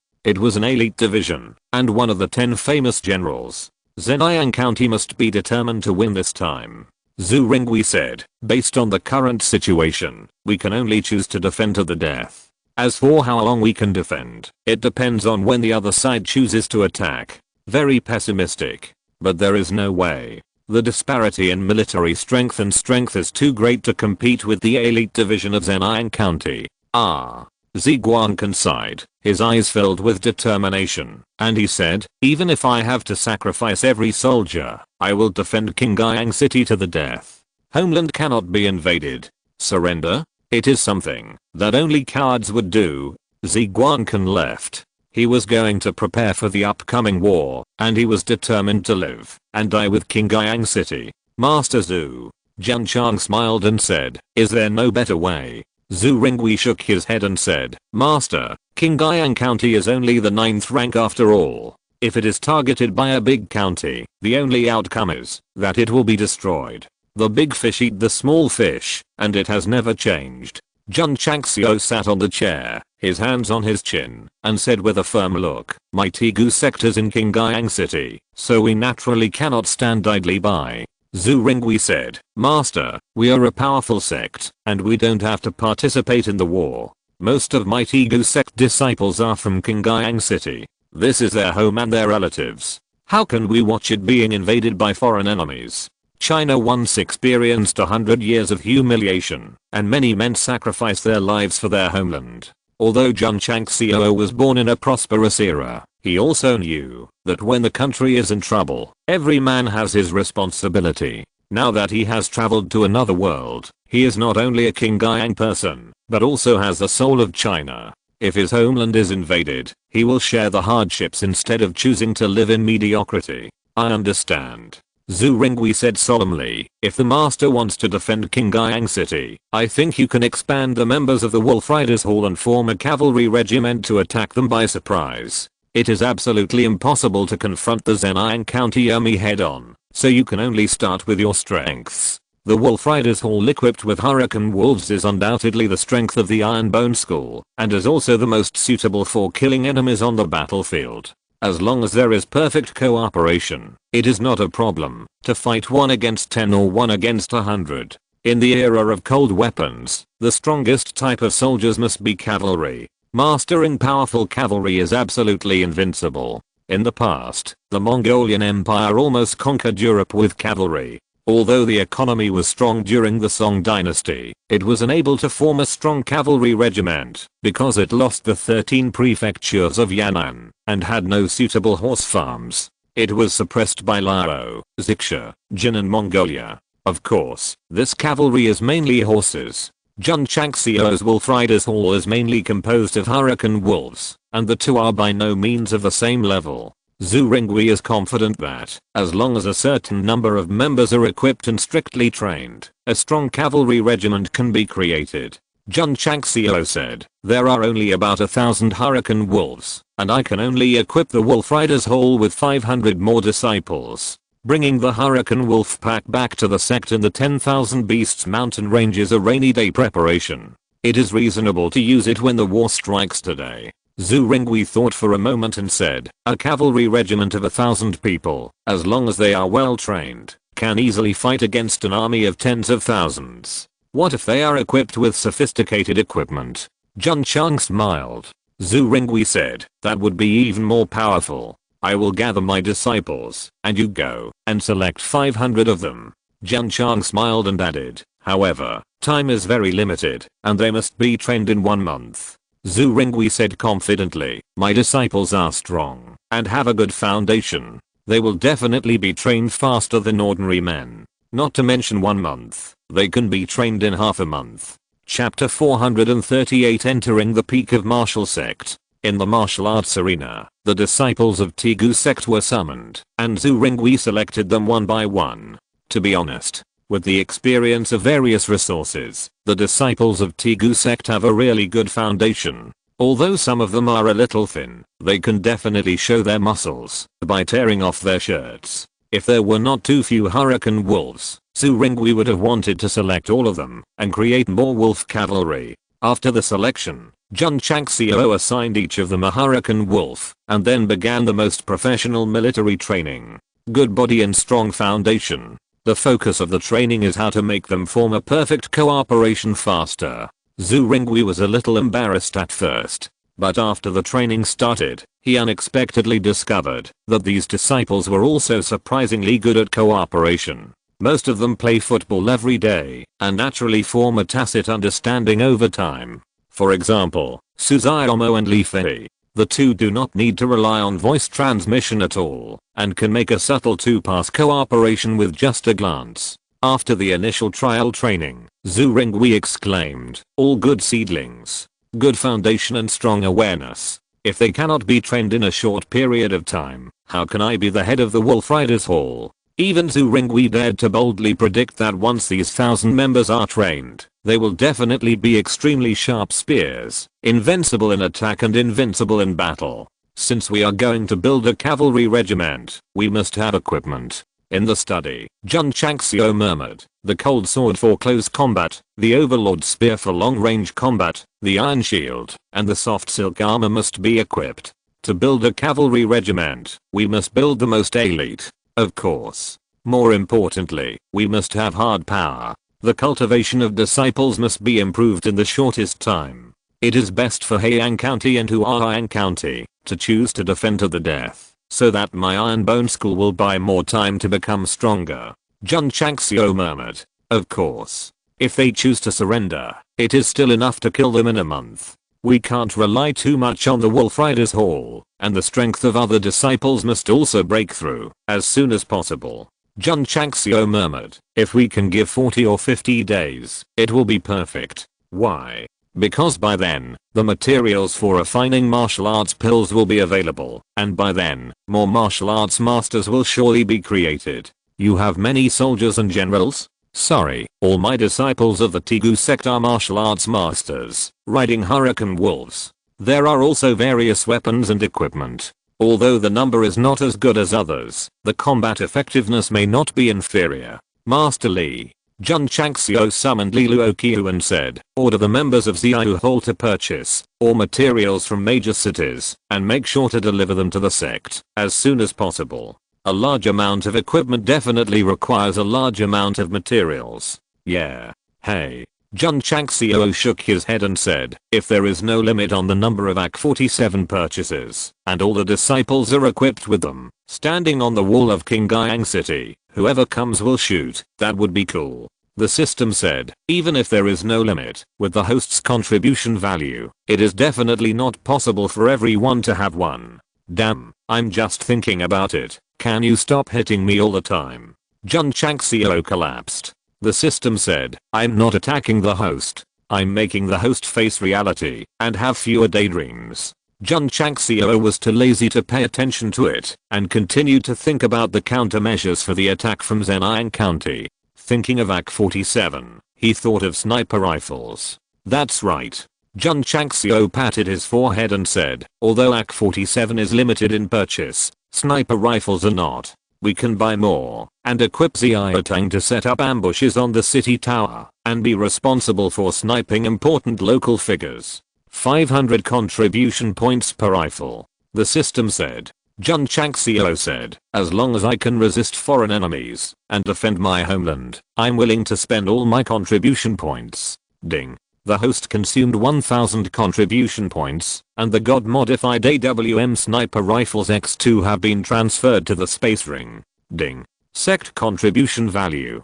It was an elite division and one of the 10 famous generals. Zhejiang County must be determined to win this time. Zhu Ringui said, based on the current situation, we can only choose to defend to the death. As for how long we can defend, it depends on when the other side chooses to attack. Very pessimistic. But there is no way. The disparity in military strength is too great to compete with the elite division of Zhejiang County. Ziguangcan sighed, his eyes filled with determination, and he said, even if I have to sacrifice every soldier, I will defend Qingyang City to the death. Homeland cannot be invaded. Surrender? It is something that only cowards would do. Ziguangcan left. He was going to prepare for the upcoming war, and he was determined to live and die with Qingyang City. Master Zhu. Jun Changxiao smiled and said, is there no better way? Zhu Ringwei shook his head and said, Master, Qingyang County is only the 9th rank after all. If it is targeted by a big county, the only outcome is that it will be destroyed. The big fish eat the small fish, and it has never changed. Jun Changxiao sat on the chair, his hands on his chin, and said with a firm look, my Tegu sect is in Qingyang City, so we naturally cannot stand idly by. Zhu Ringwei said, Master, we are a powerful sect, and we don't have to participate in the war. Most of my Tegu sect disciples are from Qingyang City. This is their home and their relatives. How can we watch it being invaded by foreign enemies? China once experienced 100 years of humiliation, and many men sacrificed their lives for their homeland. Although Jun Changxiao was born in a prosperous era, he also knew that when the country is in trouble, every man has his responsibility. Now that he has traveled to another world, he is not only a Qingyang person, but also has the soul of China. If his homeland is invaded, he will share the hardships instead of choosing to live in mediocrity. I understand. Zhu Ringwei said solemnly, if the master wants to defend Qingyang City, I think you can expand the members of the Wolf Riders Hall and form a cavalry regiment to attack them by surprise. It is absolutely impossible to confront the Zhejiang County army head on, so you can only start with your strengths. The Wolf Riders Hall equipped with Hurricane Wolves is undoubtedly the strength of the Iron Bone School, and is also the most suitable for killing enemies on the battlefield. As long as there is perfect cooperation, it is not a problem to fight 1 against 10 or 1 against 100. In the era of cold weapons, the strongest type of soldiers must be cavalry. Mastering powerful cavalry is absolutely invincible. In the past, the Mongolian Empire almost conquered Europe with cavalry. Although the economy was strong during the Song dynasty, it was unable to form a strong cavalry regiment because it lost the 13 prefectures of Yan'an and had no suitable horse farms. It was suppressed by Lao, Xixia, Jin and Mongolia. Of course, this cavalry is mainly horses. Jun Changxiao's Wolf Riders Hall is mainly composed of Hurricane Wolves, and the two are by no means of the same level. Zhu Ringwei is confident that, as long as a certain number of members are equipped and strictly trained, a strong cavalry regiment can be created. Jun Changxiao said, there are only about 1,000 Hurricane Wolves, and I can only equip the Wolf Riders Hall with 500 more disciples. Bringing the Hurricane Wolf pack back to the sect in the 10,000 Beasts mountain range is a rainy day preparation. It is reasonable to use it when the war strikes today. Zhu Ringwei thought for a moment and said, a cavalry regiment of 1,000 people, as long as they are well trained, can easily fight against an army of tens of thousands. What if they are equipped with sophisticated equipment? Jun Chang smiled. Zhu Ringwei said, that would be even more powerful. I will gather my disciples, and you go and select 500 of them. Jun Chang smiled and added, however, time is very limited, and they must be trained in 1 month. Zhu Ringwei said confidently, my disciples are strong and have a good foundation. They will definitely be trained faster than ordinary men. Not to mention 1 month, they can be trained in half a month. Chapter 438 Entering the Peak of Martial Sect. In the martial arts arena, the disciples of Tegu sect were summoned, and Zhu Ringwei selected them one by one. To be honest, with the experience of various resources, the disciples of Tegu sect have a really good foundation. Although some of them are a little thin, they can definitely show their muscles by tearing off their shirts. If there were not too few Hurricane Wolves, Zhu Ringwei would have wanted to select all of them and create more wolf cavalry. After the selection, Jun Changxiao assigned each of them a Hurricane Wolf and then began the most professional military training. Good body and strong foundation. The focus of the training is how to make them form a perfect cooperation faster. Zhu Ringwei was a little embarrassed at first. But after the training started, he unexpectedly discovered that these disciples were also surprisingly good at cooperation. Most of them play football every day and naturally form a tacit understanding over time. For example, Suzuyomo and Li Fei. The two do not need to rely on voice transmission at all and can make a subtle two-pass cooperation with just a glance. After the initial trial training, Zhu Ringwei exclaimed, "All good seedlings. Good foundation and strong awareness. If they cannot be trained in a short period of time, how can I be the head of the Wolf Riders Hall?" Even Zhu Ringwei dared to boldly predict that once these 1,000 members are trained, they will definitely be extremely sharp spears, invincible in attack and invincible in battle. Since we are going to build a cavalry regiment, we must have equipment. In the study, Jun Changxiao murmured, the cold sword for close combat, the overlord spear for long-range combat, the iron shield, and the soft silk armor must be equipped. To build a cavalry regiment, we must build the most elite. Of course. More importantly, we must have hard power. The cultivation of disciples must be improved in the shortest time. It is best for Heian County and Huaiyan County to choose to defend to the death, so that my Iron Bone School will buy more time to become stronger. Jun Changxiao murmured. Of course. If they choose to surrender, it is still enough to kill them in a month. We can't rely too much on the Wolf Riders Hall, and the strength of other disciples must also break through as soon as possible. Jun Changxiao murmured, if we can give 40 or 50 days, it will be perfect. Why? Because by then, the materials for refining martial arts pills will be available, and by then, more martial arts masters will surely be created. You have many soldiers and generals? Sorry, all my disciples of the Tegu sect are martial arts masters, riding hurricane wolves. There are also various weapons and equipment. Although the number is not as good as others, the combat effectiveness may not be inferior. Master Li. Jun Changxiao summoned Li Luoqiu and said, order the members of Xiaoyu Hall to purchase all materials from major cities and make sure to deliver them to the sect as soon as possible. A large amount of equipment definitely requires a large amount of materials. Yeah. Hey. Jun Changxiao shook his head and said, if there is no limit on the number of AK-47 purchases, and all the disciples are equipped with them, standing on the wall of Qingyang City, whoever comes will shoot, that would be cool. The system said, even if there is no limit, with the host's contribution value, it is definitely not possible for everyone to have one. Damn, I'm just thinking about it. Can you stop hitting me all the time? Jun Changxiao collapsed. The system said, I'm not attacking the host. I'm making the host face reality and have fewer daydreams. Jun Changxiao was too lazy to pay attention to it and continued to think about the countermeasures for the attack from Zhejiang County. Thinking of AK-47, he thought of sniper rifles. That's right. Jun Changxiao patted his forehead and said, although AK-47 is limited in purchase, sniper rifles are not. We can buy more and equip Xiaotang to set up ambushes on the city tower and be responsible for sniping important local figures. 500 contribution points per rifle. The system said. Jun Changxiao said, as long as I can resist foreign enemies and defend my homeland, I'm willing to spend all my contribution points. Ding. The host consumed 1000 contribution points, and the god-modified AWM sniper rifles X2 have been transferred to the space ring. Ding. Sect contribution value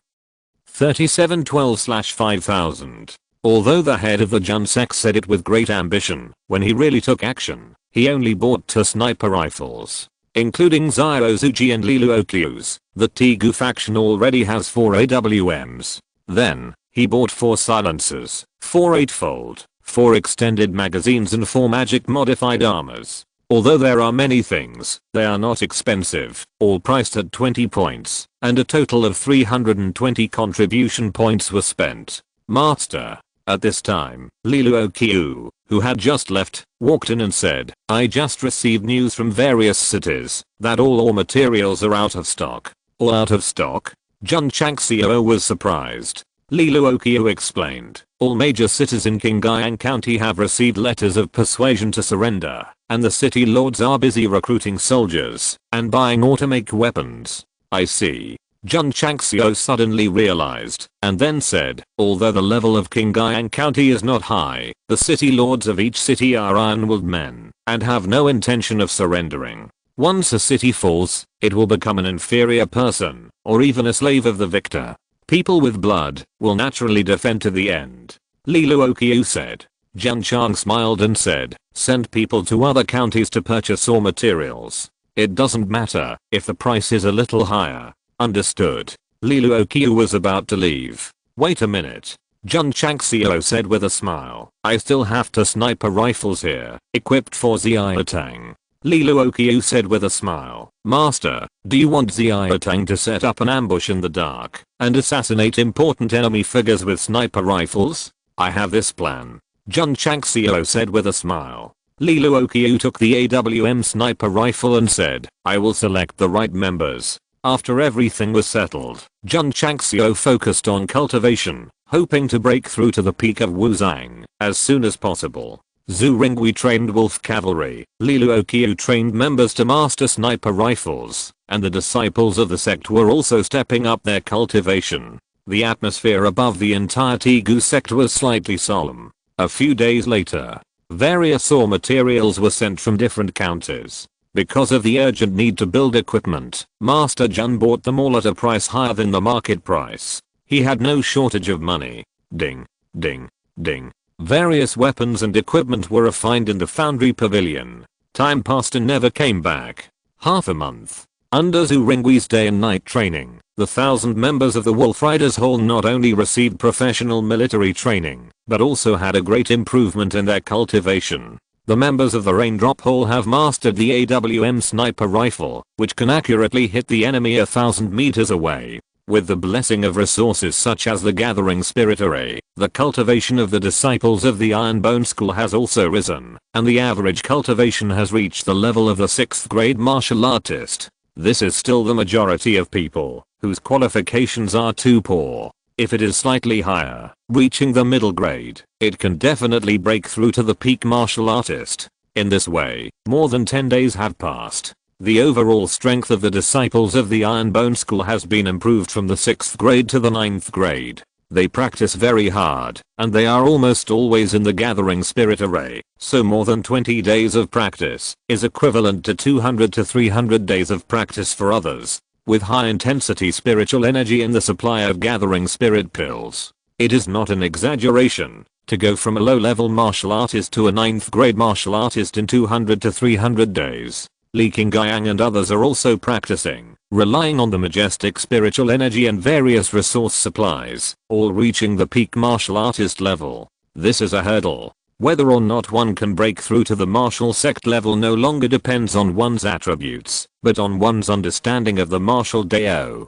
3712/5000. Although the head of the Jun Sect said it with great ambition, when he really took action, he only bought 2 sniper rifles, including Xiao Zuji and Li Luoqiu's. The Tegu faction already has 4 AWMs. Then, he bought 4 silencers, 4 8-fold, 4 extended magazines and 4 magic modified armors. Although there are many things, they are not expensive, all priced at 20 points, and a total of 320 contribution points were spent. Master. At this time, Li Luoqiu, who had just left, walked in and said, I just received news from various cities that all materials are out of stock. All out of stock? Jun Changxiao was surprised. Li Luoqiu explained, all major cities in Qingyang County have received letters of persuasion to surrender, and the city lords are busy recruiting soldiers and buying automatic weapons. I see. Jun Changxiao suddenly realized, and then said, although the level of Qingyang County is not high, the city lords of each city are iron-willed men, and have no intention of surrendering. Once a city falls, it will become an inferior person, or even a slave of the victor. People with blood will naturally defend to the end. Li Luoqiu said. Jun Chang smiled and said, send people to other counties to purchase ore materials. It doesn't matter if the price is a little higher. Understood. Li Luoqiu was about to leave. Wait a minute. Jun Changxiao said with a smile. I still have 2 sniper rifles here, equipped for Xiaotang. Li Luoqiu said with a smile. Master, do you want Xiaotang to set up an ambush in the dark and assassinate important enemy figures with sniper rifles? I have this plan. Jun Changxiao said with a smile. Li Luoqiu took the AWM sniper rifle and said, I will select the right members. After everything was settled, Jun Changxiao focused on cultivation, hoping to break through to the peak of Wuzhang as soon as possible. Zhu Ringwei trained wolf cavalry, Li Luoqiu trained members to master sniper rifles, and the disciples of the sect were also stepping up their cultivation. The atmosphere above the entire Tegu sect was slightly solemn. A few days later, various ore materials were sent from different counties. Because of the urgent need to build equipment, Master Jun bought them all at a price higher than the market price. He had no shortage of money. Ding, ding, ding. Various weapons and equipment were refined in the foundry pavilion. Time passed and never came back. Half a month. Under Zhu Ringwei's day and night training, the 1,000 members of the Wolf Riders Hall not only received professional military training, but also had a great improvement in their cultivation. The members of the Raindrop Hall have mastered the AWM sniper rifle, which can accurately hit the enemy 1,000 meters away. With the blessing of resources such as the Gathering Spirit Array, the cultivation of the disciples of the Iron Bone School has also risen, and the average cultivation has reached the level of the 6th grade martial artist. This is still the majority of people, whose qualifications are too poor. If it is slightly higher, reaching the middle grade, it can definitely break through to the peak martial artist. In this way, more than 10 days have passed. The overall strength of the disciples of the Iron Bone School has been improved from the 6th grade to the 9th grade. They practice very hard, and they are almost always in the Gathering Spirit Array, so more than 20 days of practice is equivalent to 200 to 300 days of practice for others. With high intensity spiritual energy in the supply of Gathering Spirit pills, it is not an exaggeration to go from a low-level martial artist to a 9th grade martial artist in 200 to 300 days. Li Qingyang and others are also practicing, relying on the majestic spiritual energy and various resource supplies, all reaching the peak martial artist level. This is a hurdle. Whether or not one can break through to the martial sect level no longer depends on one's attributes, but on one's understanding of the martial Dao.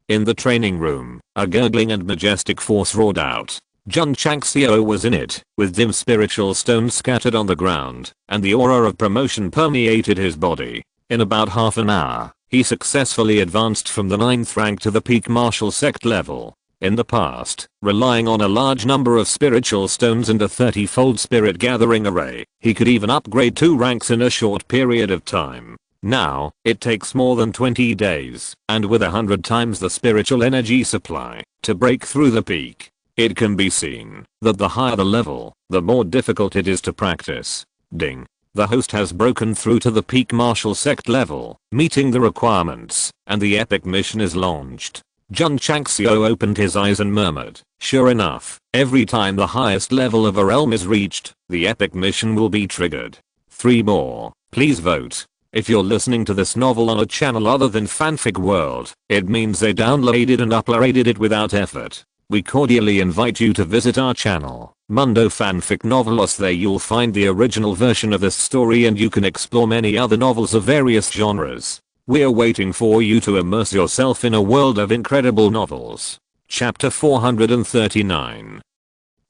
In the training room, a gurgling and majestic force roared out. Jun Changxiao was in it, with dim spiritual stones scattered on the ground, and the aura of promotion permeated his body. In about half an hour, he successfully advanced from the 9th rank to the peak martial sect level. In the past, relying on a large number of spiritual stones and a 30-fold spirit gathering array, he could even upgrade 2 ranks in a short period of time. Now, it takes more than 20 days, and with 100 times the spiritual energy supply, to break through the peak. It can be seen that the higher the level, the more difficult it is to practice. Ding. The host has broken through to the peak martial sect level, meeting the requirements, and the epic mission is launched. Jun Changxiao opened his eyes and murmured, sure enough, every time the highest level of a realm is reached, the epic mission will be triggered. 3 more, please vote. If you're listening to this novel on a channel other than Fanfic World, it means they downloaded and uploaded it without effort. We cordially invite you to visit our channel, Mundo Fanfic Novelos. There you'll find the original version of this story and you can explore many other novels of various genres. We're waiting for you to immerse yourself in a world of incredible novels. Chapter 439.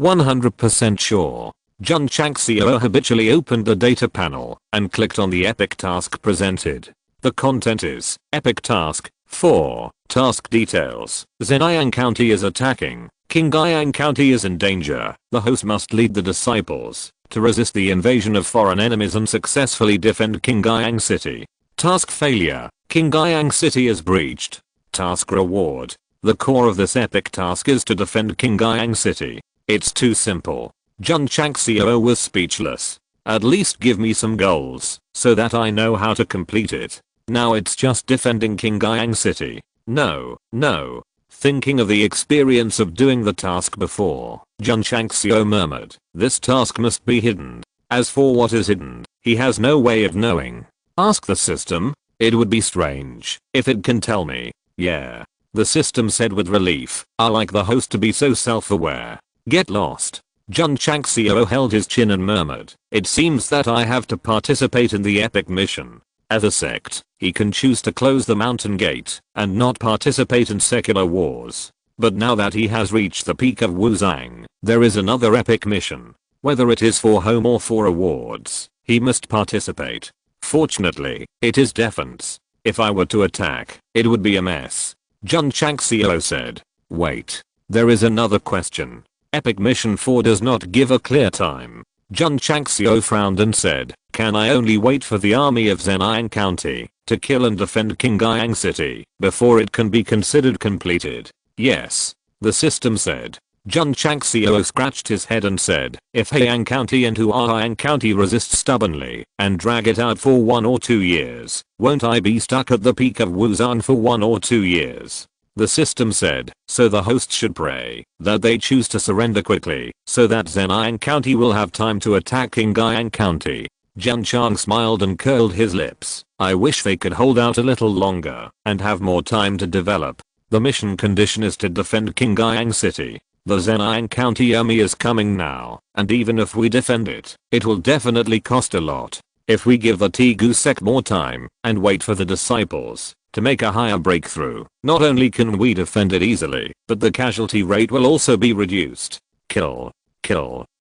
100% sure. Jun Changxiao habitually opened the data panel and clicked on the epic task presented. The content is, Epic Task 4. Task details. Xinyang County is attacking. Qingyang County is in danger. The host must lead the disciples to resist the invasion of foreign enemies and successfully defend Qingyang City. Task failure. Qingyang City is breached. task reward. The core of this epic task is to defend Qingyang City. It's too simple. Jun Changxiao was speechless. At least give me some goals, so that I know how to complete it. Now it's just defending Qingyang City. No. Thinking of the experience of doing the task before, Jun Changxiao murmured, this task must be hidden. As for what is hidden, he has no way of knowing. Ask the system. It would be strange if it can tell me. Yeah. The system said with relief. I like the host to be so self-aware. Get lost. Jun Changxiao held his chin and murmured, it seems that I have to participate in the epic mission. As a sect, he can choose to close the mountain gate and not participate in secular wars. But now that he has reached the peak of Wuzang, there is another epic mission. Whether it is for home or for awards, he must participate. Fortunately, it is defense. If I were to attack, it would be a mess. Jun Changxiao said. Wait. There is another question. Epic Mission 4 does not give a clear time. Jun Changxiao frowned and said, can I only wait for the army of Zhejiang County to kill and defend Qingyang City before it can be considered completed? Yes. The system said. Jun Changxiao scratched his head and said, if Heian County and Huaiang County resist stubbornly and drag it out for 1 or 2 years, won't I be stuck at the peak of Wuzan for 1 or 2 years? The system said, so the host should pray that they choose to surrender quickly so that Zhejiang County will have time to attack Qingyang County. Jun Chang smiled and curled his lips. I wish they could hold out a little longer and have more time to develop. The mission condition is to defend Qingyang City. The Zhejiang County army is coming now, and even if we defend it, it will definitely cost a lot. If we give the Tegu sect more time and wait for the disciples to make a higher breakthrough, not only can we defend it easily, but the casualty rate will also be reduced. Kill.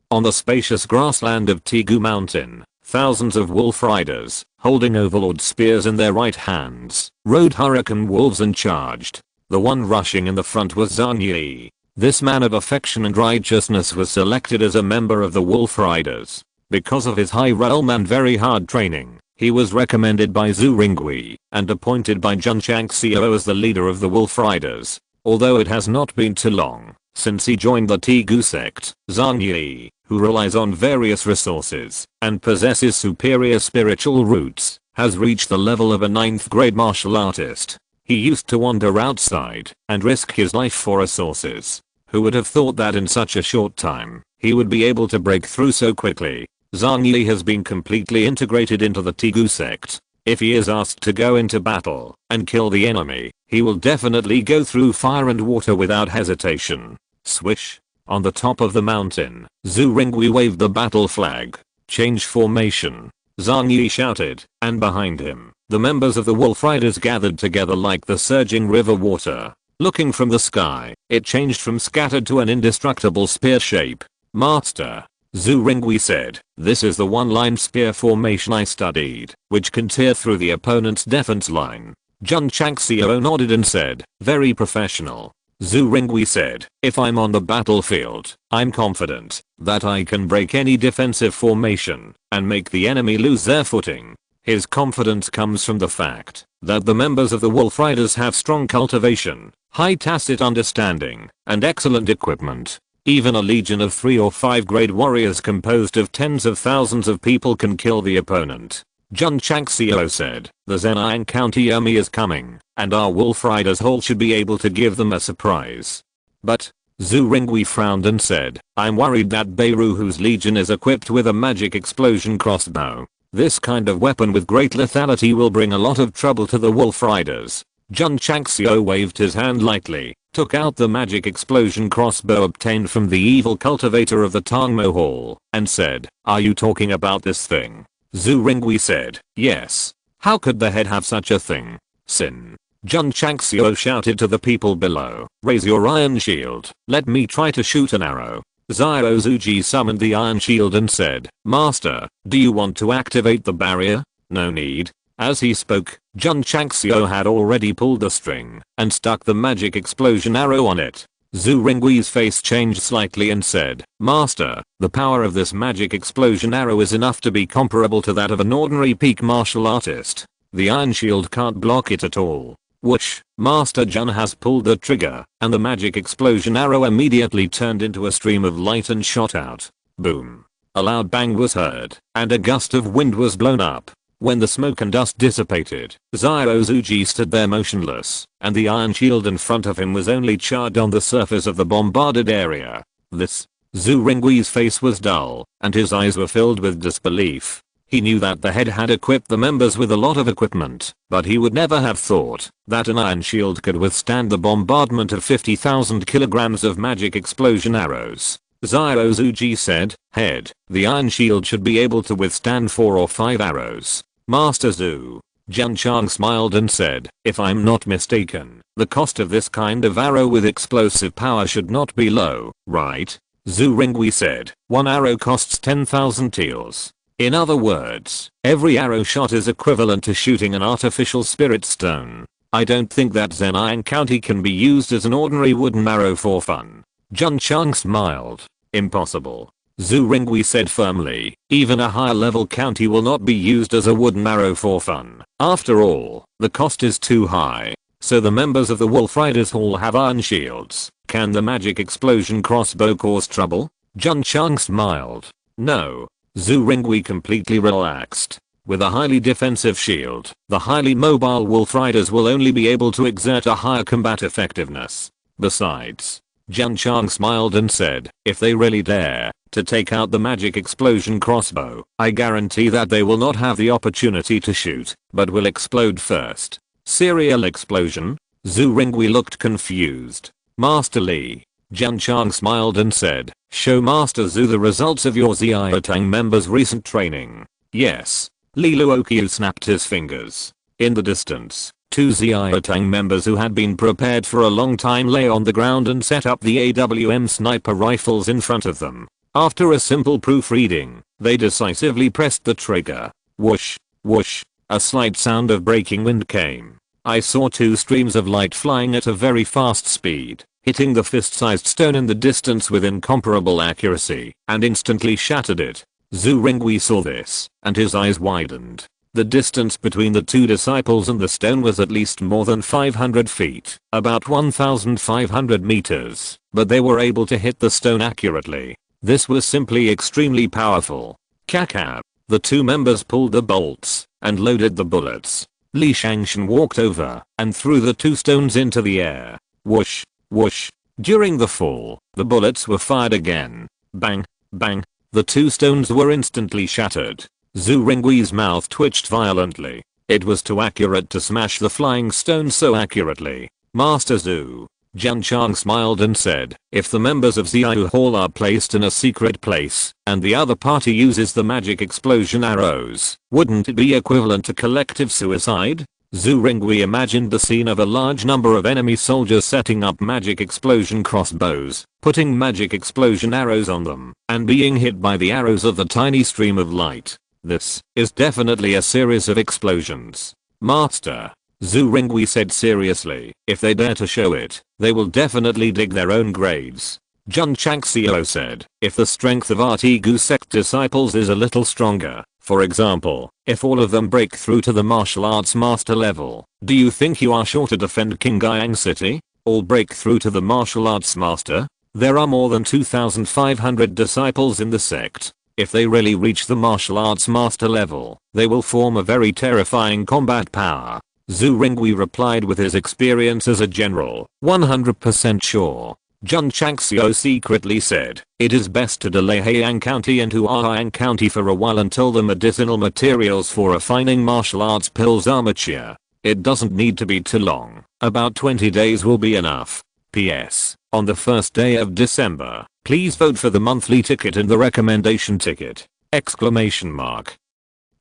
On the spacious grassland of Tegu Mountain, thousands of wolf riders, holding overlord spears in their right hands, rode hurricane wolves and charged. The one rushing in the front was Zhang Yi. This man of affection and righteousness was selected as a member of the wolf riders. Because of his high realm and very hard training, he was recommended by Zhu Ringui and appointed by Jun Changxiao as the leader of the wolf riders. Although it has not been too long since he joined the Tegu sect, Zhang Yi, who relies on various resources and possesses superior spiritual roots, has reached the level of a 9th grade martial artist. He used to wander outside and risk his life for resources. Who would have thought that in such a short time, he would be able to break through so quickly? Zhang Yi has been completely integrated into the Tegu sect. If he is asked to go into battle and kill the enemy, he will definitely go through fire and water without hesitation. Swish. On the top of the mountain, Zhu Ringui waved the battle flag. Change formation. Zhang Yi shouted, and behind him, the members of the wolf riders gathered together like the surging river water. Looking from the sky, it changed from scattered to an indestructible spear shape. Master. Zhu Ringui said, this is the one-line spear formation I studied, which can tear through the opponent's defense line. Jun Changxiao nodded and said, very professional. Zhu Ringui said, if I'm on the battlefield, I'm confident that I can break any defensive formation and make the enemy lose their footing. His confidence comes from the fact that the members of the wolf riders have strong cultivation, high tacit understanding, and excellent equipment. Even a legion of 3 or 5 grade warriors composed of tens of thousands of people can kill the opponent. Jun Changxiao said, the Zhejiang County army is coming, and our wolf riders whole should be able to give them a surprise. But, Zhu Ringui frowned and said, I'm worried that Beirut, whose legion is equipped with a magic explosion crossbow. This kind of weapon with great lethality will bring a lot of trouble to the wolf riders. Jun Changxiao waved his hand lightly, took out the magic explosion crossbow obtained from the evil cultivator of the Tangmo Hall, and said, are you talking about this thing? Zhu Ringui said, yes. How could the head have such a thing? Sin. Jun Changxiao shouted to the people below, raise your iron shield, let me try to shoot an arrow. Xiao Zuji summoned the iron shield and said, Master, do you want to activate the barrier? No need. As he spoke, Jun Changxiao had already pulled the string and stuck the magic explosion arrow on it. Zhu Ringui's face changed slightly and said, Master, the power of this magic explosion arrow is enough to be comparable to that of an ordinary peak martial artist. The iron shield can't block it at all. Whoosh, Master Jun has pulled the trigger, and the magic explosion arrow immediately turned into a stream of light and shot out. Boom. A loud bang was heard, and a gust of wind was blown up. When the smoke and dust dissipated, Zyuji stood there motionless, and the iron shield in front of him was only charred on the surface of the bombarded area. This. Zhu Ringgui's face was dull, and his eyes were filled with disbelief. He knew that the head had equipped the members with a lot of equipment, but he would never have thought that an iron shield could withstand the bombardment of 50,000 kilograms of magic explosion arrows. Zyuji said, "Head, the iron shield should be able to withstand 4 or 5 arrows." Master Zhu. Jun Chang smiled and said, "If I'm not mistaken, the cost of this kind of arrow with explosive power should not be low, right?" Zhu Ringui said, "One arrow costs 10,000 taels. In other words, every arrow shot is equivalent to shooting an artificial spirit stone. I don't think that Zenayan County can be used as an ordinary wooden arrow for fun." Jun Chang smiled. "Impossible." Zhu Ringui said firmly, "Even a higher level county will not be used as a wooden arrow for fun. After all, the cost is too high. So the members of the Wolf Riders Hall have iron shields. Can the magic explosion crossbow cause trouble?" Jun Chang smiled. "No." Zhu Ringui completely relaxed. With a highly defensive shield, the highly mobile Wolf Riders will only be able to exert a higher combat effectiveness. Besides, Jun Chang smiled and said, "If they really dare to take out the magic explosion crossbow, I guarantee that they will not have the opportunity to shoot, but will explode first." Serial explosion? Zhu Ringui looked confused. "Master Li." Jun Chang smiled and said, "Show Master Zhu the results of your Xiaotang members' recent training." "Yes." Li Luoqiu snapped his fingers. In the distance, 2 Xiaotang members who had been prepared for a long time lay on the ground and set up the AWM sniper rifles in front of them. After a simple proofreading, they decisively pressed the trigger. Whoosh, whoosh, a slight sound of breaking wind came. I saw 2 streams of light flying at a very fast speed, hitting the fist-sized stone in the distance with incomparable accuracy, and instantly shattered it. Zhu Ringui saw this, and his eyes widened. The distance between the 2 disciples and the stone was at least more than 500 feet, about 1,500 meters, but they were able to hit the stone accurately. This was simply extremely powerful. Kakab. The 2 members pulled the bolts and loaded the bullets. Li Shangshan walked over and threw the 2 stones into the air. Whoosh, whoosh. During the fall, the bullets were fired again. Bang, bang. The 2 stones were instantly shattered. Zhu Ringgui's mouth twitched violently. It was too accurate to smash the flying stone so accurately. "Master Zhu." Jun Chang smiled and said, "If the members of Xiao Hall are placed in a secret place, and the other party uses the magic explosion arrows, wouldn't it be equivalent to collective suicide?" Zhu Ringui imagined the scene of a large number of enemy soldiers setting up magic explosion crossbows, putting magic explosion arrows on them, and being hit by the arrows of the tiny stream of light. This is definitely a series of explosions. "Master," Zhu Ringui said seriously, "if they dare to show it, they will definitely dig their own graves." Jun Changxiao said, "If the strength of Artigu sect disciples is a little stronger, for example, if all of them break through to the martial arts master level, do you think you are sure to defend Qingyang City? All break through to the martial arts master? There are more than 2,500 disciples in the sect. If they really reach the martial arts master level, they will form a very terrifying combat power." Zhu Ringui replied with his experience as a general, 100% sure. Jun Changxiao secretly said, "It is best to delay Heian County and Huaiang County for a while until the medicinal materials for refining martial arts pills are mature. It doesn't need to be too long, about 20 days will be enough. P.S. On the first day of December, please vote for the monthly ticket and the recommendation ticket!" Exclamation mark.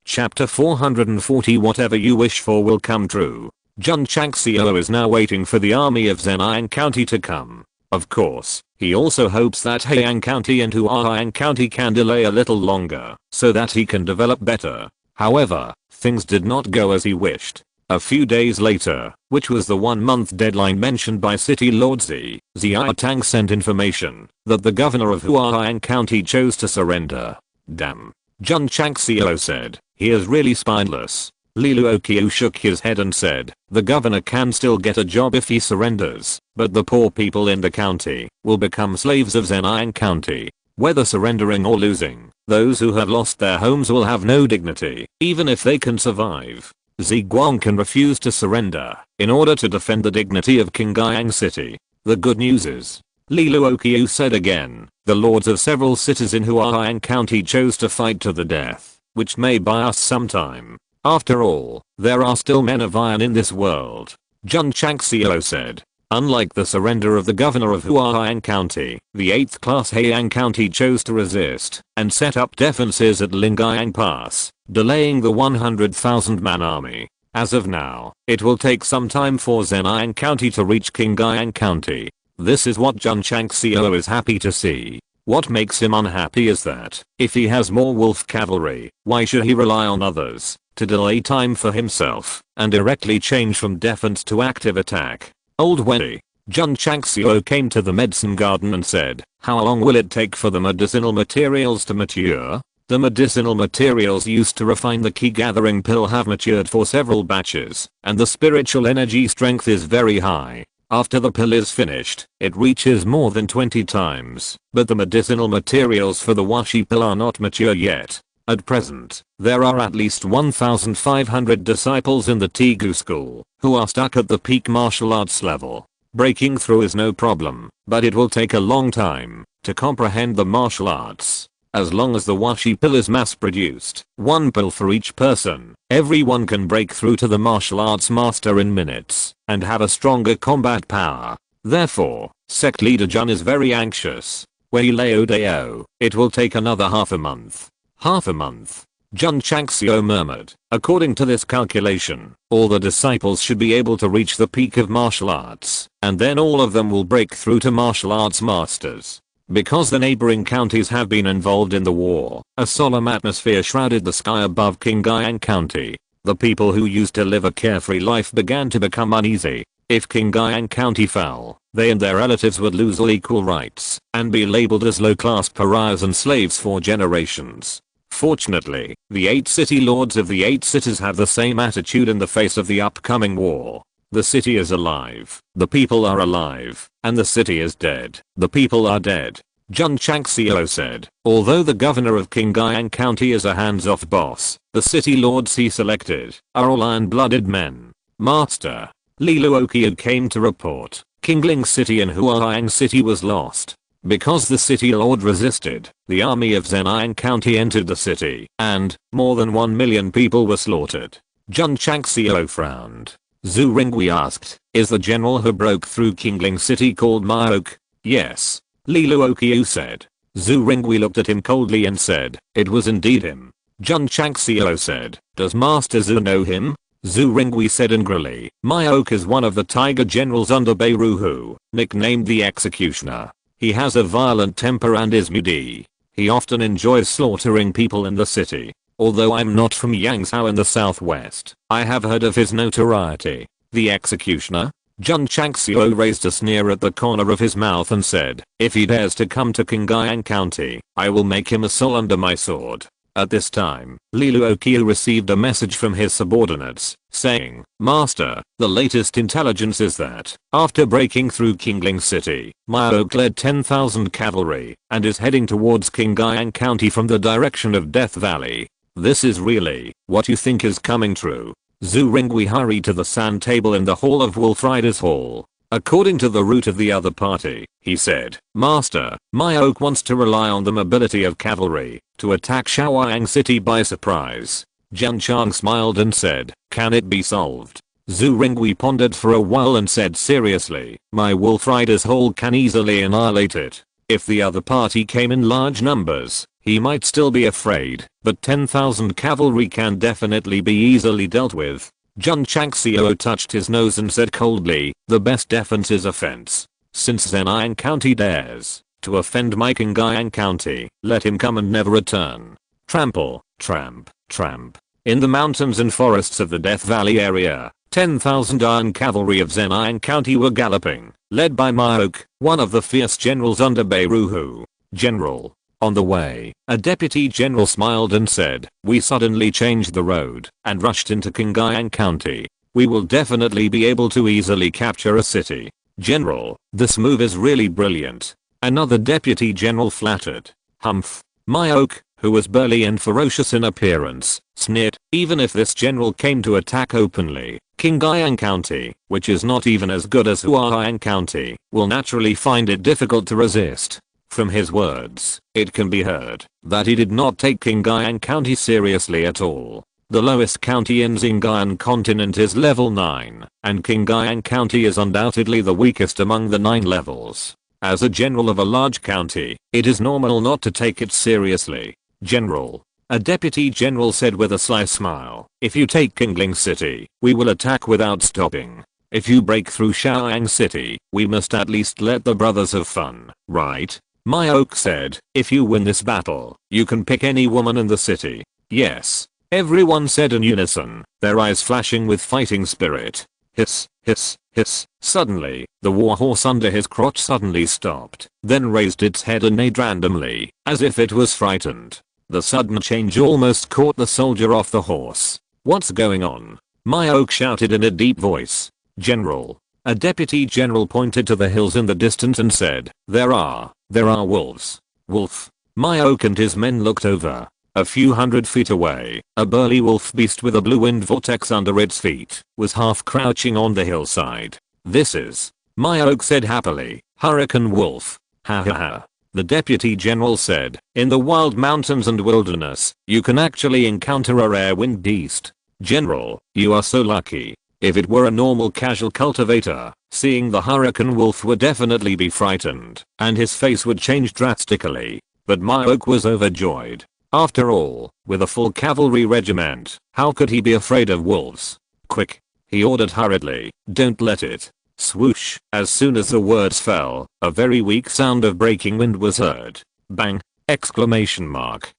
Chapter 440 Whatever you wish for will come true. Jun Changxiao is now waiting for the army of Zenayan County to come. Of course, he also hopes that Heian County and Huaiang County can delay a little longer, so that he can develop better. However, things did not go as he wished. A few days later, which was the 1-month deadline mentioned by City Lord Xiaotang sent information that the governor of Huaiang County chose to surrender. "Damn," Jun Changxiao said, "he is really spineless. Li Luoqiu shook his head and said, the governor can still get a job if he surrenders, but the poor people in the county will become slaves of Zhejiang County. Whether surrendering or losing, those who have lost their homes will have no dignity, even if they can survive. Ziguang can refuse to surrender in order to defend the dignity of Qingyang City. The good news is, Li Luoqiu said again, the lords of several cities in Huaiyang County chose to fight to the death, which may buy us some time. After all, there are still men of iron in this world. Jun Changxiao said. Unlike the surrender of the governor of Huaiyang County, the 8th class Haiyang County chose to resist and set up defenses at Lingyang Pass, delaying the 100,000 man army. As of now, it will take some time for Zhejiang County to reach Qingyang County. This is what Jun Changxiao is happy to see. What makes him unhappy is that, if he has more wolf cavalry, why should he rely on others to delay time for himself and directly change from defense to active attack? Old Wendy. Jun Changxiao came to the medicine garden and said, how long will it take for the medicinal materials to mature? The medicinal materials used to refine the key gathering pill have matured for several batches, and the spiritual energy strength is very high. After the pill is finished, it reaches more than 20 times, but the medicinal materials for the washi pill are not mature yet. At present, there are at least 1,500 disciples in the Tegu school who are stuck at the peak martial arts level. Breaking through is no problem, but it will take a long time to comprehend the martial arts. As long as the washi pill is mass produced, one pill for each person, everyone can break through to the martial arts master in minutes and have a stronger combat power. Therefore, sect leader Jun is very anxious. Wei Lao Dao, it will take another half a month. Half a month? Jun Changxiao murmured. According to this calculation, all the disciples should be able to reach the peak of martial arts, and then all of them will break through to martial arts masters. Because the neighboring counties have been involved in the war, a solemn atmosphere shrouded the sky above Qingyang County. The people who used to live a carefree life began to become uneasy. If Qingyang County fell, they and their relatives would lose all equal rights and be labeled as low-class pariahs and slaves for generations. Fortunately, the 8 city lords of the 8 cities have the same attitude in the face of the upcoming war. The city is alive, the people are alive, and the city is dead, the people are dead. Jun Changxiao said, although the governor of Qingyang County is a hands-off boss, the city lords he selected are all iron-blooded men. Master, Li Luoqiu came to report, Qingling City and Huaiyang City was lost. Because the city lord resisted, the army of Zhejiang County entered the city, and more than 1 million people were slaughtered. Jun Changxiao frowned. Zhu Ringui asked, is the general who broke through Qingling City called Maok? Yes. Li Luoqiu said. Zhu Ringui looked at him coldly and said, it was indeed him. Jun Changxiao said, does Master Zhu know him? Zhu Ringui said angrily, Maok is one of the tiger generals under Beiruhu, nicknamed the Executioner. He has a violent temper and is moody. He often enjoys slaughtering people in the city. Although I'm not from Yangzhou in the southwest, I have heard of his notoriety. The Executioner? Jun Changxiao raised a sneer at the corner of his mouth and said, if he dares to come to Qingyang County, I will make him a soul under my sword. At this time, Li Luoqiu received a message from his subordinates, saying, Master, the latest intelligence is that, after breaking through Qingling City, Maok led 10,000 cavalry, and is heading towards Qingyang County from the direction of Death Valley. This is really what you think is coming true. Zhu Ringui hurried to the sand table in the hall of Wolf Riders Hall. According to the route of the other party, he said, Master, Maok wants to rely on the mobility of cavalry to attack Shaoyang City by surprise. Jun Chang smiled and said, can it be solved? Zhu Ringui pondered for a while and said seriously, my Wolf Riders Hall can easily annihilate it. If the other party came in large numbers, he might still be afraid, but 10,000 cavalry can definitely be easily dealt with. Jun Changxiao touched his nose and said coldly, the best defense is offense. Since Zhejiang County dares to offend my Qingyang County, let him come and never return. Trample, tramp, tramp. In the mountains and forests of the Death Valley area, 10,000 iron cavalry of Zhejiang County were galloping, led by Maok, one of the fierce generals under Beiruhu. General. On the way, a deputy general smiled and said, "We suddenly changed the road and rushed into Qingyang County. We will definitely be able to easily capture a city. General, this move is really brilliant." Another deputy general flattered. Humph. My oak, who was burly and ferocious in appearance, sneered, "Even if this general came to attack openly, Qingyang County, which is not even as good as Huaiyang County, will naturally find it difficult to resist." From his words, it can be heard that he did not take Qingyang County seriously at all. The lowest county in Xinjiang continent is level 9, and Qingyang County is undoubtedly the weakest among the 9 levels. As a general of a large county, it is normal not to take it seriously. "General," a deputy general said with a sly smile, "if you take Qingling City, we will attack without stopping. If you break through Shaoyang City, we must at least let the brothers have fun, right?" My oak said, "If you win this battle, you can pick any woman in the city." "Yes," everyone said in unison, their eyes flashing with fighting spirit. Hiss, hiss, hiss. Suddenly, the warhorse under his crotch suddenly stopped, then raised its head and neighed randomly, as if it was frightened. The sudden change almost caught the soldier off the horse. "What's going on?" My oak shouted in a deep voice. "General." A deputy general pointed to the hills in the distance and said, There are wolves." "Wolf?" My oak and his men looked over. A few hundred feet away, a burly wolf beast with a blue wind vortex under its feet was half crouching on the hillside. "This is," my oak said happily, "Hurricane Wolf." "Ha ha ha." The deputy general said, "In the wild mountains and wilderness, you can actually encounter a rare wind beast. General, you are so lucky. If it were a normal casual cultivator, seeing the Hurricane Wolf would definitely be frightened, and his face would change drastically." But my oak was overjoyed. After all, with a full cavalry regiment, how could he be afraid of wolves? "Quick," he ordered hurriedly, "don't let it." Swoosh. As soon as the words fell, a very weak sound of breaking wind was heard. Bang! Exclamation mark.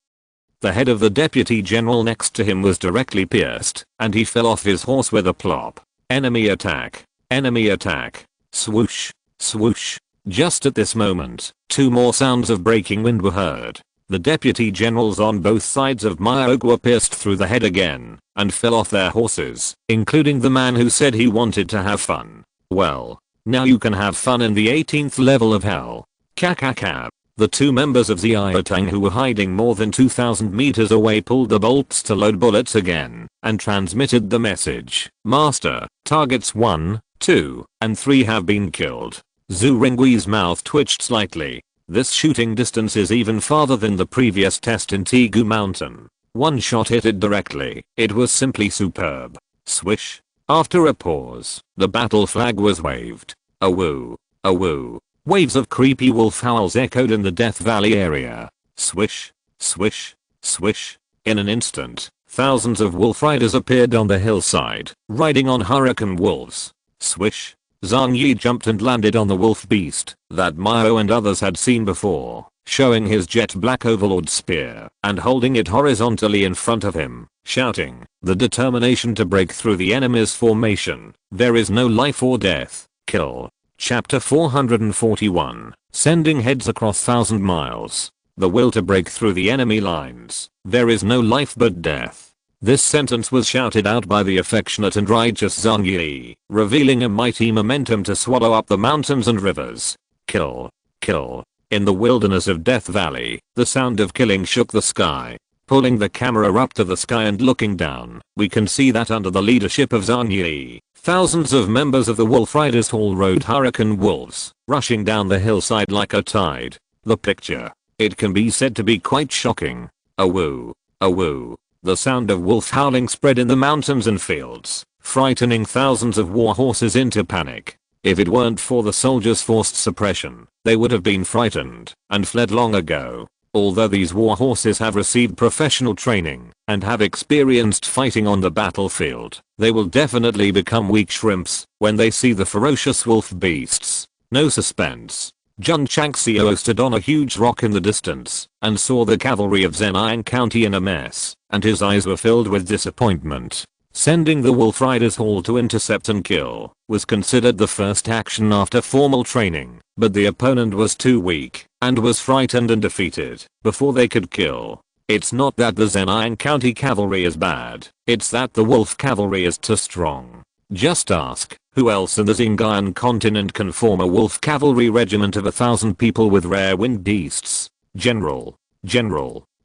The head of the deputy general next to him was directly pierced, and he fell off his horse with a plop. Enemy attack. Enemy attack. Swoosh. Swoosh. Just at this moment, 2 more sounds of breaking wind were heard. The deputy generals on both sides of my oak were pierced through the head again, and fell off their horses, including the man who said he wanted to have fun. "Well, now you can have fun in the 18th level of hell." Kakaka. The 2 members of the Iotang who were hiding more than 2,000 meters away pulled the bolts to load bullets again, and transmitted the message, "Master, targets 1, 2, and 3 have been killed." Zhu Ringgui's mouth twitched slightly. This shooting distance is even farther than the previous test in Tigu Mountain. One shot hit it directly. It was simply superb. Swish. After a pause, the battle flag was waved. A woo. A woo. Waves of creepy wolf howls echoed in the Death Valley area. Swish. Swish. Swish. In an instant, thousands of wolf riders appeared on the hillside, riding on hurricane wolves. Swish. Zhang Yi jumped and landed on the wolf beast that Mio and others had seen before, showing his jet black overlord spear and holding it horizontally in front of him, shouting, the determination to break through the enemy's formation. There is no life or death. Kill. Chapter 441, Sending Heads Across 1,000 Miles. The will to break through the enemy lines. There is no life but death. This sentence was shouted out by the affectionate and righteous Zhang Yi, revealing a mighty momentum to swallow up the mountains and rivers. Kill. Kill. In the wilderness of Death Valley, the sound of killing shook the sky. Pulling the camera up to the sky and looking down, we can see that under the leadership of Zhang Yi, thousands of members of the Wolf Riders Hall rode hurricane wolves, rushing down the hillside like a tide. The picture. It can be said to be quite shocking. A woo. A woo. The sound of wolf howling spread in the mountains and fields, frightening thousands of war horses into panic. If it weren't for the soldiers' forced suppression, they would have been frightened and fled long ago. Although these war horses have received professional training and have experienced fighting on the battlefield, they will definitely become weak shrimps when they see the ferocious wolf beasts. No suspense. Jun Changxiao stood on a huge rock in the distance and saw the cavalry of Zhejiang County in a mess, and his eyes were filled with disappointment. Sending the Wolf Riders Hall to intercept and kill was considered the first action after formal training. but the opponent was too weak and was frightened and defeated before they could kill. It's not that the Zenin County cavalry is bad, it's that the wolf cavalry is too strong. Just ask, who else in the Xinjiang continent can form a wolf cavalry regiment of 1,000 people with rare wind beasts? General.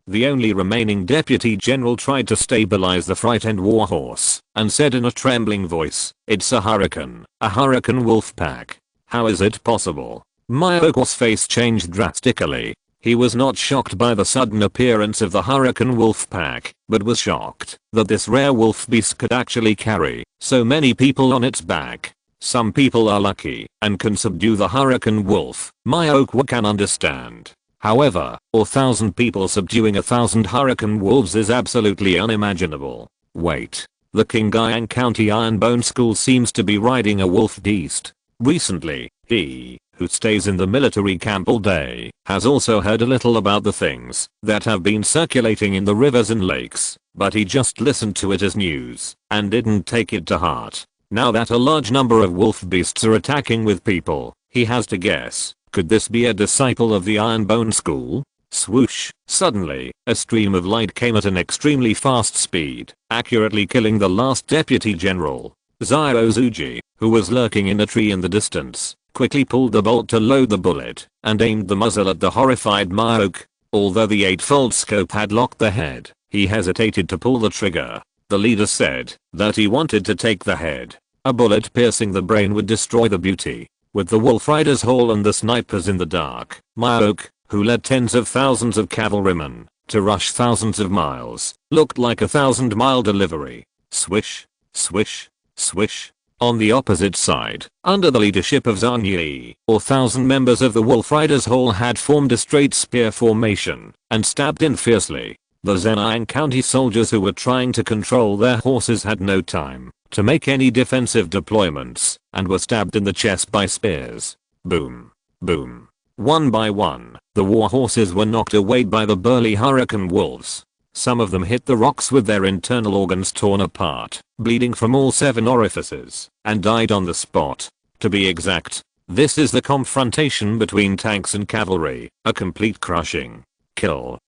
The only remaining deputy general tried to stabilize the frightened warhorse and said in a trembling voice, "It's a hurricane wolf pack. How is it possible?" Myoko's face changed drastically. He was not shocked by the sudden appearance of the hurricane wolf pack, but was shocked that this rare wolf beast could actually carry so many people on its back. Some people are lucky and can subdue the hurricane wolf, Myoko can understand. However, 1,000 people subduing 1,000 hurricane wolves is absolutely unimaginable. Wait. The Qingyang County Iron Bone School seems to be riding a wolf beast. Recently, he, who stays in the military camp all day, has also heard a little about the things that have been circulating in the rivers and lakes, but he just listened to it as news and didn't take it to heart. Now that a large number of wolf beasts are attacking with people, he has to guess. Could this be a disciple of the Iron Bone School? Swoosh. Suddenly, a stream of light came at an extremely fast speed, accurately killing the last deputy general. Ziozuji, who was lurking in a tree in the distance, quickly pulled the bolt to load the bullet and aimed the muzzle at the horrified Myok. Although the 8-fold scope had locked the head, he hesitated to pull the trigger. The leader said that he wanted to take the head. A bullet piercing the brain would destroy the beauty. With the wolf riders whole and the snipers in the dark, Myok, who led tens of thousands of cavalrymen to rush thousands of miles, looked like a 1,000-mile delivery. Swish, swish, swish. On the opposite side, under the leadership of Zhang Yi, 1,000 members of the wolf riders whole had formed a straight spear formation and stabbed in fiercely. The Zenin County soldiers who were trying to control their horses had no time to make any defensive deployments and were stabbed in the chest by spears. Boom. Boom. One by one, the war horses were knocked away by the burly hurricane wolves. Some of them hit the rocks with their internal organs torn apart, bleeding from all 7 orifices, and died on the spot. To be exact, this is the confrontation between tanks and cavalry, a complete crushing. Kill.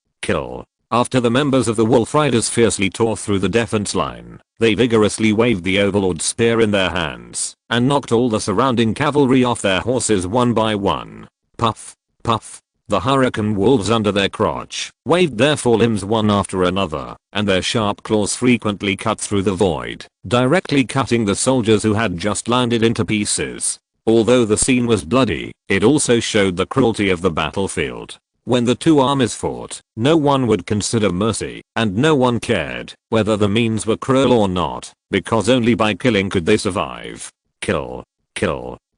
After the members of the wolf riders fiercely tore through the defense line, they vigorously waved the overlord spear in their hands and knocked all the surrounding cavalry off their horses one by one. Puff, puff. The hurricane wolves under their crotch waved their forelimbs one after another, and their sharp claws frequently cut through the void, directly cutting the soldiers who had just landed into pieces. Although the scene was bloody, it also showed the cruelty of the battlefield. When the two armies fought, no one would consider mercy, and no one cared whether the means were cruel or not, because only by killing could they survive. Kill.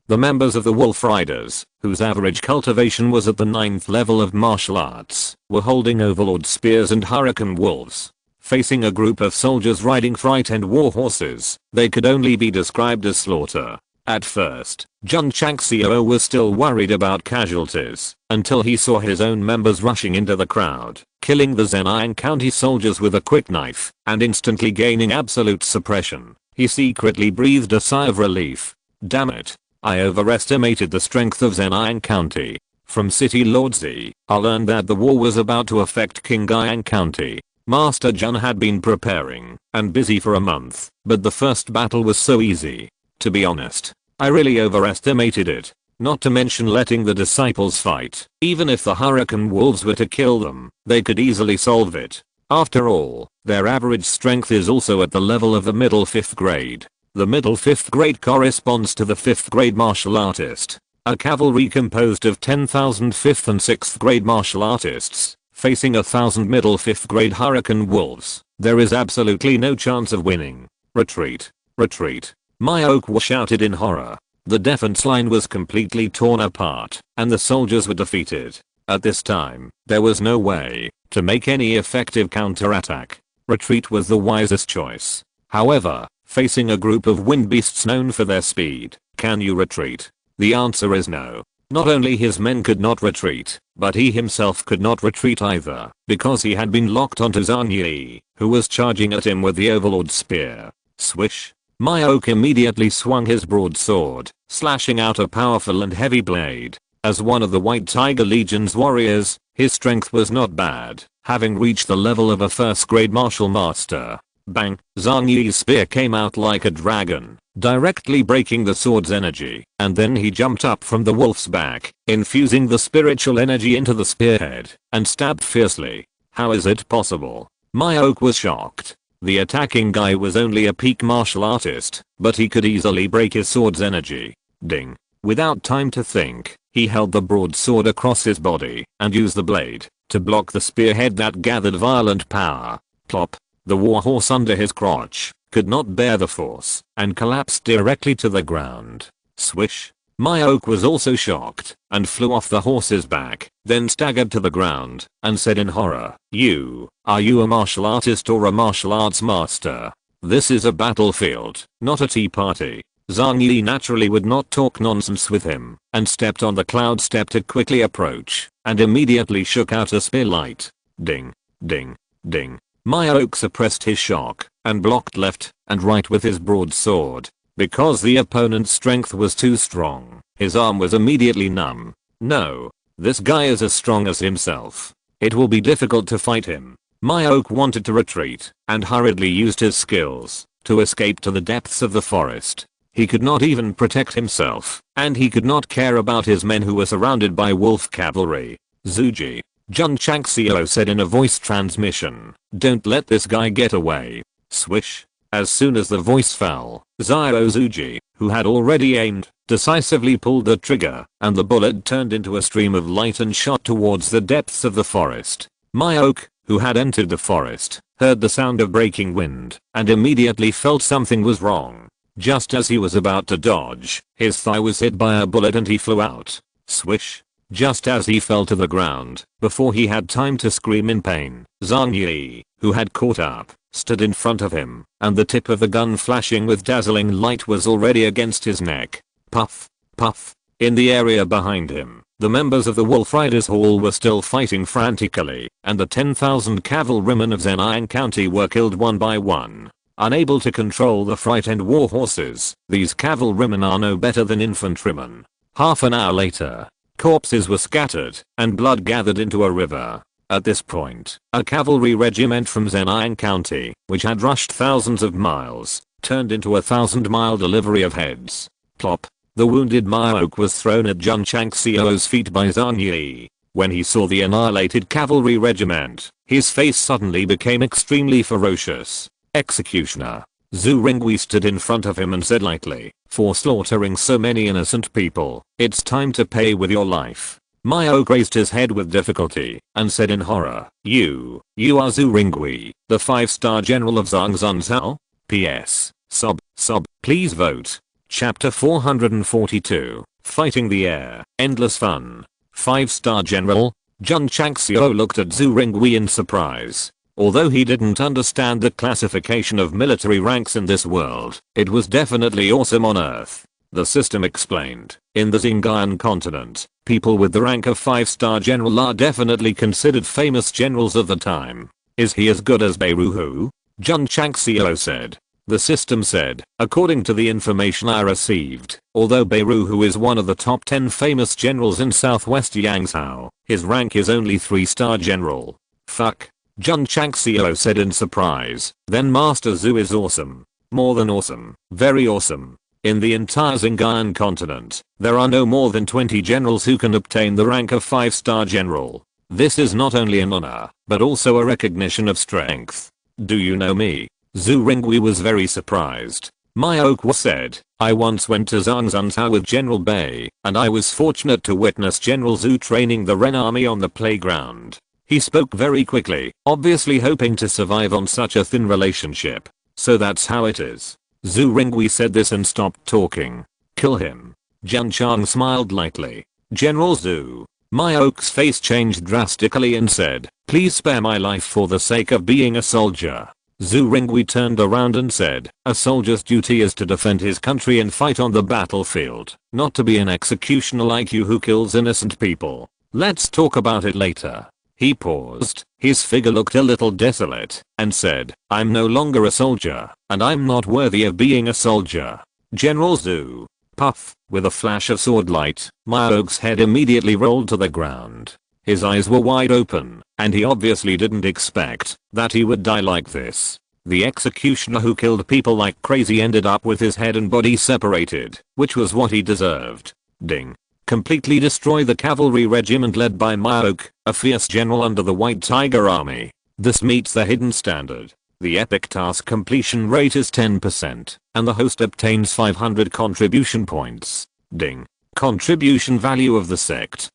The members of the Wolf Riders, whose average cultivation was at the 9th level of martial arts, were holding overlord spears and hurricane wolves. Facing a group of soldiers riding frightened war horses, they could only be described as slaughter. At first, Jun Changxiao was still worried about casualties, until he saw his own members rushing into the crowd, killing the Zenin County soldiers with a quick knife, and instantly gaining absolute suppression. He secretly breathed a sigh of relief. Damn it. I overestimated the strength of Zenin County. From City Lord Z, I learned that the war was about to affect Qingyang County. Master Jun had been preparing and busy for a month, but the first battle was so easy. To be honest, I really overestimated it. Not to mention letting the disciples fight. Even if the hurricane wolves were to kill them, they could easily solve it. After all, their average strength is also at the level of the middle 5th grade. The middle 5th grade corresponds to the 5th grade martial artist. A cavalry composed of 10,000 5th and 6th grade martial artists, facing 1,000 middle 5th grade hurricane wolves. There is absolutely no chance of winning. Retreat. Retreat. Myoko shouted in horror. The defense line was completely torn apart, and the soldiers were defeated. At this time, there was no way to make any effective counterattack. Retreat was the wisest choice. However, facing a group of wind beasts known for their speed, can you retreat? The answer is no. Not only his men could not retreat, but he himself could not retreat either, because he had been locked onto Zhang Yi, who was charging at him with the overlord spear. Swish. Myoko immediately swung his broadsword, slashing out a powerful and heavy blade. As one of the White Tiger Legion's warriors, his strength was not bad, having reached the level of a first-grade martial master. Bang! Zhang Yi's spear came out like a dragon, directly breaking the sword's energy, and then he jumped up from the wolf's back, infusing the spiritual energy into the spearhead, and stabbed fiercely. How is it possible? My oak was shocked. The attacking guy was only a peak martial artist, but he could easily break his sword's energy. Ding. Without time to think, he held the broadsword across his body and used the blade to block the spearhead that gathered violent power. Plop. The warhorse under his crotch could not bear the force and collapsed directly to the ground. Swish. My oak was also shocked and flew off the horse's back, then staggered to the ground and said in horror, Are you a martial artist or a martial arts master? This is a battlefield, not a tea party. Zhang Yi naturally would not talk nonsense with him and stepped on the cloud step to quickly approach and immediately shook out a spear light. Ding. Ding. Ding. My oak suppressed his shock and blocked left and right with his broadsword. Because the opponent's strength was too strong, his arm was immediately numb. No. This guy is as strong as himself. It will be difficult to fight him. My oak wanted to retreat and hurriedly used his skills to escape to the depths of the forest. He could not even protect himself, and he could not care about his men who were surrounded by wolf cavalry. Zuji. Jun Changxiao said in a voice transmission, don't let this guy get away. Swish. As soon as the voice fell, Xiao Zuji, who had already aimed, decisively pulled the trigger, and the bullet turned into a stream of light and shot towards the depths of the forest. My oak, who had entered the forest, heard the sound of breaking wind, and immediately felt something was wrong. Just as he was about to dodge, his thigh was hit by a bullet and he flew out. Swish. Just as he fell to the ground, before he had time to scream in pain, Zhang Yi, who had caught up, stood in front of him, and the tip of the gun flashing with dazzling light was already against his neck. Puff. Puff. In the area behind him, the members of the Wolf Riders Hall were still fighting frantically, and the 10,000 cavalrymen of Zhejiang County were killed one by one. Unable to control the frightened war horses, these cavalrymen are no better than infantrymen. Half an hour later, corpses were scattered, and blood gathered into a river. At this point, a cavalry regiment from Zhejiang County, which had rushed thousands of miles, turned into a 1,000-mile delivery of heads. Plop. The wounded Maok was thrown at Jun Changxiao's feet by Zhang Yi. When he saw the annihilated cavalry regiment, his face suddenly became extremely ferocious. Executioner. Zhu Ringwei stood in front of him and said lightly, for slaughtering so many innocent people, it's time to pay with your life. My oak raised his head with difficulty and said in horror, You are Zhu Ringwei, the 5-star general of Zhangzhou? P.S. Sob, please vote. Chapter 442, Fighting the Air, Endless Fun. 5-star general? Jun Changxiao looked at Zhu Ringwei in surprise. Although he didn't understand the classification of military ranks in this world, it was definitely awesome on Earth. The system explained, in the Xinjiang continent, people with the rank of 5-star general are definitely considered famous generals of the time. Is he as good as Beiruhu? Jun Changxiao said. The system said, according to the information I received, although Beiruhu is one of the top 10 famous generals in southwest Yangzhou, his rank is only 3-star general. Fuck. Jun Changxiao said in surprise, then Master Zhu is awesome. More than awesome. Very awesome. In the entire Xinjiang continent, there are no more than 20 generals who can obtain the rank of 5-star general. This is not only an honor, but also a recognition of strength. Do you know me? Zhu Ringwei was very surprised. My oak was said, I once went to Zhangzhou with General Bei, and I was fortunate to witness General Zhu training the Ren army on the playground. He spoke very quickly, obviously hoping to survive on such a thin relationship. So that's how it is. Zhu Ringwei said this and stopped talking. Kill him. Jun Chang smiled lightly. General Zhu. My oak's face changed drastically and said, please spare my life for the sake of being a soldier. Zhu Ringwei turned around and said, a soldier's duty is to defend his country and fight on the battlefield, not to be an executioner like you who kills innocent people. Let's talk about it later. He paused, his figure looked a little desolate, and said, I'm no longer a soldier, and I'm not worthy of being a soldier. General Zhu. Puff, with a flash of sword light, Myoke's head immediately rolled to the ground. His eyes were wide open, and he obviously didn't expect that he would die like this. The executioner who killed people like crazy ended up with his head and body separated, which was what he deserved. Ding. Completely destroy the cavalry regiment led by Myoke, a fierce general under the White Tiger Army. This meets the hidden standard. The epic task completion rate is 10%, and the host obtains 500 contribution points. Ding. Contribution value of the sect.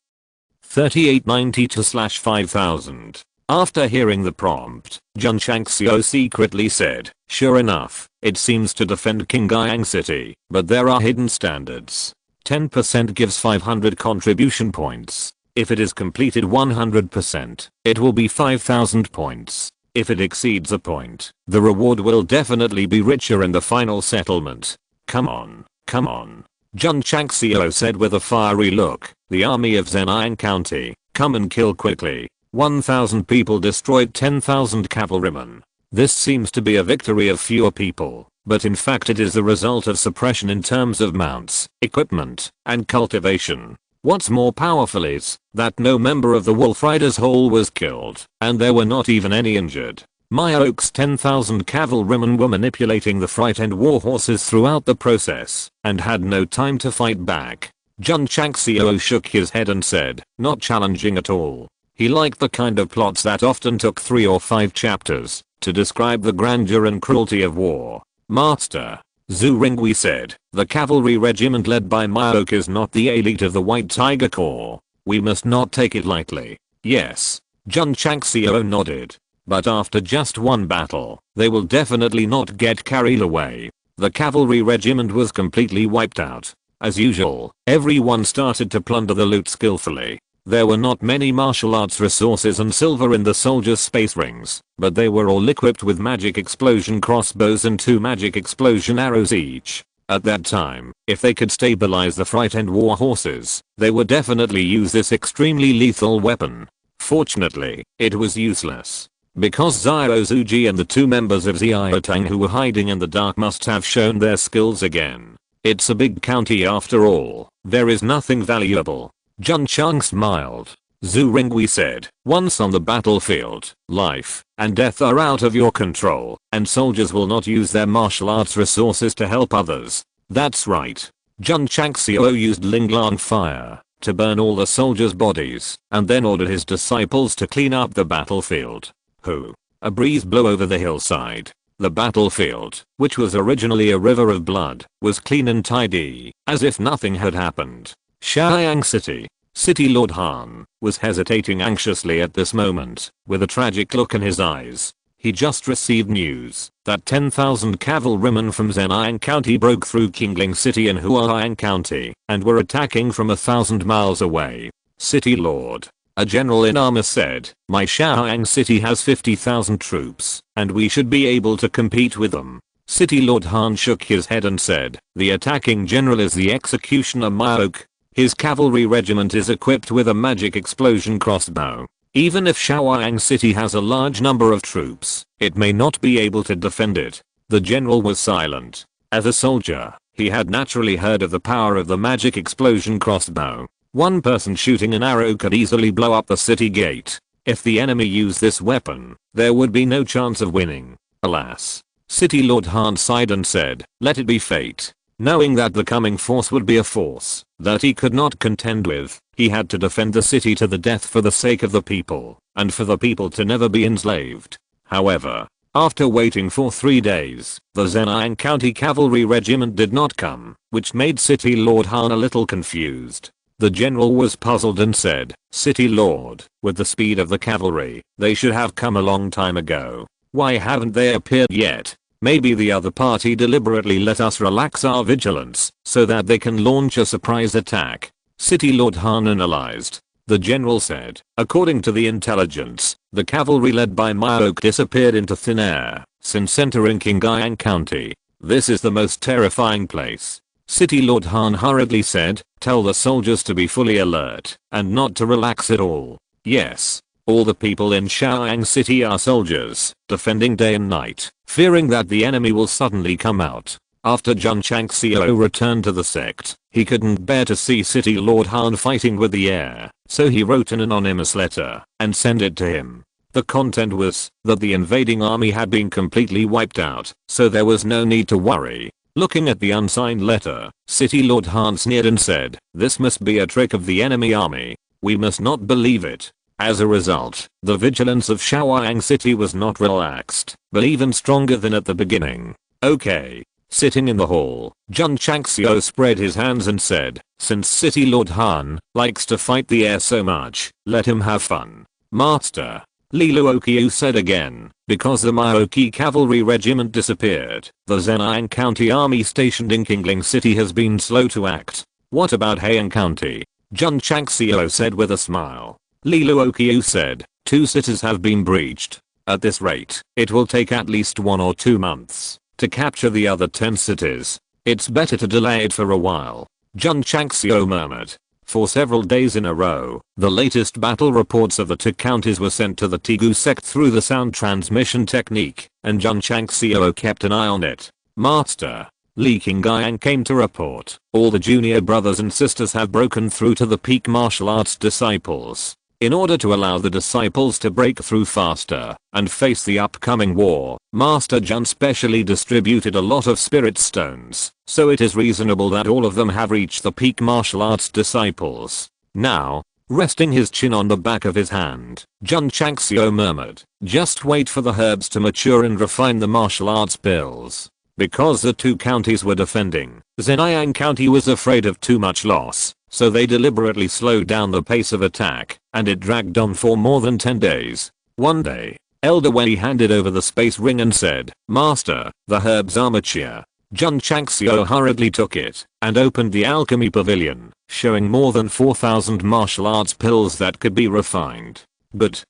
3892/5000. After hearing the prompt, Jun Changxiao secretly said, sure enough, it seems to defend Qingyang City, but there are hidden standards. 10% gives 500 contribution points. If it is completed 100%, it will be 5000 points. If it exceeds a point, the reward will definitely be richer in the final settlement. Come on, come on. Jun Changxiao said with a fiery look, the army of Zhejiang County, come and kill quickly. 1,000 people destroyed 10,000 cavalrymen. This seems to be a victory of fewer people, but in fact it is the result of suppression in terms of mounts, equipment, and cultivation. What's more powerful is that no member of the Wolf Riders Hall was killed, and there were not even any injured. Myoke's 10,000 cavalrymen were manipulating the frightened war horses throughout the process, and had no time to fight back. Jun Changxiao shook his head and said, not challenging at all. He liked the kind of plots that often took 3 or 5 chapters to describe the grandeur and cruelty of war. Master, Zhu Ringwei said, the cavalry regiment led by Myoke is not the elite of the White Tiger Corps. We must not take it lightly. Yes. Jun Changxiao nodded. But after just one battle, they will definitely not get carried away. The cavalry regiment was completely wiped out. As usual, everyone started to plunder the loot skillfully. There were not many martial arts resources and silver in the soldiers' space rings, but they were all equipped with magic explosion crossbows and 2 magic explosion arrows each. At that time, if they could stabilize the frightened war horses, they would definitely use this extremely lethal weapon. Fortunately, it was useless. Because Xiao Zuji and the 2 members of Xiaotang who were hiding in the dark must have shown their skills again. It's a big county after all. There is nothing valuable. Jun Chang smiled. Zhu Ringwei said, once on the battlefield, life and death are out of your control, and soldiers will not use their martial arts resources to help others. That's right. Jun Changxiao used Linglang fire to burn all the soldiers' bodies, and then ordered his disciples to clean up the battlefield. Who? A breeze blew over the hillside. The battlefield, which was originally a river of blood, was clean and tidy, as if nothing had happened. Xiaoyang City. City Lord Han was hesitating anxiously at this moment, with a tragic look in his eyes. He just received news that 10,000 cavalrymen from Zhejiang County broke through Qingling City in Huaiyang County and were attacking from 1,000 miles away. City Lord, a general in armor said, my Xiaoyang City has 50,000 troops, and we should be able to compete with them. City Lord Han shook his head and said, the attacking general is the executioner Myoke. His cavalry regiment is equipped with a magic explosion crossbow. Even if Xiaoyang City has a large number of troops, it may not be able to defend it. The general was silent. As a soldier, he had naturally heard of the power of the magic explosion crossbow. One person shooting an arrow could easily blow up the city gate. If the enemy used this weapon, there would be no chance of winning. Alas. City Lord Han sighed and said, let it be fate. Knowing that the coming force would be a force that he could not contend with, he had to defend the city to the death for the sake of the people, and for the people to never be enslaved. However, after waiting for 3 days, the Zhejiang County Cavalry Regiment did not come, which made City Lord Han a little confused. The general was puzzled and said, City Lord, with the speed of the cavalry, they should have come a long time ago. Why haven't they appeared yet? Maybe the other party deliberately let us relax our vigilance so that they can launch a surprise attack. City Lord Han analyzed. The general said, according to the intelligence, the cavalry led by Myoke disappeared into thin air since entering Qingyang County. This is the most terrifying place. City Lord Han hurriedly said, tell the soldiers to be fully alert and not to relax at all. Yes. All the people in Xiaoyang City are soldiers, defending day and night, fearing that the enemy will suddenly come out. After Jun Changxiao returned to the sect, he couldn't bear to see City Lord Han fighting with the air, so he wrote an anonymous letter and sent it to him. The content was that the invading army had been completely wiped out, so there was no need to worry. Looking at the unsigned letter, City Lord Han sneered and said, "This must be a trick of the enemy army. We must not believe it." As a result, the vigilance of Shaoyang City was not relaxed, but even stronger than at the beginning. Okay. Sitting in the hall, Jun Changxiao spread his hands and said, "Since City Lord Han likes to fight the air so much, let him have fun." "Master," Li Luoqiu said again, "because the Miaoqi cavalry regiment disappeared, the Zhejiang County army stationed in Qingling City has been slow to act." "What about Heian County?" Jun Changxiao said with a smile. Li Luoqiu said, "Two cities have been breached. At this rate, it will take at least 1 or 2 months to capture the other 10 cities. It's better to delay it for a while." Jun Changxiao murmured. For several days in a row, the latest battle reports of the 2 counties were sent to the Tigu sect through the sound transmission technique, and Jun Changxiao kept an eye on it. "Master," Li Qingyang came to report, "all the junior brothers and sisters have broken through to the peak martial arts disciples. In order to allow the disciples to break through faster and face the upcoming war, Master Jun specially distributed a lot of spirit stones, so it is reasonable that all of them have reached the peak martial arts disciples." Now, resting his chin on the back of his hand, Jun Changxiao murmured, "Just wait for the herbs to mature and refine the martial arts pills." Because the 2 counties were defending, Zhejiang County was afraid of too much loss, so they deliberately slowed down the pace of attack, and it dragged on for more than 10 days. One day, Elder Wei handed over the space ring and said, "Master, the herbs are mature." Jun Changxiao hurriedly took it and opened the alchemy pavilion, showing more than 4,000 martial arts pills that could be refined. But,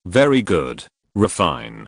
very good. Refine,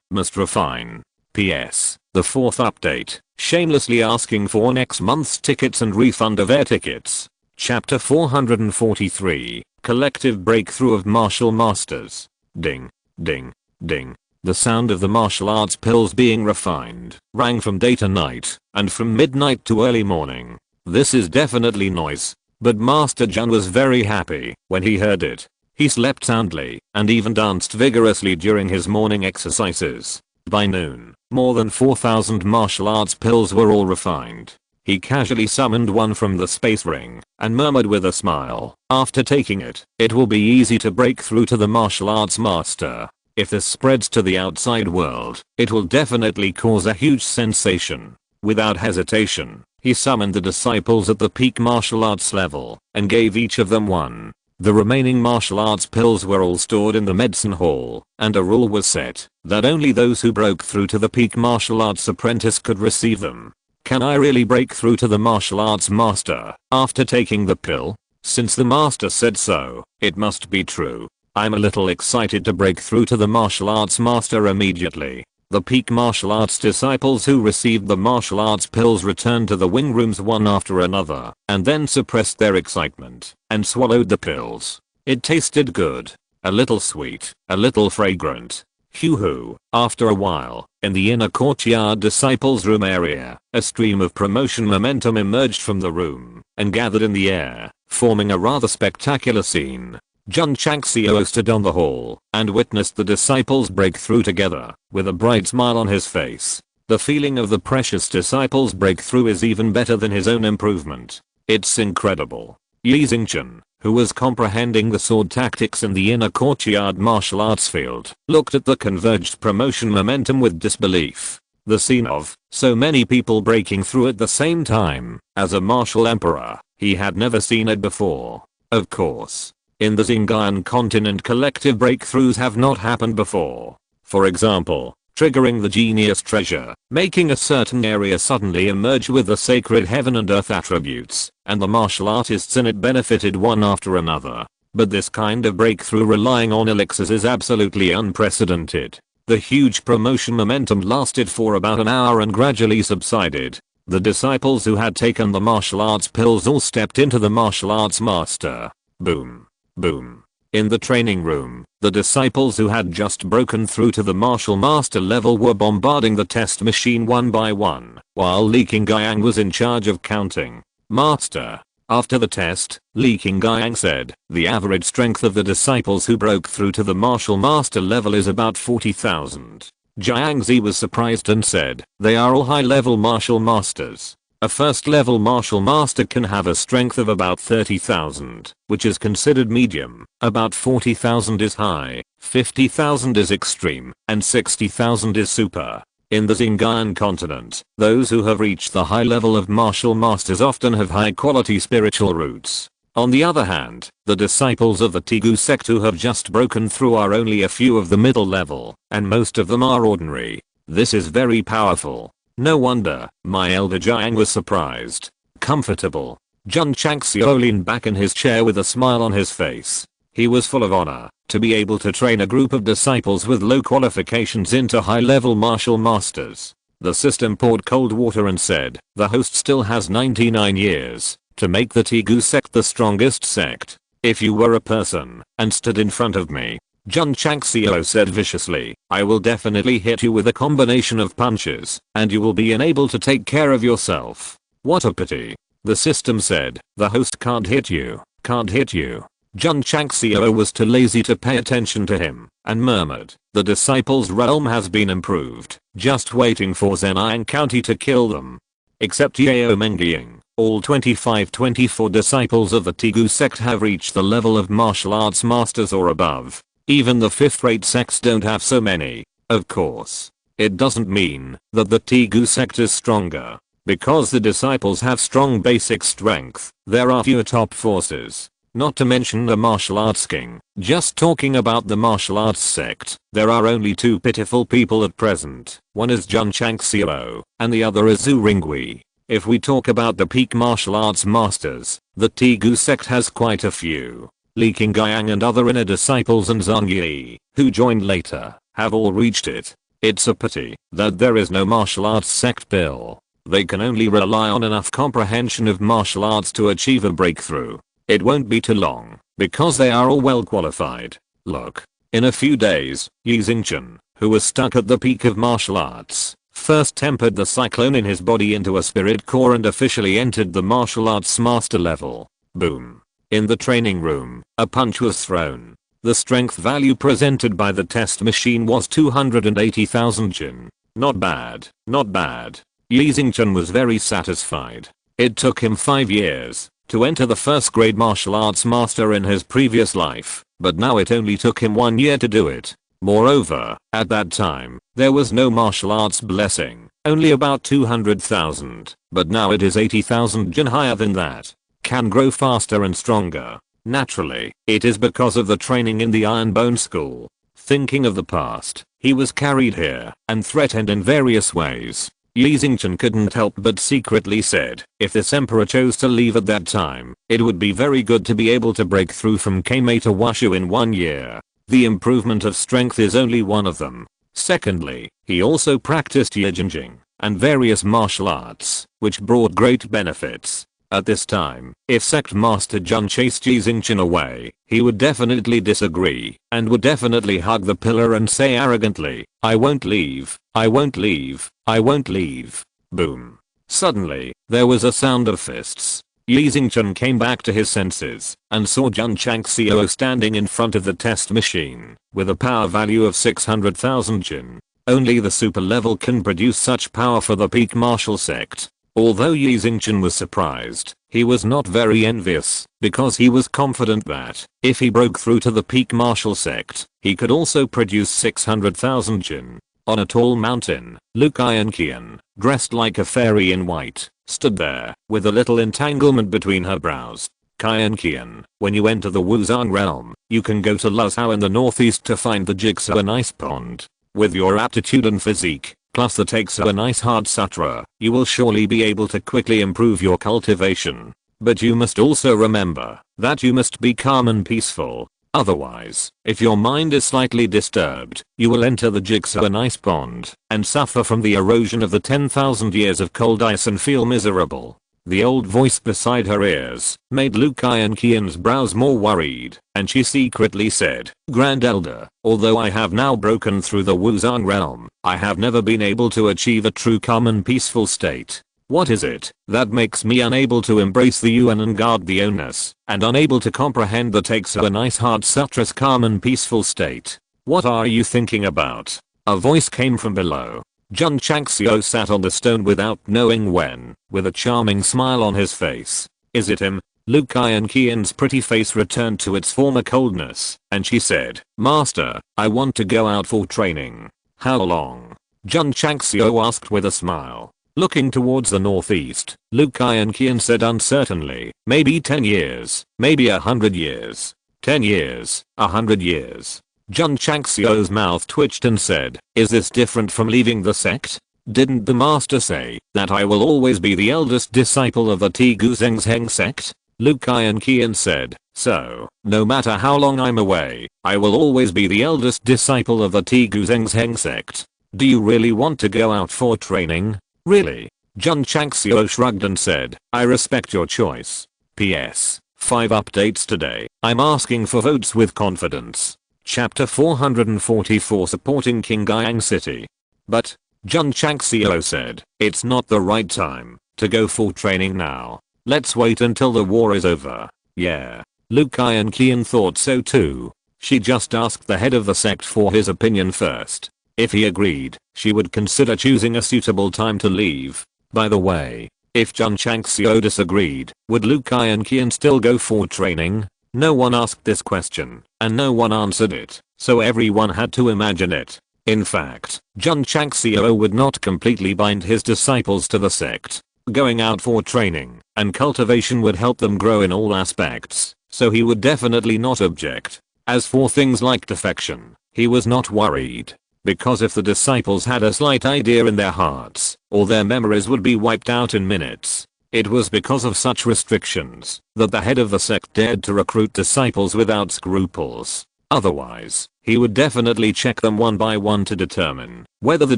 must refine. PS. The 4th update, shamelessly asking for next month's tickets and refund of air tickets. Chapter 443, Collective Breakthrough of Martial Masters. Ding, ding, ding. The sound of the martial arts pills being refined rang from day to night, and from midnight to early morning. This is definitely noise. But Master Jun was very happy when he heard it. He slept soundly, and even danced vigorously during his morning exercises. By noon, more than 4,000 martial arts pills were all refined. He casually summoned one from the space ring, and murmured with a smile, "After taking it, it will be easy to break through to the martial arts master. If this spreads to the outside world, it will definitely cause a huge sensation." Without hesitation, he summoned the disciples at the peak martial arts level, and gave each of them one. The remaining martial arts pills were all stored in the medicine hall, and a rule was set that only those who broke through to the peak martial arts apprentice could receive them. Can I really break through to the martial arts master after taking the pill? Since the master said so, it must be true. I'm a little excited to break through to the martial arts master immediately. The peak martial arts disciples who received the martial arts pills returned to the wing rooms one after another, and then suppressed their excitement and swallowed the pills. It tasted good. A little sweet, a little fragrant. Hoo-hoo. After a while, in the inner courtyard disciples room area, a stream of promotion momentum emerged from the room and gathered in the air, forming a rather spectacular scene. Jun Changxiao stood on the hall and witnessed the disciples break through together, with a bright smile on his face. The feeling of the precious disciples breakthrough is even better than his own improvement. It's incredible. Yi Xingchen, who was comprehending the sword tactics in the inner courtyard martial arts field, looked at the converged promotion momentum with disbelief. The scene of so many people breaking through at the same time, as a martial emperor, he had never seen it before. Of course. In the Xinjiang continent, collective breakthroughs have not happened before. For example, triggering the genius treasure, making a certain area suddenly emerge with the sacred heaven and earth attributes, and the martial artists in it benefited one after another. But this kind of breakthrough relying on elixirs is absolutely unprecedented. The huge promotion momentum lasted for about an hour and gradually subsided. The disciples who had taken the martial arts pills all stepped into the martial arts master. Boom. Boom. In the training room, the disciples who had just broken through to the martial master level were bombarding the test machine one by one, while Li Qingyang was in charge of counting. Master. After the test, Li Qingyang said, the average strength of the disciples who broke through to the martial master level is about 40,000. Jiangzi was surprised and said, they are all high-level martial masters. A first-level martial master can have a strength of about 30,000, which is considered medium, about 40,000 is high, 50,000 is extreme, and 60,000 is super. In the Xinjiang continent, those who have reached the high level of martial masters often have high-quality spiritual roots. On the other hand, the disciples of the Tegu sect who have just broken through are only a few of the middle level, and most of them are ordinary. This is very powerful. No wonder, my elder Jiang was surprised. Comfortable. Jun Changxiao leaned back in his chair with a smile on his face. He was full of honor to be able to train a group of disciples with low qualifications into high-level martial masters. The system poured cold water and said, the host still has 99 years to make the Tegu sect the strongest sect. If you were a person and stood in front of me, Jun Changxiao said viciously, I will definitely hit you with a combination of punches, and you will be unable to take care of yourself. What a pity. The system said, the host can't hit you, can't hit you. Jun Changxiao was too lazy to pay attention to him, and murmured, the disciples' realm has been improved, just waiting for Zhejiang County to kill them. Except Yao Mengying, all 24 disciples of the Tegu sect have reached the level of martial arts masters or above. Even the fifth-rate sects don't have so many. Of course, it doesn't mean that the Tegu sect is stronger. Because the disciples have strong basic strength, there are fewer top forces. Not to mention the martial arts king. Just talking about the martial arts sect, there are only two pitiful people at present. One is Jun Changxiao, and the other is Zhu Ringwei. If we talk about the peak martial arts masters, the Tegu sect has quite a few. Li Qingyang and other inner disciples and Zhang Yi, who joined later, have all reached it. It's a pity that there is no martial arts sect bill. They can only rely on enough comprehension of martial arts to achieve a breakthrough. It won't be too long, because they are all well qualified. Look. In a few days, Yi Xingchen, who was stuck at the peak of martial arts, first tempered the cyclone in his body into a spirit core and officially entered the martial arts master level. Boom. In the training room, a punch was thrown. The strength value presented by the test machine was 280,000 Jin. Not bad, not bad. Yi Xingchen was very satisfied. It took him 5 years to enter the first grade martial arts master in his previous life, but now it only took him 1 year to do it. Moreover, at that time, there was no martial arts blessing, only about 200,000, but now it is 80,000 Jin higher than that. Can grow faster and stronger. Naturally, it is because of the training in the Iron Bone school. Thinking of the past, he was carried here and threatened in various ways. Yi Xingchen couldn't help but secretly said, if this emperor chose to leave at that time, it would be very good to be able to break through from Keimei to Washu in 1 year. The improvement of strength is only one of them. Secondly, he also practiced Yijinjing and various martial arts, which brought great benefits. At this time, if Sect Master Jun chased Yi Xingchen away, he would definitely disagree, and would definitely hug the pillar and say arrogantly, I won't leave, I won't leave, I won't leave. Boom. Suddenly, there was a sound of fists. Yi Xingchen came back to his senses, and saw Jun Changxiao standing in front of the test machine, with a power value of 600,000 Jin. Only the super level can produce such power for the peak martial sect. Although Yi Xingchen was surprised, he was not very envious, because he was confident that, if he broke through to the peak martial sect, he could also produce 600,000 Jin. On a tall mountain, Lu Qian, dressed like a fairy in white, stood there, with a little entanglement between her brows. Qian, when you enter the Wuzang realm, you can go to Luzhou in the northeast to find the Jigsaw Ice Pond. With your aptitude and physique, plus the Taekso Ice Hard Sutra, you will surely be able to quickly improve your cultivation. But you must also remember that you must be calm and peaceful. Otherwise, if your mind is slightly disturbed, you will enter the Jigsaw Ice Pond and suffer from the erosion of the 10,000 years of cold ice and feel miserable. The old voice beside her ears made Lu Qian's brows more worried, and she secretly said, Grand Elder, although I have now broken through the Wuzang realm, I have never been able to achieve a true calm and peaceful state. What is it that makes me unable to embrace the Yuan and guard the oneness, and unable to comprehend the takes of a nice hard sutras calm and peaceful state? What are you thinking about? A voice came from below. Jun Changxiao sat on the stone without knowing when, with a charming smile on his face. Is it him? Lu Qian's pretty face returned to its former coldness, and she said, Master, I want to go out for training. How long? Jun Changxiao asked with a smile. Looking towards the northeast, Lu Qian said uncertainly, maybe 10 years, maybe 100 years. 10 years, 100 years. Jun Changxiao's mouth twitched and said, is this different from leaving the sect? Didn't the master say that I will always be the eldest disciple of the Tigu Zheng sect? Lu Qian said, so, no matter how long I'm away, I will always be the eldest disciple of the Tigu Zheng sect. Do you really want to go out for training? Really? Jun Changxiao shrugged and said, I respect your choice. PS. 5 updates today. I'm asking for votes with confidence. Chapter 444 supporting Qingyang City. But, Jun Changxiao said, it's not the right time to go for training now. Let's wait until the war is over. Yeah. Lu Qian thought so too. She just asked the head of the sect for his opinion first. If he agreed, she would consider choosing a suitable time to leave. By the way, if Jun Changxiao disagreed, would Lu Qian still go for training? No one asked this question, and no one answered it, so everyone had to imagine it. In fact, Jun Changxiao would not completely bind his disciples to the sect. Going out for training and cultivation would help them grow in all aspects, so he would definitely not object. As for things like defection, he was not worried, because if the disciples had a slight idea in their hearts, all their memories would be wiped out in minutes. It was because of such restrictions that the head of the sect dared to recruit disciples without scruples. Otherwise, he would definitely check them one by one to determine whether the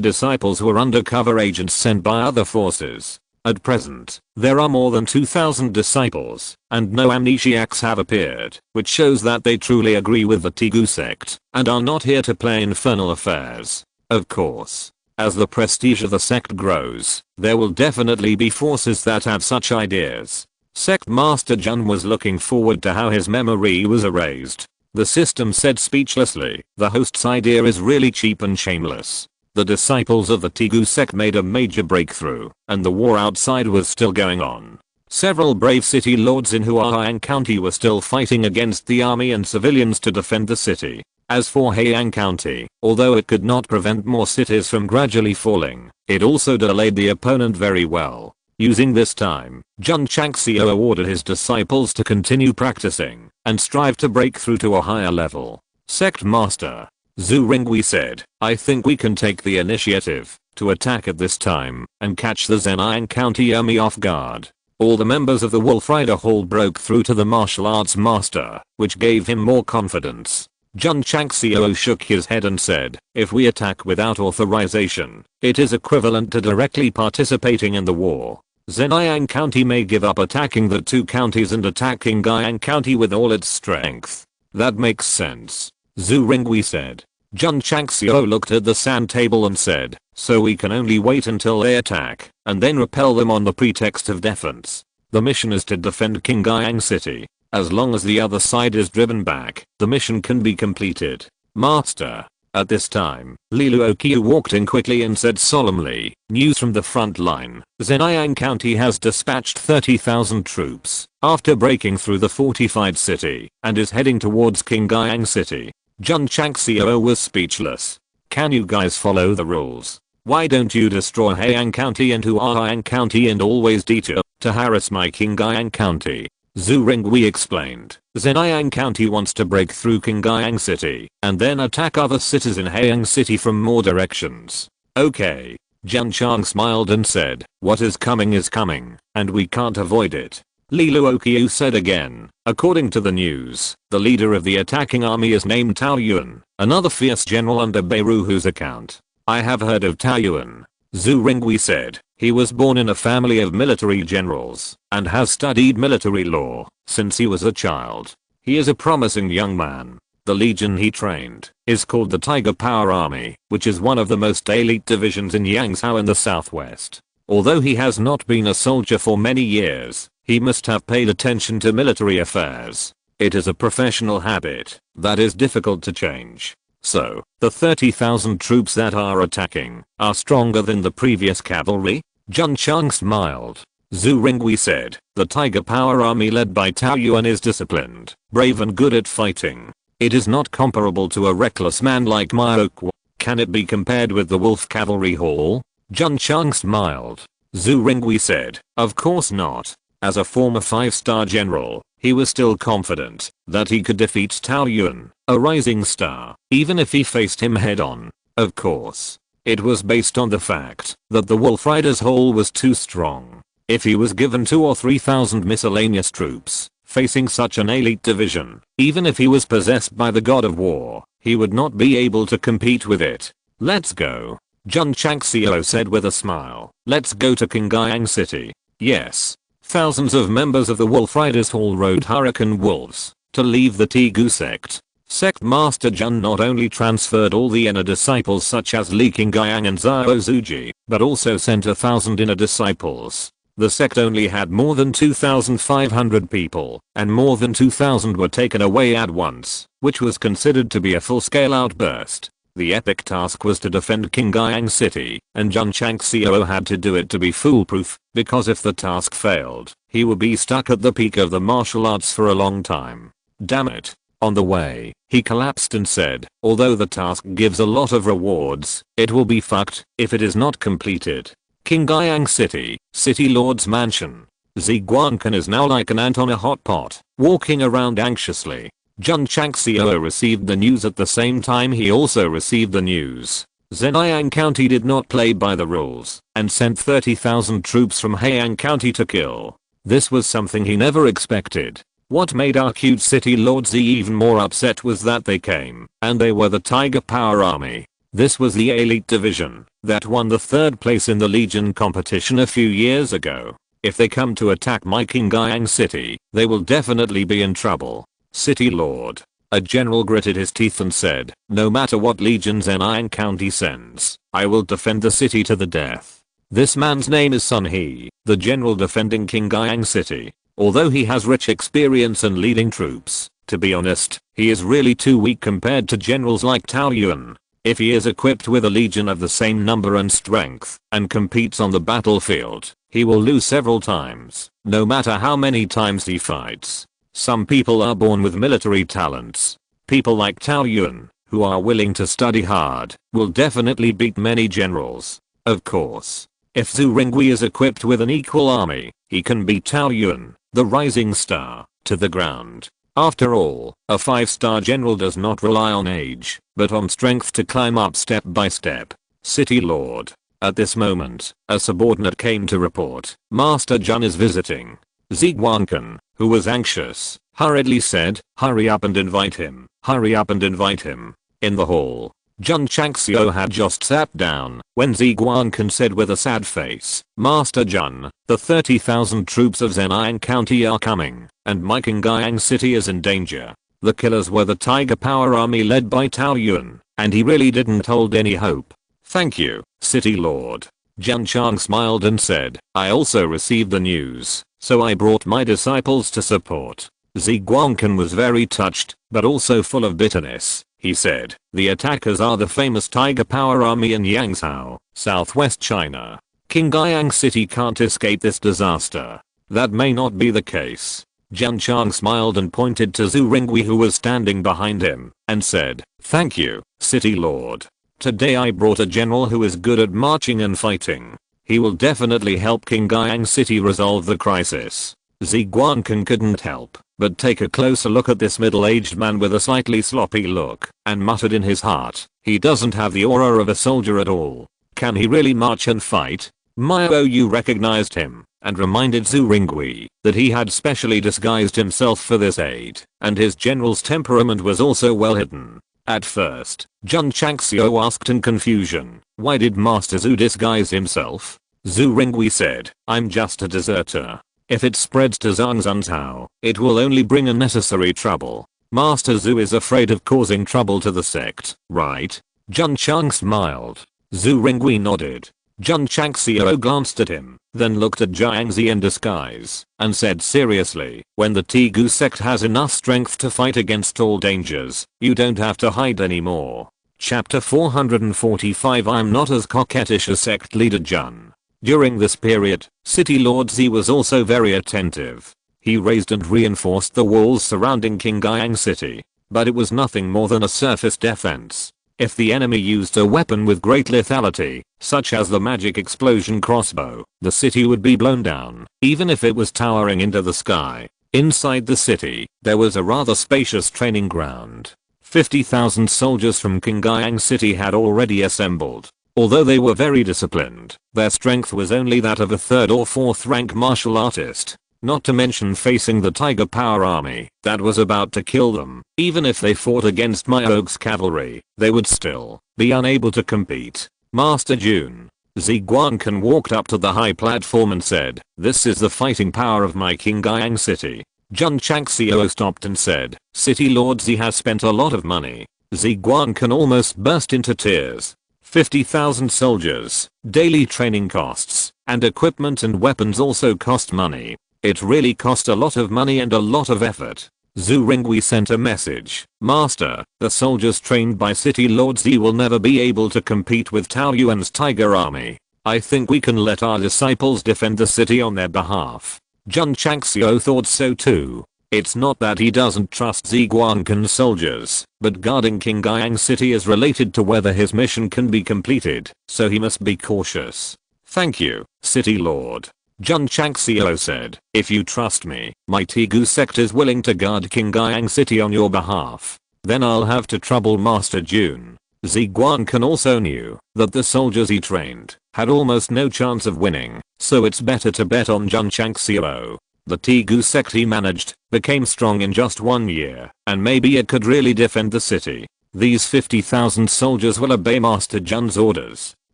disciples were undercover agents sent by other forces. At present, there are more than 2,000 disciples, and no amnesiacs have appeared, which shows that they truly agree with the Tigu sect, and are not here to play infernal affairs. Of course, as the prestige of the sect grows, there will definitely be forces that have such ideas. Sect Master Jun was looking forward to how his memory was erased. The system said speechlessly, the host's idea is really cheap and shameless. The disciples of the Tigu sect made a major breakthrough, and the war outside was still going on. Several brave city lords in Huaiyang County were still fighting against the army and civilians to defend the city. As for Haiyang County, although it could not prevent more cities from gradually falling, it also delayed the opponent very well. Using this time, Jun Changxiao ordered his disciples to continue practicing and strive to break through to a higher level. Sect Master Zhu Ringwei said, I think we can take the initiative to attack at this time and catch the Zhenyang County army off guard. All the members of the Wolf Rider Hall broke through to the martial arts master, which gave him more confidence. Jun Changxiao shook his head and said, if we attack without authorization, it is equivalent to directly participating in the war. Zhenyang County may give up attacking the two counties and attacking Qingyang County with all its strength. That makes sense. Zhu Ringwei said. Jun Changxiao looked at the sand table and said, so we can only wait until they attack, and then repel them on the pretext of defense. The mission is to defend Qingyang City. As long as the other side is driven back, the mission can be completed. Master. At this time, Li Luoqiu walked in quickly and said solemnly, news from the front line. Zhenyang County has dispatched 30,000 troops after breaking through the fortified city and is heading towards Qingyang City. Jun Changxiao was speechless. Can you guys follow the rules? Why don't you destroy Haiyang County and Huaiyang County and always detour to harass my Qingyang County? Zhu Ringwei explained. Zhenyang County wants to break through Qingyang City and then attack other cities in Haiyang City from more directions. Okay. Jun Chang smiled and said, what is coming, and we can't avoid it. Li Luoqiu said again, according to the news, the leader of the attacking army is named Tao Yuan, another fierce general under Beiruhu's account. I have heard of Tao Yuan. Zhu Ringwei said. He was born in a family of military generals and has studied military law since he was a child. He is a promising young man. The legion he trained is called the Tiger Power Army, which is one of the most elite divisions in Yangzhou in the southwest. Although he has not been a soldier for many years, he must have paid attention to military affairs. It is a professional habit that is difficult to change. So, the 30,000 troops that are attacking are stronger than the previous cavalry? Jun Changxiao smiled. Zhu Ringwei said, the Tiger Power Army led by Tao Yuan is disciplined, brave and good at fighting. It is not comparable to a reckless man like Miao Kuo. Can it be compared with the Wolf Cavalry Hall? Jun Changxiao smiled. Zhu Ringwei said, of course not. As a former 5-star general, he was still confident that he could defeat Tao Yuan, a rising star, even if he faced him head-on. Of course. It was based on the fact that the Wolf Riders Hall was too strong. If he was given 2 or 3,000 miscellaneous troops, facing such an elite division, even if he was possessed by the god of war, he would not be able to compete with it. Let's go. Jun Changxiao said with a smile. Let's go to Qingyang City. Yes. Thousands of members of the Wolf Riders Hall rode Hurricane Wolves to leave the Tegu sect. Sect Master Jun not only transferred all the inner disciples such as Li Qingyang and Zhao Zuji, but also sent 1,000 inner disciples. The sect only had more than 2,500 people, and more than 2,000 were taken away at once, which was considered to be a full-scale outburst. The epic task was to defend Qingyang City, and Jun Changxiao had to do it to be foolproof, because if the task failed, he would be stuck at the peak of the martial arts for a long time. Damn it. On the way, he collapsed and said, although the task gives a lot of rewards, it will be fucked if it is not completed. Qingyang City, City Lord's Mansion. Ziguancan is now like an ant on a hot pot, walking around anxiously. Jun Changxiao received the news at the same time he also received the news. Zhejiang County did not play by the rules, and sent 30,000 troops from Heian County to kill. This was something he never expected. What made our cute City Lord Z even more upset was that they came, and they were the Tiger Power Army. This was the elite division that won the 3rd place in the Legion competition a few years ago. If they come to attack my Qingyang City, they will definitely be in trouble. City Lord. A general gritted his teeth and said, no matter what legions Zhejiang County sends, I will defend the city to the death. This man's name is Sun He, the general defending Qingyang City. Although he has rich experience in leading troops, to be honest, he is really too weak compared to generals like Tao Yuan. If he is equipped with a legion of the same number and strength, and competes on the battlefield, he will lose several times, no matter how many times he fights. Some people are born with military talents. People like Tao Yuan, who are willing to study hard, will definitely beat many generals. Of course. If Zhu Ringwei is equipped with an equal army, he can beat Tao Yuan, the rising star, to the ground. After all, a 5-star general does not rely on age, but on strength to climb up step by step. City Lord. At this moment, a subordinate came to report, Master Jun is visiting. Ziguancan, who was anxious, hurriedly said, hurry up and invite him, hurry up and invite him. In the hall, Jun Changxiao had just sat down when Ziguancan said with a sad face, Master Jun, the 30,000 troops of Zhejiang County are coming, and my Qingyang City is in danger. The killers were the Tiger Power Army led by Tao Yuan, and he really didn't hold any hope. Thank you, City Lord. Jun Chang smiled and said, I also received the news, so I brought my disciples to support. Ziguancan was very touched, but also full of bitterness. He said, the attackers are the famous Tiger Power Army in Yangzhou, southwest China. Qingyang City can't escape this disaster. That may not be the case. Jun Chang smiled and pointed to Zhu Ringwei who was standing behind him, and said, thank you, City Lord. Today I brought a general who is good at marching and fighting. He will definitely help Qingyang City resolve the crisis. Ziguancan couldn't help but take a closer look at this middle-aged man with a slightly sloppy look, and muttered in his heart, he doesn't have the aura of a soldier at all. Can he really march and fight? Miao Yu recognized him, and reminded Zhu Ringwei that he had specially disguised himself for this aid, and his general's temperament was also well hidden. At first, Jun Changxiao asked in confusion, why did Master Zhu disguise himself? Zhu Ringwei said, I'm just a deserter. If it spreads to Zhangzhou, it will only bring unnecessary trouble. Master Zhu is afraid of causing trouble to the sect, right? Jun Chang smiled. Zhu Ringwei nodded. Jun Changxiao glanced at him, then looked at Jiangzi in disguise, and said seriously, when the Tegu sect has enough strength to fight against all dangers, you don't have to hide anymore. Chapter 445 I'm not as coquettish as sect leader Jun. During this period, City Lord Z was also very attentive. He raised and reinforced the walls surrounding Qingyang City, but it was nothing more than a surface defense. If the enemy used a weapon with great lethality, such as the magic explosion crossbow, the city would be blown down, even if it was towering into the sky. Inside the city, there was a rather spacious training ground. 50,000 soldiers from Qingyang City had already assembled. Although they were very disciplined, their strength was only that of a 3rd or 4th rank martial artist. Not to mention facing the Tiger Power army that was about to kill them. Even if they fought against Myogue's cavalry, they would still be unable to compete. Master Jun Ziguancan walked up to the high platform and said, this is the fighting power of my Qingyang City. Jun Changxiao stopped and said, City Lord Z has spent a lot of money. Ziguancan almost burst into tears. 50,000 soldiers, daily training costs, and equipment and weapons also cost money. It really cost a lot of money and a lot of effort. Zhu Ringwei sent a message. Master, the soldiers trained by City Lord Z will never be able to compete with Tao Yuan's Tiger army. I think we can let our disciples defend the city on their behalf. Jun Changxiao thought so too. It's not that he doesn't trust Ziguancan's soldiers, but guarding Qingyang City is related to whether his mission can be completed, so he must be cautious. Thank you, City Lord. Jun Changxiao said, if you trust me, my Tegu sect is willing to guard Qingyang City on your behalf. Then I'll have to trouble Master Jun. Ziguancan also knew that the soldiers he trained had almost no chance of winning, so it's better to bet on Jun Changxiao. The Tegu sect he managed became strong in just 1 year, and maybe it could really defend the city. These 50,000 soldiers will obey Master Jun's orders.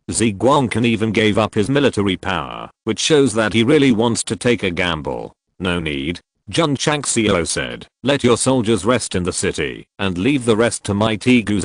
Ziguancan even gave up his military power, which shows that he really wants to take a gamble. No need. Jun Changxiao said, let your soldiers rest in the city, and leave the rest to my Tegu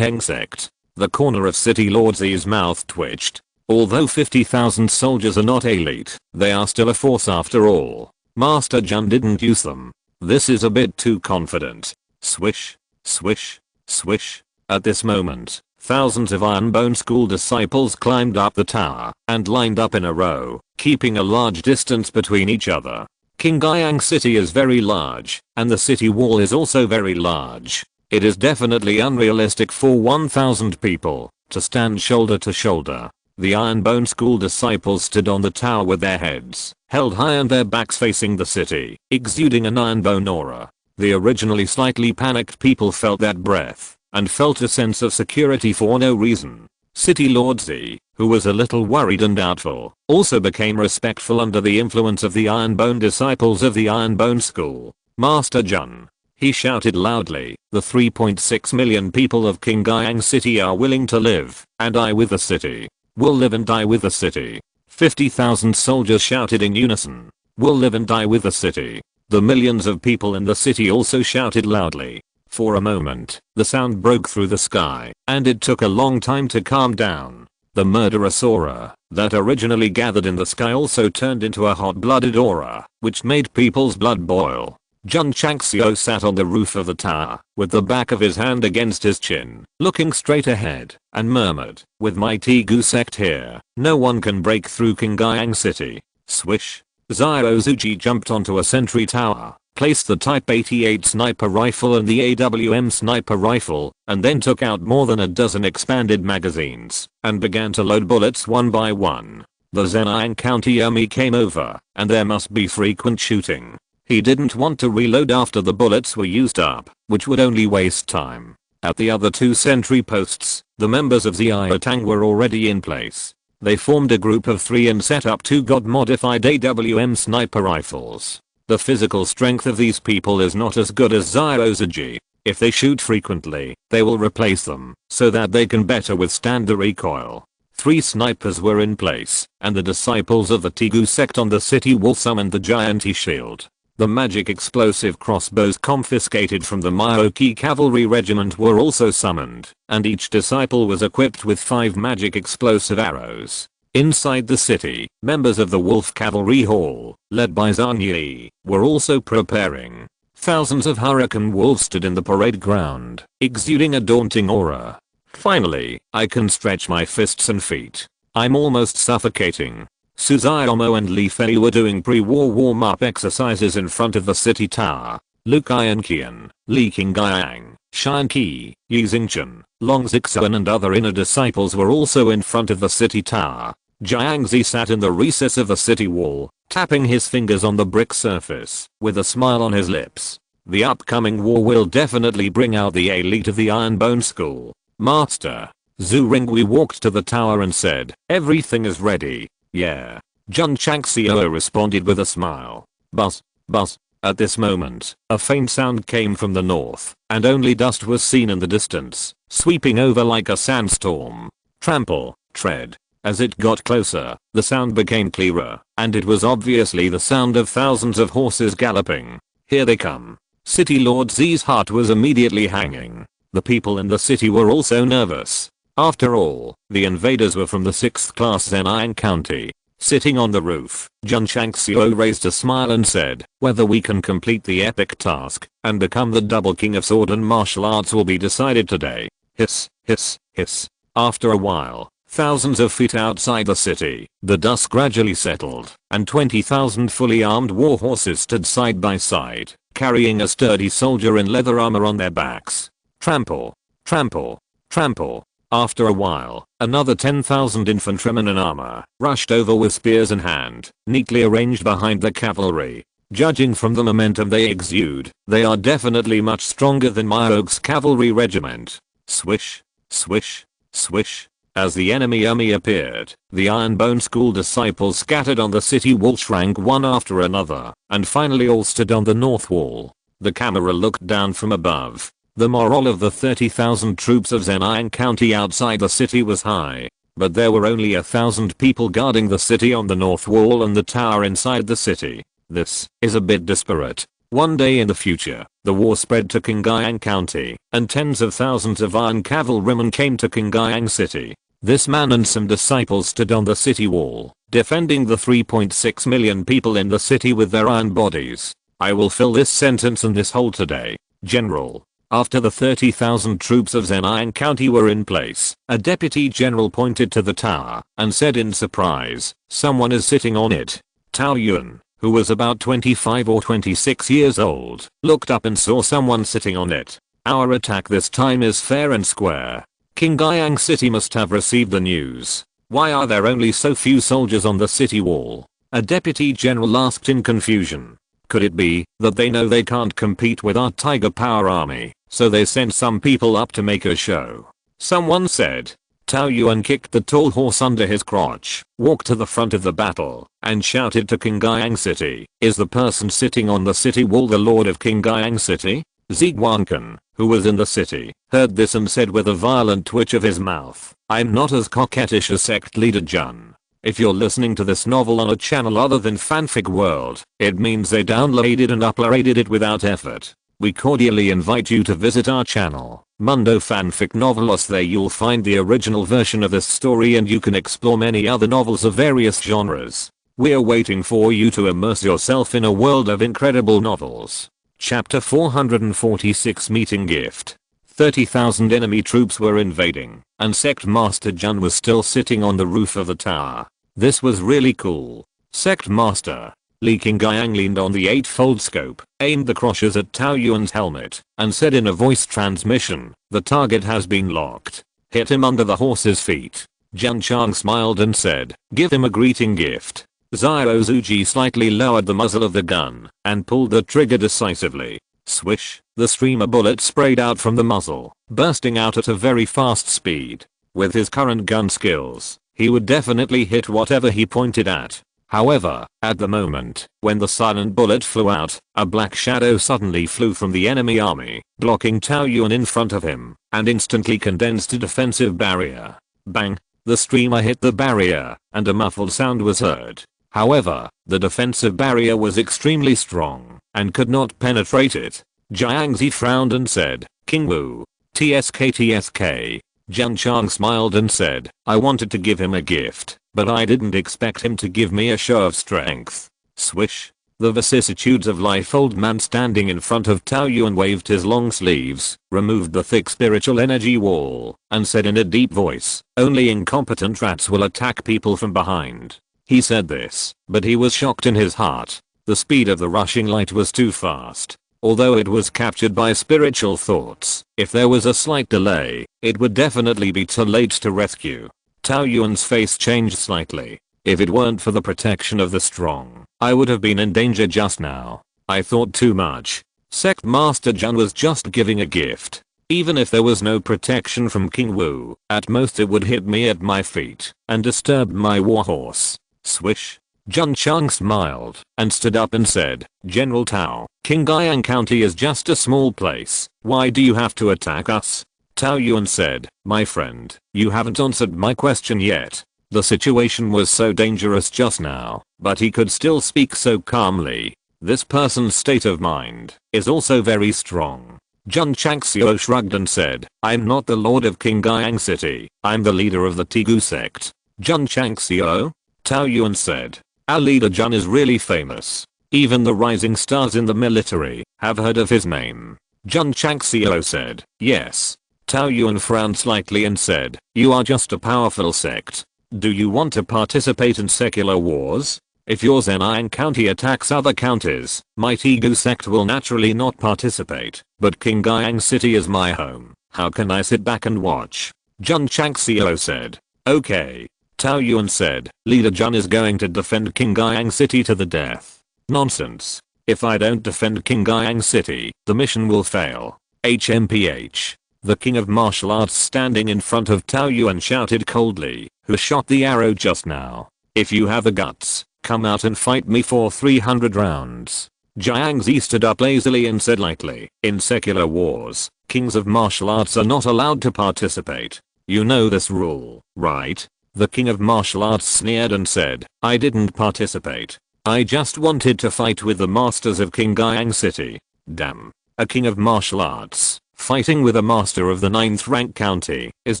sect. The corner of City Lord Z's mouth twitched. Although 50,000 soldiers are not elite, they are still a force after all. Master Jun didn't use them. This is a bit too confident. Swish, swish, swish. At this moment, thousands of Iron Bone School disciples climbed up the tower and lined up in a row, keeping a large distance between each other. Qingyang City is very large, and the city wall is also very large. It is definitely unrealistic for 1,000 people to stand shoulder to shoulder. The Iron Bone School disciples stood on the tower with their heads held high and their backs facing the city, exuding an Iron Bone aura. The originally slightly panicked people felt that breath and felt a sense of security for no reason. City Lord Z, who was a little worried and doubtful, also became respectful under the influence of the Iron Bone disciples of the Iron Bone School. Master Jun. He shouted loudly, the 3.6 million people of Qingyang City are willing to live and die with the city. We'll live and die with the city. 50,000 soldiers shouted in unison. We'll live and die with the city. The millions of people in the city also shouted loudly. For a moment, the sound broke through the sky, and it took a long time to calm down. The murderous aura that originally gathered in the sky also turned into a hot-blooded aura, which made people's blood boil. Jun Changxiao sat on the roof of the tower, with the back of his hand against his chin, looking straight ahead, and murmured, with my Tegu sect here, no one can break through Qingyang City. Swish. Ziozuji jumped onto a sentry tower, placed the Type 88 sniper rifle and the AWM sniper rifle, and then took out more than a dozen expanded magazines, and began to load bullets one by one. The Zhejiang County Army came over, and there must be frequent shooting. He didn't want to reload after the bullets were used up, which would only waste time. At the other two sentry posts, the members of Zhejiang were already in place. They formed a group of 3 and set up 2 god-modified AWM sniper rifles. The physical strength of these people is not as good as Ziozuji. If they shoot frequently, they will replace them, so that they can better withstand the recoil. 3 snipers were in place, and the disciples of the Tegu sect on the city wall summoned the giant shield. The magic explosive crossbows confiscated from the Myoki cavalry regiment were also summoned, and each disciple was equipped with 5 magic explosive arrows. Inside the city, members of the Wolf Cavalry Hall, led by Zhang Yi, were also preparing. Thousands of hurricane wolves stood in the parade ground, exuding a daunting aura. Finally, I can stretch my fists and feet. I'm almost suffocating. Suzuomo and Li Fei were doing pre-war warm-up exercises in front of the city tower. Lu Qian, Li Qingyang, Shan Qi, Yi Xingchen, Long Zixuan and other inner disciples were also in front of the city tower. Jiangzi sat in the recess of the city wall, tapping his fingers on the brick surface, with a smile on his lips. The upcoming war will definitely bring out the elite of the Iron Bone School. Master. Zhu Ringwei walked to the tower and said, "Everything is ready." "Yeah." Jun Changxiao responded with a smile. Buzz, buzz. At this moment, a faint sound came from the north, and only dust was seen in the distance, sweeping over like a sandstorm. Trample, tread. As it got closer, the sound became clearer, and it was obviously the sound of thousands of horses galloping. Here they come. City Lord Zi's heart was immediately hanging. The people in the city were also nervous. After all, the invaders were from the 6th class Zhejiang County. Sitting on the roof, Jun Changxiao raised a smile and said, "Whether we can complete the epic task and become the double king of sword and martial arts will be decided today." Hiss, hiss, hiss. After a while, thousands of feet outside the city, the dust gradually settled, and 20,000 fully armed war horses stood side by side, carrying a sturdy soldier in leather armor on their backs. Trample, trample, trample. After a while, another 10,000 infantrymen in armor rushed over with spears in hand, neatly arranged behind the cavalry. Judging from the momentum they exude, they are definitely much stronger than Myoki's cavalry regiment. Swish, swish, swish. As the enemy army appeared, the Iron Bone School disciples scattered on the city wall shrank one after another, and finally all stood on the north wall. The camera looked down from above. The morale of the 30,000 troops of Zhejiang County outside the city was high, but there were only 1,000 people guarding the city on the north wall and the tower inside the city. This is a bit disparate. One day in the future, the war spread to Qingyang County, and tens of thousands of iron cavalrymen came to Qingyang City. This man and some disciples stood on the city wall, defending the 3.6 million people in the city with their iron bodies. I will fill this sentence and this hole today. General. After the 30,000 troops of Zhejiang County were in place, a deputy general pointed to the tower and said in surprise, "Someone is sitting on it." Tao Yuan, who was about 25 or 26 years old, looked up and saw someone sitting on it. "Our attack this time is fair and square. Qingyang City must have received the news. Why are there only so few soldiers on the city wall?" A deputy general asked in confusion. Could it be that they know they can't compete with our Tiger Power army, so they sent some people up to make a show? Someone said. Tao Yuan kicked the tall horse under his crotch, walked to the front of the battle, and shouted to Qingyang City, "Is the person sitting on the city wall the lord of Qingyang City?" Ziguancan, who was in the city, heard this and said with a violent twitch of his mouth, "I'm not as coquettish as sect leader Jun. If you're listening to this novel on a channel other than Fanfic World, it means they downloaded and uploaded it without effort. We cordially invite you to visit our channel, Mundo Fanfic Novelos. There you'll find the original version of this story and you can explore many other novels of various genres. We're waiting for you to immerse yourself in a world of incredible novels. Chapter 446 Meeting Gift. 30,000 enemy troops were invading, and Sect Master Jun was still sitting on the roof of the tower. This was really cool. Sect Master Li Qingyang leaned on the 8-fold scope, aimed the crosses at Tao Yuan's helmet, and said in a voice transmission, "The target has been locked. Hit him under the horse's feet." Jun Chang smiled and said, "Give him a greeting gift." Xiao Zuji slightly lowered the muzzle of the gun, and pulled the trigger decisively. Swish, the stream of bullets sprayed out from the muzzle, bursting out at a very fast speed. With his current gun skills, he would definitely hit whatever he pointed at. However, at the moment, when the silent bullet flew out, a black shadow suddenly flew from the enemy army, blocking Tao Yuan in front of him, and instantly condensed a defensive barrier. Bang! The streamer hit the barrier, and a muffled sound was heard. However, the defensive barrier was extremely strong, and could not penetrate it. Jiangzi frowned and said, King Wu. TSK. Jun Chang smiled and said, I wanted to give him a gift, but I didn't expect him to give me a show of strength. Swish. The vicissitudes of life. Old man standing in front of Tao Yuan waved his long sleeves, removed the thick spiritual energy wall, and said in a deep voice, only incompetent rats will attack people from behind. He said this, but he was shocked in his heart. The speed of the rushing light was too fast. Although it was captured by spiritual thoughts, if there was a slight delay, it would definitely be too late to rescue. Tao Yuan's face changed slightly. If it weren't for the protection of the strong, I would have been in danger just now. I thought too much. Sect Master Jun was just giving a gift. Even if there was no protection from King Wu, at most it would hit me at my feet and disturb my warhorse. Swish. Jun Chang smiled and stood up and said, General Tao, Qingyang County is just a small place. Why do you have to attack us? Tao Yuan said, my friend, you haven't answered my question yet. The situation was so dangerous just now, but he could still speak so calmly. This person's state of mind is also very strong. Jun Changxiao shrugged and said, I'm not the lord of Qingyang City, I'm the leader of the Tigu sect. Jun Changxiao? Tao Yuan said, our leader Jun is really famous. Even the rising stars in the military have heard of his name. Jun Changxiao said, yes. Tao Yuan frowned slightly and said, you are just a powerful sect. Do you want to participate in secular wars? If your Zhenan county attacks other counties, my Tigu sect will naturally not participate, but Qingyang City is my home. How can I sit back and watch? Jun Changxiao said. Okay. Tao Yuan said, Leader Jun is going to defend Qingyang City to the death. Nonsense. If I don't defend Qingyang City, the mission will fail. HMPH. The king of martial arts standing in front of Tao Yuan shouted coldly, who shot the arrow just now? If you have the guts, come out and fight me for 300 rounds. Jiangzi stood up lazily and said lightly, in secular wars, kings of martial arts are not allowed to participate. You know this rule, right? The king of martial arts sneered and said, I didn't participate. I just wanted to fight with the masters of Qingyang City. Damn. A king of martial arts fighting with a master of the 9th rank county is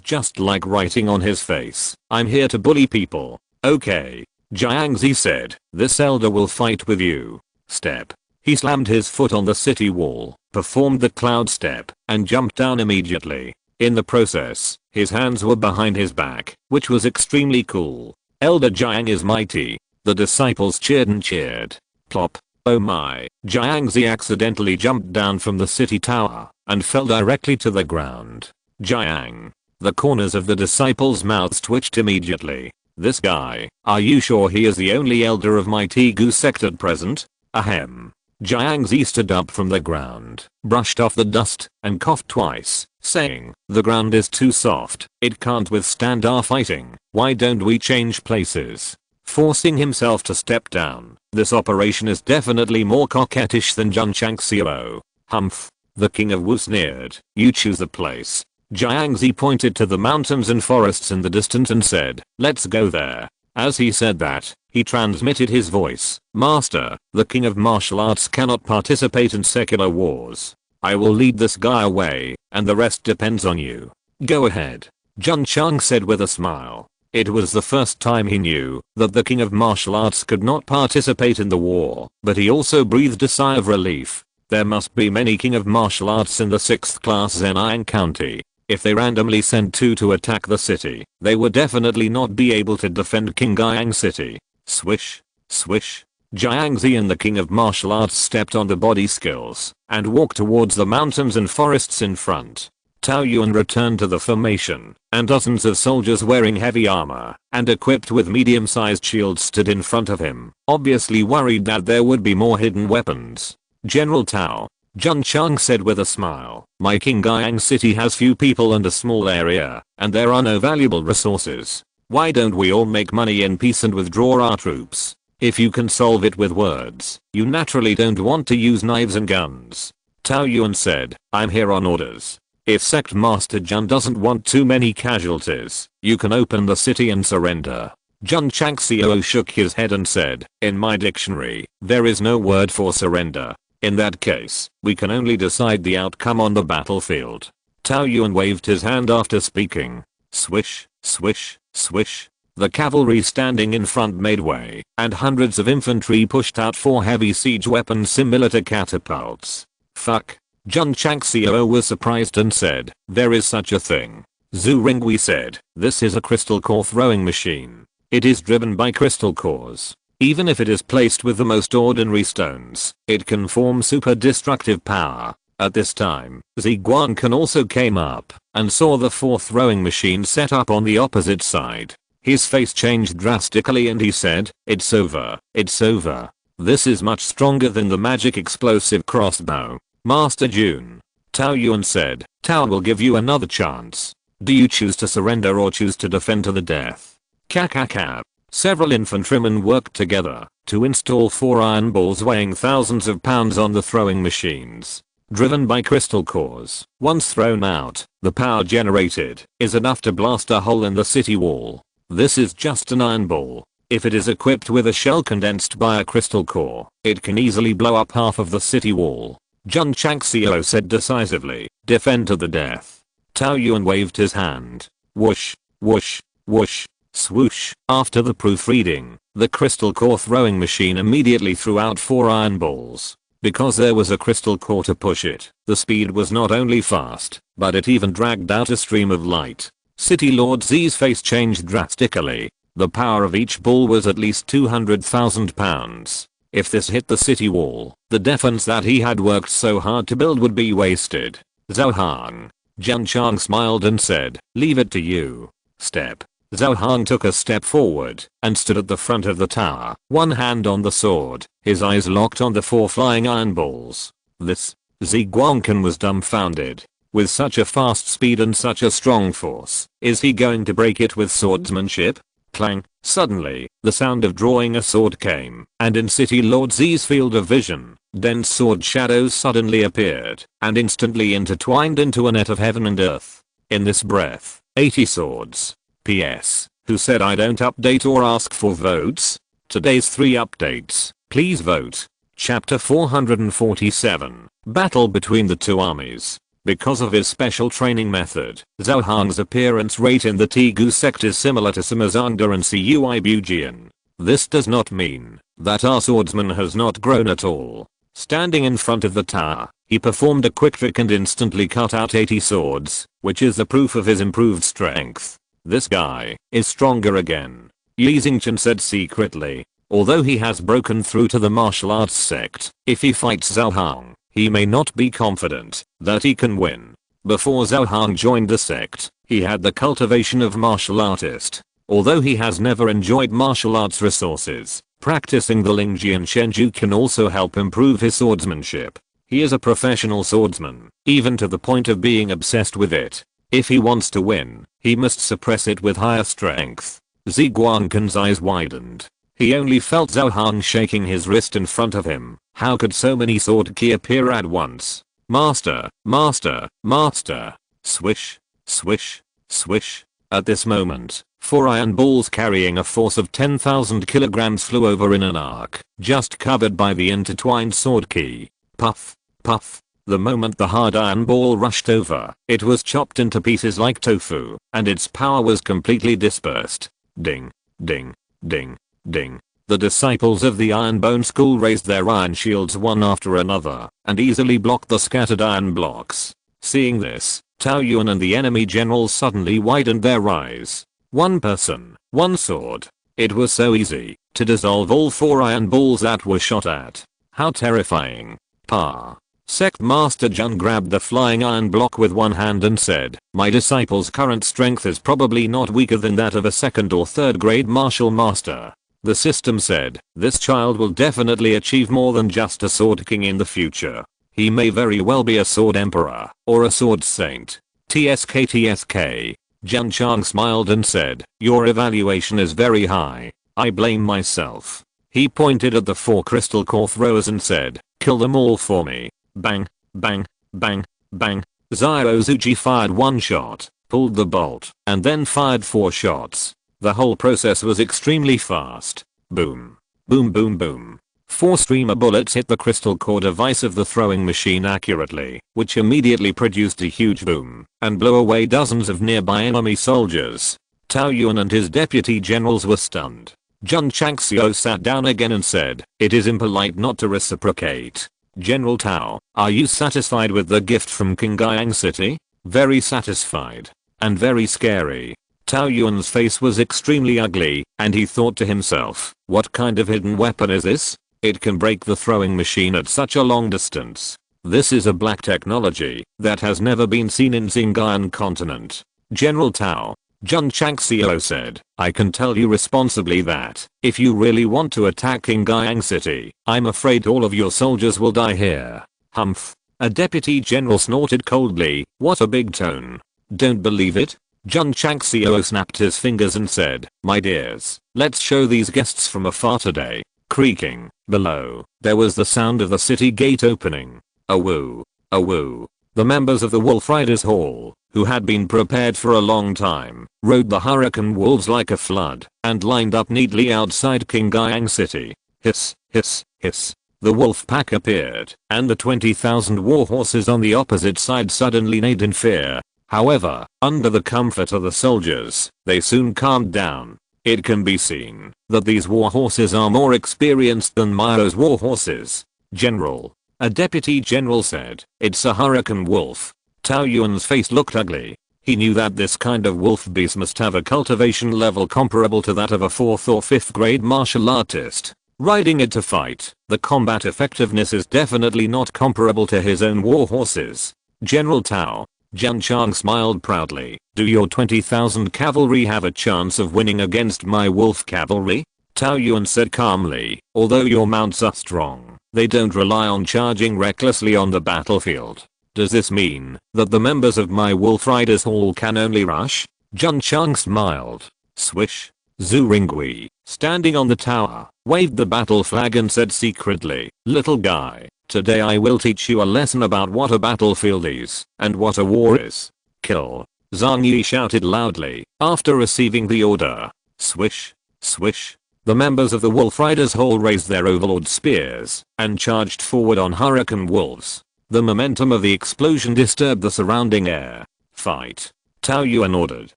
just like writing on his face, I'm here to bully people. Okay. Jiangzi said, this elder will fight with you. Step. He slammed his foot on the city wall, performed the cloud step, and jumped down immediately. In the process, his hands were behind his back, which was extremely cool. Elder Jiang is mighty. The disciples cheered and cheered. Plop. Oh my. Jiangzi accidentally jumped down from the city tower and fell directly to the ground. Jiang. The corners of the disciples' mouths twitched immediately. This guy, are you sure he is the only elder of my Tigu sect at present? Ahem. Jiangzi stood up from the ground, brushed off the dust, and coughed twice, saying, the ground is too soft, it can't withstand our fighting, why don't we change places? Forcing himself to step down, this operation is definitely more coquettish than Jun Changxiao. Humph. The king of Wu sneered, you choose the place. Jiangzi pointed to the mountains and forests in the distance and said, let's go there. As he said that, he transmitted his voice, Master, the king of martial arts cannot participate in secular wars. I will lead this guy away, and the rest depends on you. Go ahead. Jun Chang said with a smile. It was the first time he knew that the king of martial arts could not participate in the war, but he also breathed a sigh of relief. There must be many king of martial arts in the 6th class Zhenan County. If they randomly sent 2 to attack the city, they would definitely not be able to defend Qingyang City. Swish. Swish. Jiangzi and the king of martial arts stepped on the body skills and walked towards the mountains and forests in front. Tao Yuan returned to the formation, and dozens of soldiers wearing heavy armor and equipped with medium-sized shields stood in front of him, obviously worried that there would be more hidden weapons. General Tao. Jun Chang said with a smile, my Qingyang City has few people and a small area, and there are no valuable resources. Why don't we all make money in peace and withdraw our troops? If you can solve it with words, you naturally don't want to use knives and guns. Tao Yuan said, I'm here on orders. If Sect Master Jun doesn't want too many casualties, you can open the city and surrender. Jun Changxiao shook his head and said, in my dictionary, there is no word for surrender. In that case, we can only decide the outcome on the battlefield. Tao Yuan waved his hand after speaking. Swish, swish, swish. The cavalry standing in front made way, and hundreds of infantry pushed out 4 heavy siege weapons similar to catapults. Fuck. Jun Changxiao was surprised and said, there is such a thing. Zhu Ringwei said, this is a crystal core throwing machine. It is driven by crystal cores. Even if it is placed with the most ordinary stones, it can form super destructive power. At this time, Zi Guangkan also came up and saw the 4 throwing machines set up on the opposite side. His face changed drastically and he said, it's over, it's over. This is much stronger than the magic explosive crossbow. Master Jun. Tao Yuan said, Tao will give you another chance. Do you choose to surrender or choose to defend to the death? Kakaka. Several infantrymen worked together to install 4 iron balls weighing thousands of pounds on the throwing machines. Driven by crystal cores, once thrown out, the power generated is enough to blast a hole in the city wall. This is just an iron ball. If it is equipped with a shell condensed by a crystal core, it can easily blow up half of the city wall. Jun Changxiao said decisively, defend to the death. Tao Yuan waved his hand. Whoosh, whoosh, whoosh, swoosh. After the proofreading, the crystal core throwing machine immediately threw out 4 iron balls. Because there was a crystal core to push it, the speed was not only fast, but it even dragged out a stream of light. City Lord Z's face changed drastically. The power of each ball was at least 200,000 pounds. If this hit the city wall, the defense that he had worked so hard to build would be wasted. Zhao Hang. Jun Chang smiled and said, leave it to you. Step. Zhao Hang took a step forward and stood at the front of the tower, one hand on the sword, his eyes locked on the 4 flying iron balls. This. Zi Guangkan was dumbfounded. With such a fast speed and such a strong force, is he going to break it with swordsmanship? Clang. Suddenly, the sound of drawing a sword came, and in City Lord Z's field of vision, dense sword shadows suddenly appeared, and instantly intertwined into a net of heaven and earth. In this breath, 80 swords. PS. Who said I don't update or ask for votes? Today's 3 updates. Please vote. Chapter 447. Battle between the 2 armies. Because of his special training method, Zhao Hang's appearance rate in the Tegu sect is similar to Samazanga and Cui Bujian. This does not mean that our swordsman has not grown at all. Standing in front of the tower, he performed a quick trick and instantly cut out 80 swords, which is the proof of his improved strength. This guy is stronger again. Li Xingchen said secretly. Although he has broken through to the martial arts sect, if he fights Zhao Hang, he may not be confident that he can win. Before Zhao Hang joined the sect, he had the cultivation of martial artist. Although he has never enjoyed martial arts resources, practicing the Lingjian Shenju can also help improve his swordsmanship. He is a professional swordsman, even to the point of being obsessed with it. If he wants to win, he must suppress it with higher strength. Zi Guangkan's eyes widened. He only felt Zhao Hang shaking his wrist in front of him. How could so many sword ki appear at once? Master, master, master. Swish, swish, swish. At this moment, 4 iron balls carrying a force of 10,000 kilograms flew over in an arc, just covered by the intertwined sword ki. Puff, puff. The moment the hard iron ball rushed over, it was chopped into pieces like tofu, and its power was completely dispersed. Ding, ding, ding, ding. The disciples of the Iron Bone School raised their iron shields one after another, and easily blocked the scattered iron blocks. Seeing this, Tao Yuan and the enemy generals suddenly widened their eyes. One person, one sword. It was so easy to dissolve all 4 iron balls that were shot at. How terrifying. Pa. Sect Master Jun grabbed the flying iron block with one hand and said, my disciple's current strength is probably not weaker than that of a 2nd or 3rd grade martial master. The system said, this child will definitely achieve more than just a sword king in the future. He may very well be a sword emperor, or a sword saint. TSK. Jun Chang smiled and said, your evaluation is very high. I blame myself. He pointed at the 4 crystal core throwers and said, "Kill them all for me." Bang, bang, bang, bang. Ziozuji fired 1 shot, pulled the bolt, and then fired 4 shots. The whole process was extremely fast. Boom. Boom boom boom. 4 streamer bullets hit the crystal core device of the throwing machine accurately, which immediately produced a huge boom and blew away dozens of nearby enemy soldiers. Tao Yuan and his deputy generals were stunned. Jun Changxiao sat down again and said, "It is impolite not to reciprocate. General Tao, are you satisfied with the gift from Qingyang City?" "Very satisfied. And very scary." Tao Yuan's face was extremely ugly, and he thought to himself, what kind of hidden weapon is this? It can break the throwing machine at such a long distance. This is a black technology that has never been seen in Xinjiang continent. "General Tao," Jun Changxiao said, "I can tell you responsibly that, if you really want to attack Qingyang City, I'm afraid all of your soldiers will die here." "Humph." A deputy general snorted coldly, "What a big tone. Don't believe it?" Jun Changxiao snapped his fingers and said, "My dears, let's show these guests from afar today." Creaking, below, there was the sound of the city gate opening. A woo. A woo. The members of the Wolf Riders Hall, who had been prepared for a long time, rode the hurricane wolves like a flood, and lined up neatly outside Qingyang City. Hiss, hiss, hiss. The wolf pack appeared, and the 20,000 war horses on the opposite side suddenly neighed in fear. However, under the comfort of the soldiers, they soon calmed down. It can be seen that these war horses are more experienced than Mao's war horses. "General," a deputy general said, "it's a hurricane wolf." Tao Yuan's face looked ugly. He knew that this kind of wolf beast must have a cultivation level comparable to that of a 4th or 5th grade martial artist. Riding it to fight, the combat effectiveness is definitely not comparable to his own war horses. "General Tao," Jun Chang smiled proudly, "do your 20,000 cavalry have a chance of winning against my wolf cavalry?" Tao Yuan said calmly, "Although your mounts are strong, they don't rely on charging recklessly on the battlefield." "Does this mean that the members of my Wolf Riders Hall can only rush?" Jun Chang smiled. Swish. Zhu Ringui, standing on the tower, waved the battle flag and said secretly, "Little guy, today I will teach you a lesson about what a battlefield is and what a war is." "Kill." Zhang Yi shouted loudly after receiving the order. Swish. Swish. The members of the Wolf Riders Hall raised their overlord spears and charged forward on hurricane wolves. The momentum of the explosion disturbed the surrounding air. "Fight." Tao Yuan ordered.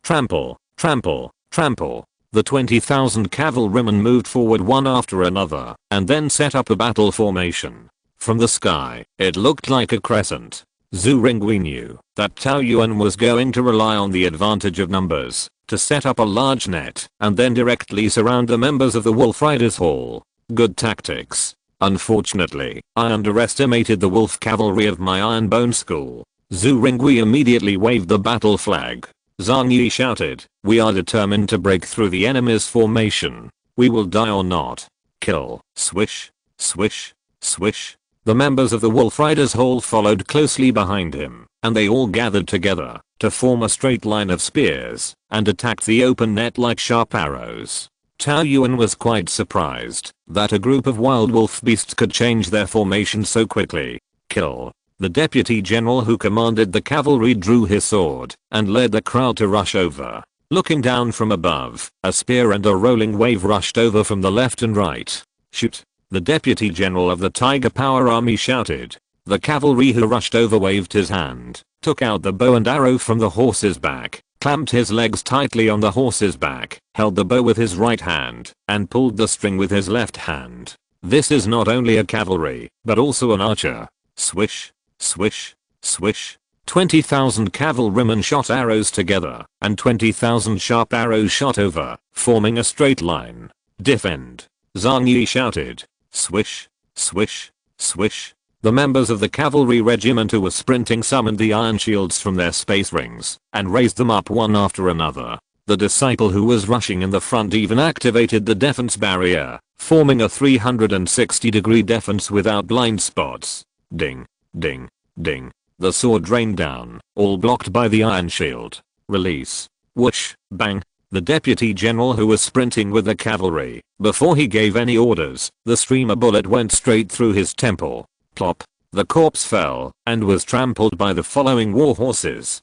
"Trample, trample, trample." The 20,000 cavalrymen moved forward one after another and then set up a battle formation. From the sky, it looked like a crescent. Zhu Ringui knew that Tao Yuan was going to rely on the advantage of numbers to set up a large net and then directly surround the members of the Wolf Riders Hall. Good tactics. Unfortunately, I underestimated the wolf cavalry of my Iron Bone School. Zhu Ringui immediately waved the battle flag. Zhang Yi shouted, "We are determined to break through the enemy's formation. We will die or not." Kill. Swish. Swish. Swish. The members of the Wolf Riders Hall followed closely behind him, and they all gathered together to form a straight line of spears and attacked the open net like sharp arrows. Tao Yuan was quite surprised that a group of wild wolf beasts could change their formation so quickly. Kill. The deputy general who commanded the cavalry drew his sword and led the crowd to rush over. Looking down from above, a spear and a rolling wave rushed over from the left and right. Shoot. The deputy general of the Tiger Power Army shouted. The cavalry who rushed over waved his hand, took out the bow and arrow from the horse's back, clamped his legs tightly on the horse's back, held the bow with his right hand, and pulled the string with his left hand. This is not only a cavalry, but also an archer. Swish. Swish. Swish. 20,000 cavalrymen shot arrows together, and 20,000 sharp arrows shot over, forming a straight line. Defend. Zhang Yi shouted. Swish. Swish. Swish. The members of the cavalry regiment who were sprinting summoned the iron shields from their space rings and raised them up one after another. The disciple who was rushing in the front even activated the defense barrier, forming a 360-degree defense without blind spots. Ding. Ding. Ding. The sword rained down, all blocked by the iron shield. Release. Whoosh. Bang. the deputy general who was sprinting with the cavalry. Before he gave any orders, the streamer bullet went straight through his temple. Plop. The corpse fell and was trampled by the following war horses.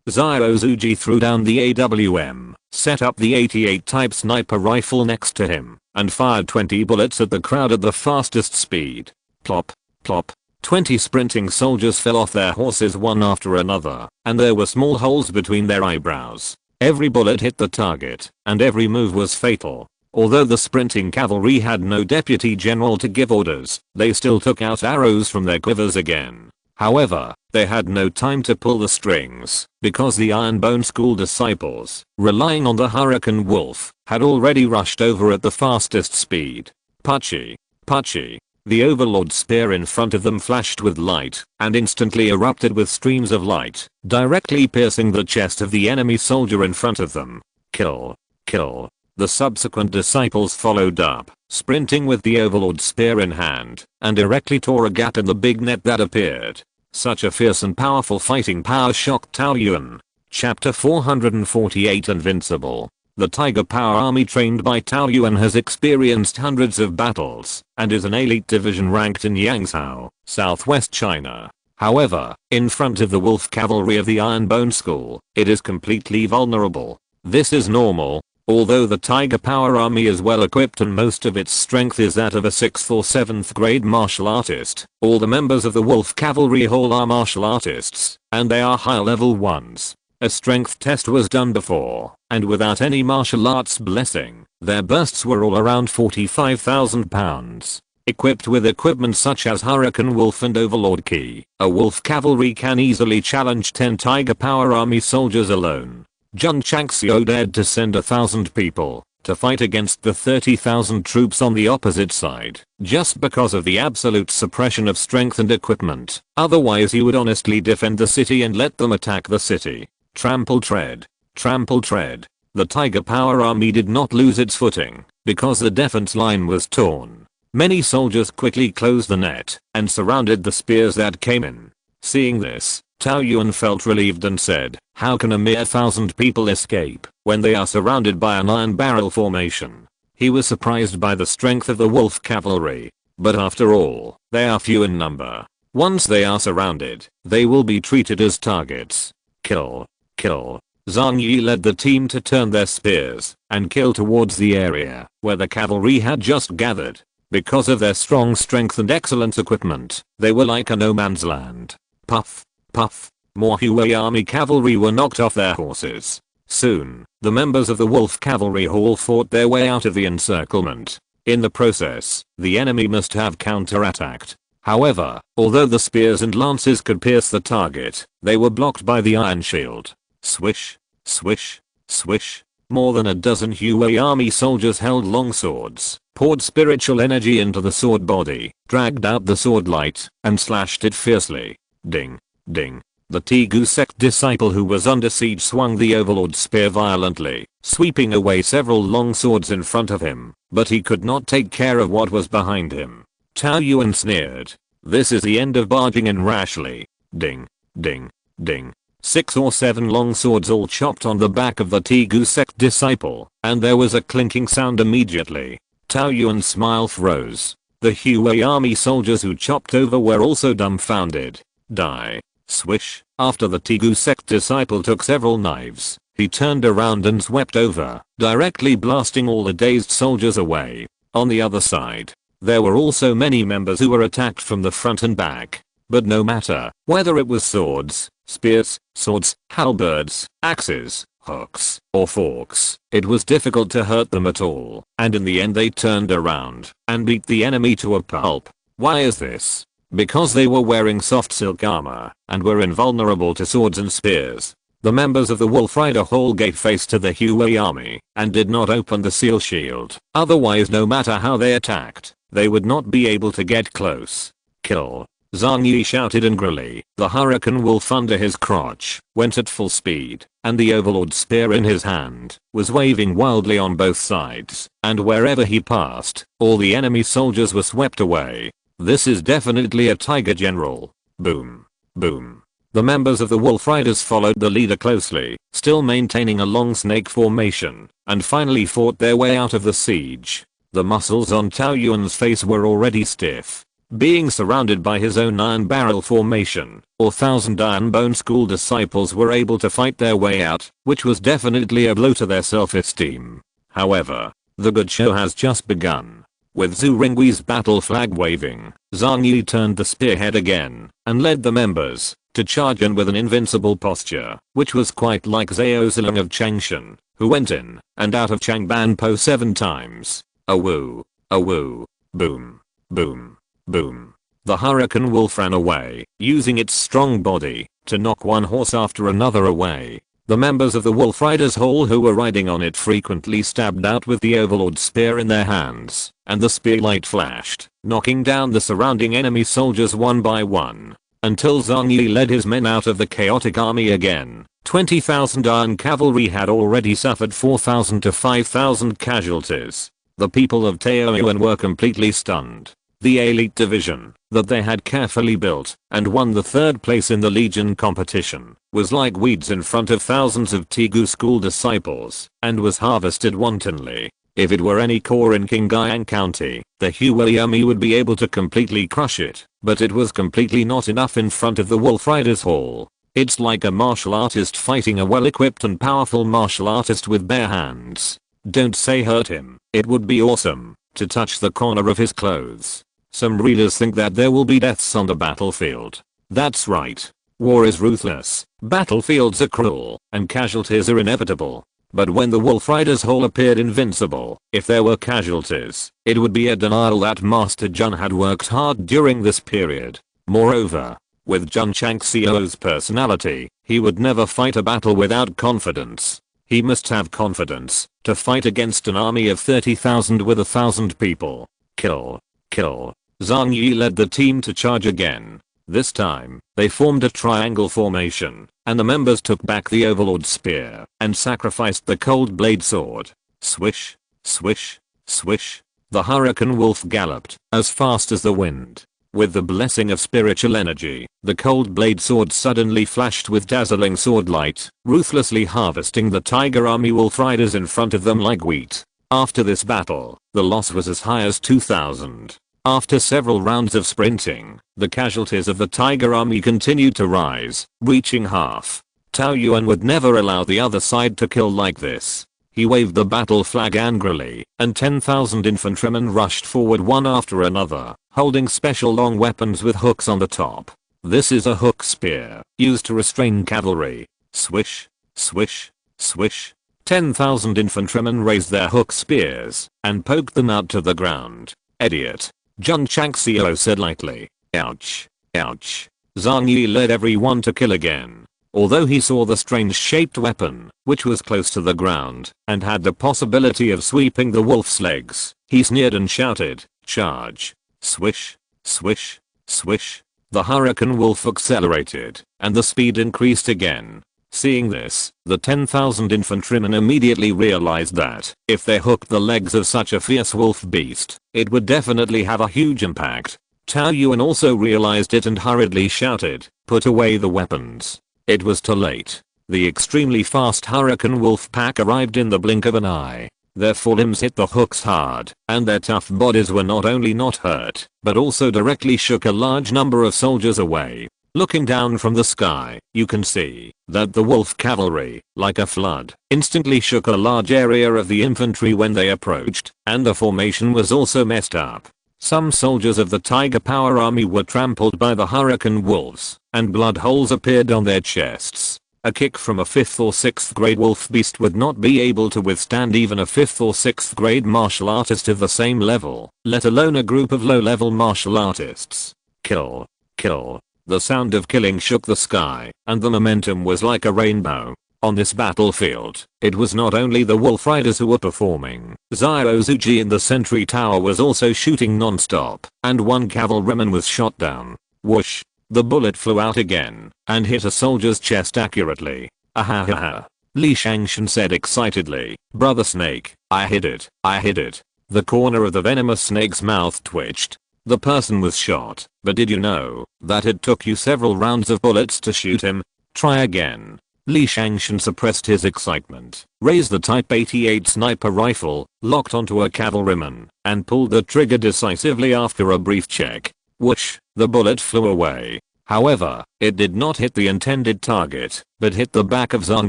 Ziozuji threw down the AWM, set up the 88 type sniper rifle next to him, and fired 20 bullets at the crowd at the fastest speed. Plop. Plop. 20 sprinting soldiers fell off their horses one after another, and there were small holes between their eyebrows. Every bullet hit the target, and every move was fatal. Although the sprinting cavalry had no deputy general to give orders, they still took out arrows from their quivers again. However, they had no time to pull the strings, because the Iron Bone School disciples, relying on the Hurricane Wolf, had already rushed over at the fastest speed. Puchy. Puchy. The Overlord spear in front of them flashed with light, and instantly erupted with streams of light, directly piercing the chest of the enemy soldier in front of them. Kill. Kill. The subsequent disciples followed up, sprinting with the Overlord spear in hand, and directly tore a gap in the big net that appeared. Such a fierce and powerful fighting power shocked Taoyuan. Chapter 448 Invincible. The Tiger Power Army trained by Taoyuan has experienced hundreds of battles, and is an elite division ranked in Yangzhou, southwest China. However, in front of the Wolf Cavalry of the Iron Bone School, it is completely vulnerable. This is normal. Although the Tiger Power Army is well equipped and most of its strength is that of a 6th or 7th grade martial artist, all the members of the Wolf Cavalry Hall are martial artists, and they are high level ones. A strength test was done before, and without any martial arts blessing, their bursts were all around 45,000 pounds. Equipped with equipment such as Hurricane Wolf and Overlord Key, a Wolf Cavalry can easily challenge 10 Tiger Power Army soldiers alone. Jun Changxiao dared to send 1,000 people to fight against the 30,000 troops on the opposite side, just because of the absolute suppression of strength and equipment. Otherwise he would honestly defend the city and let them attack the city. Trample tread. Trample tread. The Tiger Power Army did not lose its footing, because the defense line was torn. Many soldiers quickly closed the net, and surrounded the spears that came in. Seeing this, Taoyuan felt relieved and said, how can a mere 1,000 people escape, when they are surrounded by an iron barrel formation? He was surprised by the strength of the Wolf Cavalry. But after all, they are few in number. Once they are surrounded, they will be treated as targets. Kill. Kill. Zhang Yi led the team to turn their spears, and kill towards the area, where the cavalry had just gathered. Because of their strong strength and excellent equipment, they were like a no man's land. Puff. Puff. More Huey Army cavalry were knocked off their horses. Soon, the members of the Wolf Cavalry Hall fought their way out of the encirclement. In the process, the enemy must have counterattacked. However, although the spears and lances could pierce the target, they were blocked by the iron shield. Swish. Swish. Swish. More than a dozen Huey Army soldiers held long swords, poured spiritual energy into the sword body, dragged out the sword light, and slashed it fiercely. Ding. Ding. The Tegu sect disciple who was under siege swung the Overlord spear violently, sweeping away several long swords in front of him, but he could not take care of what was behind him. Taoyuan sneered. This is the end of barging in rashly. Ding. Ding. Ding. 6 or 7 long swords all chopped on the back of the Tegu sect disciple, and there was a clinking sound immediately. Taoyuan's smile froze. The Huey Army soldiers who chopped over were also dumbfounded. Die. Swish. After the Tegu sect disciple took several knives, he turned around and swept over, directly blasting all the dazed soldiers away. On the other side, there were also many members who were attacked from the front and back. But no matter whether it was swords, spears, swords, halberds, axes, hooks, or forks, it was difficult to hurt them at all, and in the end they turned around and beat the enemy to a pulp. Why is this? Because they were wearing soft silk armor, and were invulnerable to swords and spears. The members of the Wolf Rider Hall gave face to the Huey Army, and did not open the seal shield. Otherwise, no matter how they attacked, they would not be able to get close. Kill. Zhang Yi shouted angrily. The Hurricane Wolf under his crotch went at full speed, and the Overlord spear in his hand was waving wildly on both sides, and wherever he passed, all the enemy soldiers were swept away. This is definitely a Tiger General. Boom. Boom. The members of the Wolf Riders followed the leader closely, still maintaining a long snake formation, and finally fought their way out of the siege. The muscles on Tao Yuan's face were already stiff. Being surrounded by his own iron barrel formation, 1,000 Iron Bone school disciples were able to fight their way out, which was definitely a blow to their self-esteem. However, the good show has just begun. With Zhu Ringgui's battle flag waving, Zhang Yi turned the spearhead again, and led the members to charge in with an invincible posture, which was quite like Zhao Zilong of Changshan, who went in and out of Changban Po 7 times. Awoo, awoo, boom, boom, boom. The Hurricane Wolf ran away, using its strong body to knock one horse after another away. The members of the Wolf Riders Hall who were riding on it frequently stabbed out with the Overlord spear in their hands, and the spear light flashed, knocking down the surrounding enemy soldiers one by one, until Zhang Yi led his men out of the chaotic army again. 20,000 Iron Cavalry had already suffered 4,000 to 5,000 casualties. The people of Taoyuan were completely stunned. The elite division that they had carefully built and won the 3rd place in the Legion competition was like weeds in front of thousands of Tigu school disciples and was harvested wantonly. If it were any corps in Qingyang County, the Huai army would be able to completely crush it, but it was completely not enough in front of the Wolf Riders Hall. It's like a martial artist fighting a well-equipped and powerful martial artist with bare hands. Don't say hurt him, it would be awesome to touch the corner of his clothes. Some readers think that there will be deaths on the battlefield. That's right. War is ruthless, battlefields are cruel, and casualties are inevitable. But when the Wolf Riders Hall appeared invincible, if there were casualties, it would be a denial that Master Jun had worked hard during this period. Moreover, with Jun Changxiao's personality, he would never fight a battle without confidence. He must have confidence to fight against an army of 30,000 with 1,000 people. Kill. Kill. Zhang Yi led the team to charge again. This time, they formed a triangle formation, and the members took back the Overlord spear and sacrificed the cold blade sword. Swish, swish, swish. The Hurricane Wolf galloped as fast as the wind. With the blessing of spiritual energy, the cold blade sword suddenly flashed with dazzling sword light, ruthlessly harvesting the Tiger Army Wolf Riders in front of them like wheat. After this battle, the loss was as high as 2,000. After several rounds of sprinting, the casualties of the Tiger Army continued to rise, reaching half. Tao Yuan would never allow the other side to kill like this. He waved the battle flag angrily, and 10,000 infantrymen rushed forward one after another, holding special long weapons with hooks on the top. This is a hook spear, used to restrain cavalry. Swish, swish, swish. 10,000 infantrymen raised their hook spears and poked them out to the ground. Idiot. Jun Changxiao said lightly. Ouch. Ouch. Zhang Yi led everyone to kill again. Although he saw the strange shaped weapon, which was close to the ground, and had the possibility of sweeping the wolf's legs, he sneered and shouted, charge. Swish. Swish. Swish. The Hurricane Wolf accelerated, and the speed increased again. Seeing this, the 10,000 infantrymen immediately realized that, if they hooked the legs of such a fierce wolf beast, it would definitely have a huge impact. Tao Yuan also realized it and hurriedly shouted, put away the weapons. It was too late. The extremely fast Hurricane Wolf pack arrived in the blink of an eye. Their forelimbs hit the hooks hard, and their tough bodies were not only not hurt, but also directly shook a large number of soldiers away. Looking down from the sky, you can see that the wolf cavalry, like a flood, instantly shook a large area of the infantry when they approached, and the formation was also messed up. Some soldiers of the Tiger Power Army were trampled by the Hurricane Wolves, and blood holes appeared on their chests. A kick from a 5th or 6th grade wolf beast would not be able to withstand even a 5th or 6th grade martial artist of the same level, let alone a group of low-level martial artists. Kill. Kill. The sound of killing shook the sky, and the momentum was like a rainbow. On this battlefield, it was not only the Wolf Riders who were performing. Xiao Zuji in the sentry tower was also shooting non-stop, and one cavalryman was shot down. Whoosh! The bullet flew out again, and hit a soldier's chest accurately. Ahahaha. Li Shangshan said excitedly, Brother Snake, I hit it, I hit it. The corner of the venomous snake's mouth twitched. The person was shot, but did you know that it took you several rounds of bullets to shoot him? Try again. Li Shangshan suppressed his excitement, raised the Type 88 sniper rifle, locked onto a cavalryman, and pulled the trigger decisively after a brief check. Whoosh, the bullet flew away. However, it did not hit the intended target, but hit the back of Zhang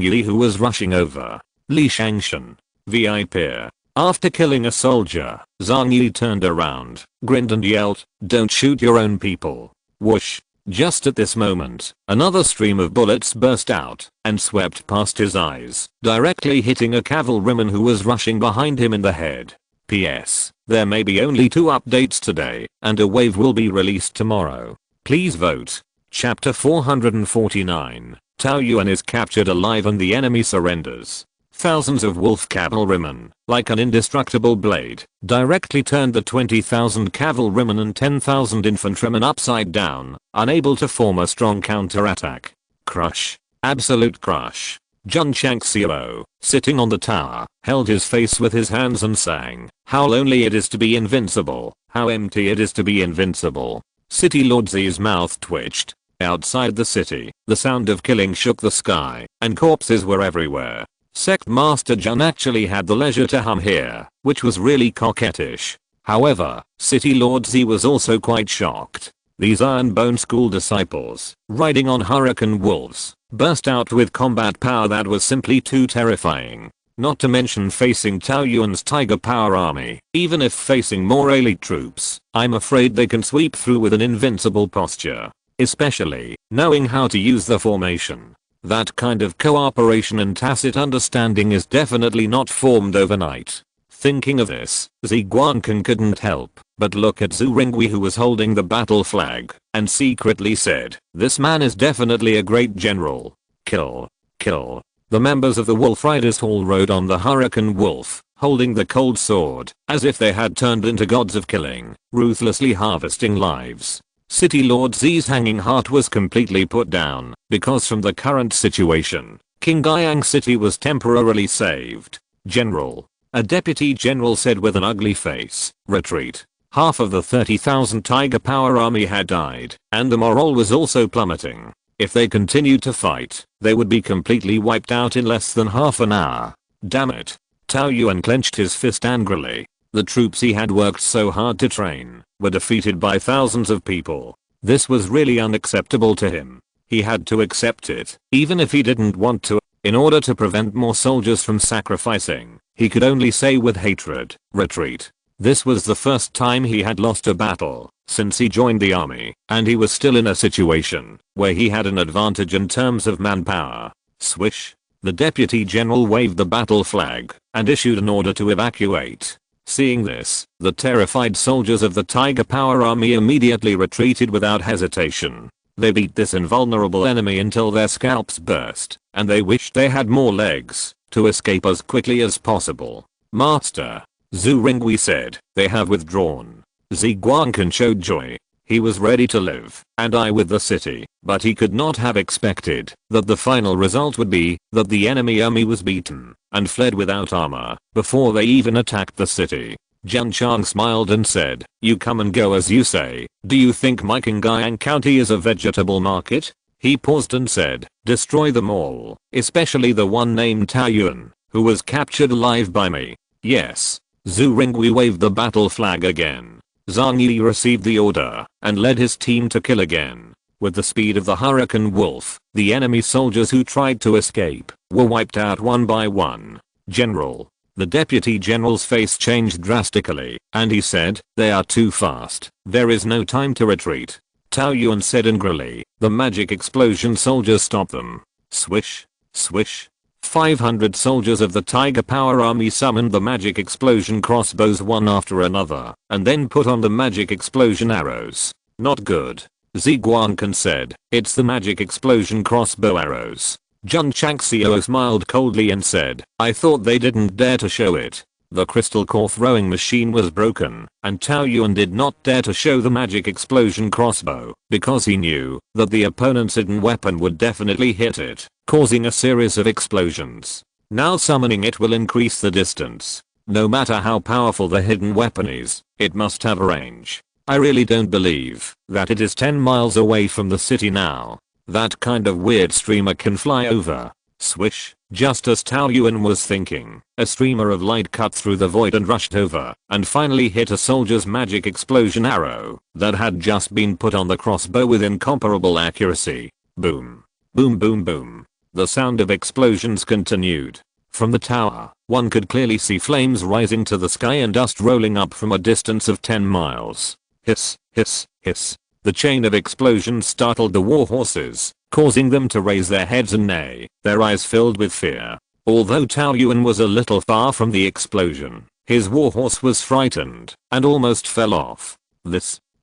Yi, who was rushing over. Li Shangshan. VIP. After killing a soldier, Zhang Yi turned around, grinned and yelled, "Don't shoot your own people." Whoosh. Just at this moment, another stream of bullets burst out and swept past his eyes, directly hitting a cavalryman who was rushing behind him in the head. PS. There may be only 2 updates today, and a wave will be released tomorrow. Please vote. Chapter 449. Tao Yuan is captured alive and the enemy surrenders. Thousands of wolf cavalrymen, like an indestructible blade, directly turned the 20,000 cavalrymen and 10,000 infantrymen upside down, unable to form a strong counterattack. Crush. Absolute crush. Jun Changxiao, sitting on the tower, held his face with his hands and sang, "How lonely it is to be invincible, how empty it is to be invincible." City Lord Z's mouth twitched. Outside the city, the sound of killing shook the sky, and corpses were everywhere. Sect Master Jun actually had the leisure to hum here, which was really coquettish. However, City Lord Z was also quite shocked. These Iron Bone School disciples, riding on hurricane wolves, burst out with combat power that was simply too terrifying. Not to mention facing Tao Yuan's Tiger Power army. Even if facing more elite troops, I'm afraid they can sweep through with an invincible posture. Especially, knowing how to use the formation. That kind of cooperation and tacit understanding is definitely not formed overnight. Thinking of this, Zi Guangkan couldn't help but look at Zhu Ringwei, who was holding the battle flag, and secretly said, "This man is definitely a great general." Kill. Kill. The members of the Wolf Riders Hall rode on the Hurricane Wolf, holding the cold sword, as if they had turned into gods of killing, ruthlessly harvesting lives. City Lord Z's hanging heart was completely put down, because from the current situation, Qingyang City was temporarily saved. "General," a deputy general said with an ugly face, "retreat." Half of the 30,000 Tiger Power army had died, and the morale was also plummeting. If they continued to fight, they would be completely wiped out in less than half an hour. Damn it. Tao Yuan clenched his fist angrily. The troops he had worked so hard to train were defeated by thousands of people. This was really unacceptable to him. He had to accept it, even if he didn't want to. In order to prevent more soldiers from sacrificing, he could only say with hatred, "Retreat." This was the first time he had lost a battle since he joined the army, and he was still in a situation where he had an advantage in terms of manpower. Swish. The deputy general waved the battle flag and issued an order to evacuate. Seeing this, the terrified soldiers of the Tiger Power army immediately retreated without hesitation. They beat this invulnerable enemy until their scalps burst, and they wished they had more legs to escape as quickly as possible. "Master," Zhu Ringwei said, "they have withdrawn." Zi Guangkan showed joy. He was ready to live and die with the city, but he could not have expected that the final result would be that the enemy army was beaten and fled without armor before they even attacked the city. Jun Chang smiled and said, "You come and go as you say. Do you think my Qingyang County is a vegetable market?" He paused and said, "Destroy them all, especially the one named Tao Yuan, who was captured alive by me." "Yes." Zhu Ringwei waved the battle flag again. Zhang Yi received the order and led his team to kill again. With the speed of the Hurricane Wolf, the enemy soldiers who tried to escape were wiped out one by one. "General." The deputy general's face changed drastically, and he said, "They are too fast. There is no time to retreat." Tao Yuan said angrily, "The magic explosion soldiers stop them." Swish. Swish. 500 soldiers of the Tiger Power army summoned the magic explosion crossbows one after another, and then put on the magic explosion arrows. "Not good." Zi Guangkan said, "It's the magic explosion crossbow arrows." Jun Changxiao smiled coldly and said, "I thought they didn't dare to show it." The crystal core throwing machine was broken, and Tao Yuan did not dare to show the magic explosion crossbow, because he knew that the opponent's hidden weapon would definitely hit it, causing a series of explosions. Now summoning it will increase the distance. No matter how powerful the hidden weapon is, it must have a range. I really don't believe that it is 10 miles away from the city now. That kind of weird streamer can fly over. Swish. Just as Tao Yuan was thinking, a streamer of light cut through the void and rushed over and finally hit a soldier's magic explosion arrow that had just been put on the crossbow with incomparable accuracy. Boom. Boom boom boom. The sound of explosions continued. From the tower, one could clearly see flames rising to the sky and dust rolling up from a distance of 10 miles. Hiss, hiss, hiss. The chain of explosions startled the war horses, causing them to raise their heads and neigh, their eyes filled with fear. Although Tao Yuan was a little far from the explosion, his warhorse was frightened and almost fell off.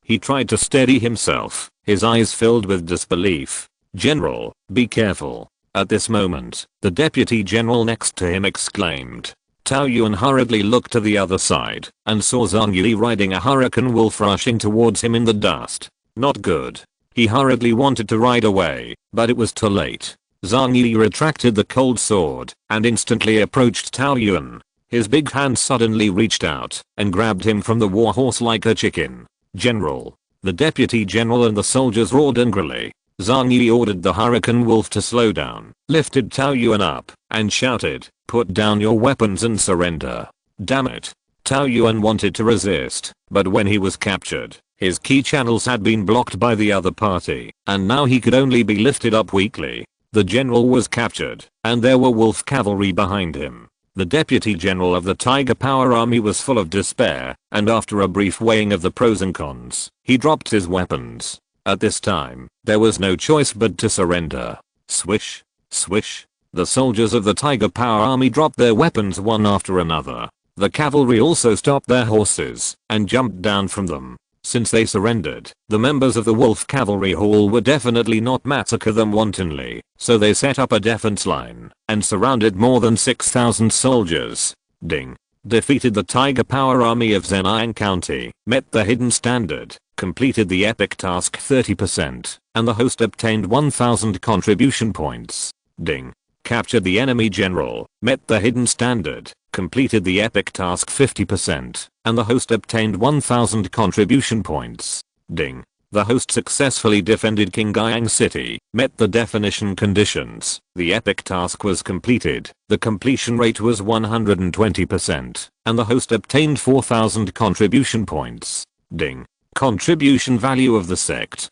He tried to steady himself, his eyes filled with disbelief. "General, be careful." At this moment, the deputy general next to him exclaimed. Tao Yuan hurriedly looked to the other side and saw Zhang Yi riding a hurricane wolf rushing towards him in the dust. Not good. He hurriedly wanted to ride away, but it was too late. Zhang Yi retracted the cold sword and instantly approached Tao Yuan. His big hand suddenly reached out and grabbed him from the warhorse like a chicken. "General." The deputy general and the soldiers roared angrily. Zhang Yi ordered the hurricane wolf to slow down, lifted Tao Yuan up, and shouted, "Put down your weapons and surrender." Damn it. Tao Yuan wanted to resist, but when he was captured, his key channels had been blocked by the other party, and now he could only be lifted up weakly. The general was captured, and there were wolf cavalry behind him. The deputy general of the Tiger Power Army was full of despair, and after a brief weighing of the pros and cons, he dropped his weapons. At this time, there was no choice but to surrender. Swish, swish. The soldiers of the Tiger Power Army dropped their weapons one after another. The cavalry also stopped their horses and jumped down from them. Since they surrendered, the members of the Wolf Cavalry Hall would definitely not massacre them wantonly, so they set up a defense line and surrounded more than 6,000 soldiers. Ding. Defeated the Tiger Power Army of Zhejiang County, met the hidden standard, completed the epic task 30%, and the host obtained 1000 contribution points. Ding. Captured the enemy general, met the hidden standard, completed the epic task 50%, and the host obtained 1000 contribution points. Ding. The host successfully defended Qingyang City, met the definition conditions, the epic task was completed, the completion rate was 120%, and the host obtained 4000 contribution points. Ding. Contribution value of the sect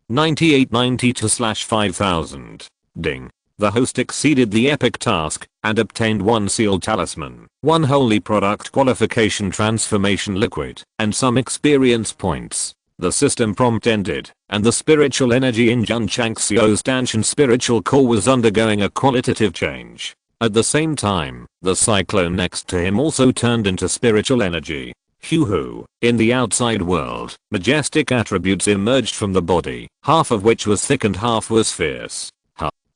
9892/5000. Ding. The host exceeded the epic task and obtained 1 sealed talisman, 1 holy product qualification transformation liquid, and some experience points. The system prompt ended, and the spiritual energy in Jun Changxiao's Danshan spiritual core was undergoing a qualitative change. At the same time, the cyclone next to him also turned into spiritual energy. Hoo-hoo. In the outside world, majestic attributes emerged from the body, half of which was thick and half was fierce.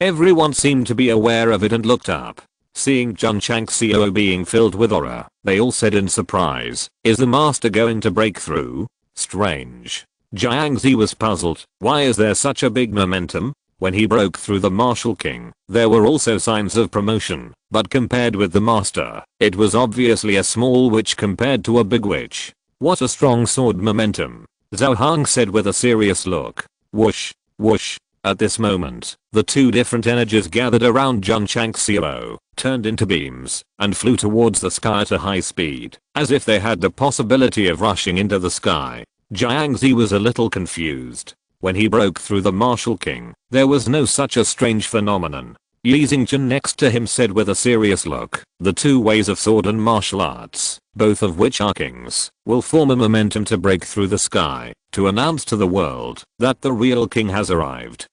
Everyone seemed to be aware of it and looked up. Seeing Jun Changxiao being filled with aura, they all said in surprise, "Is the master going to break through?" Strange. Jiangzi was puzzled. Why is there such a big momentum? When he broke through the Martial King, there were also signs of promotion, but compared with the master, it was obviously a small witch compared to a big witch. What a strong sword momentum, Zhao Hang said with a serious look. Whoosh, whoosh. At this moment, the two different energies gathered around Jun Changxiao, turned into beams, and flew towards the sky at a high speed, as if they had the possibility of rushing into the sky. Jiangzi was a little confused. When he broke through the Martial King, there was no such a strange phenomenon. Yi Xingchen next to him said with a serious look, "The two ways of sword and martial arts, both of which are kings, will form a momentum to break through the sky, to announce to the world that the real king has arrived."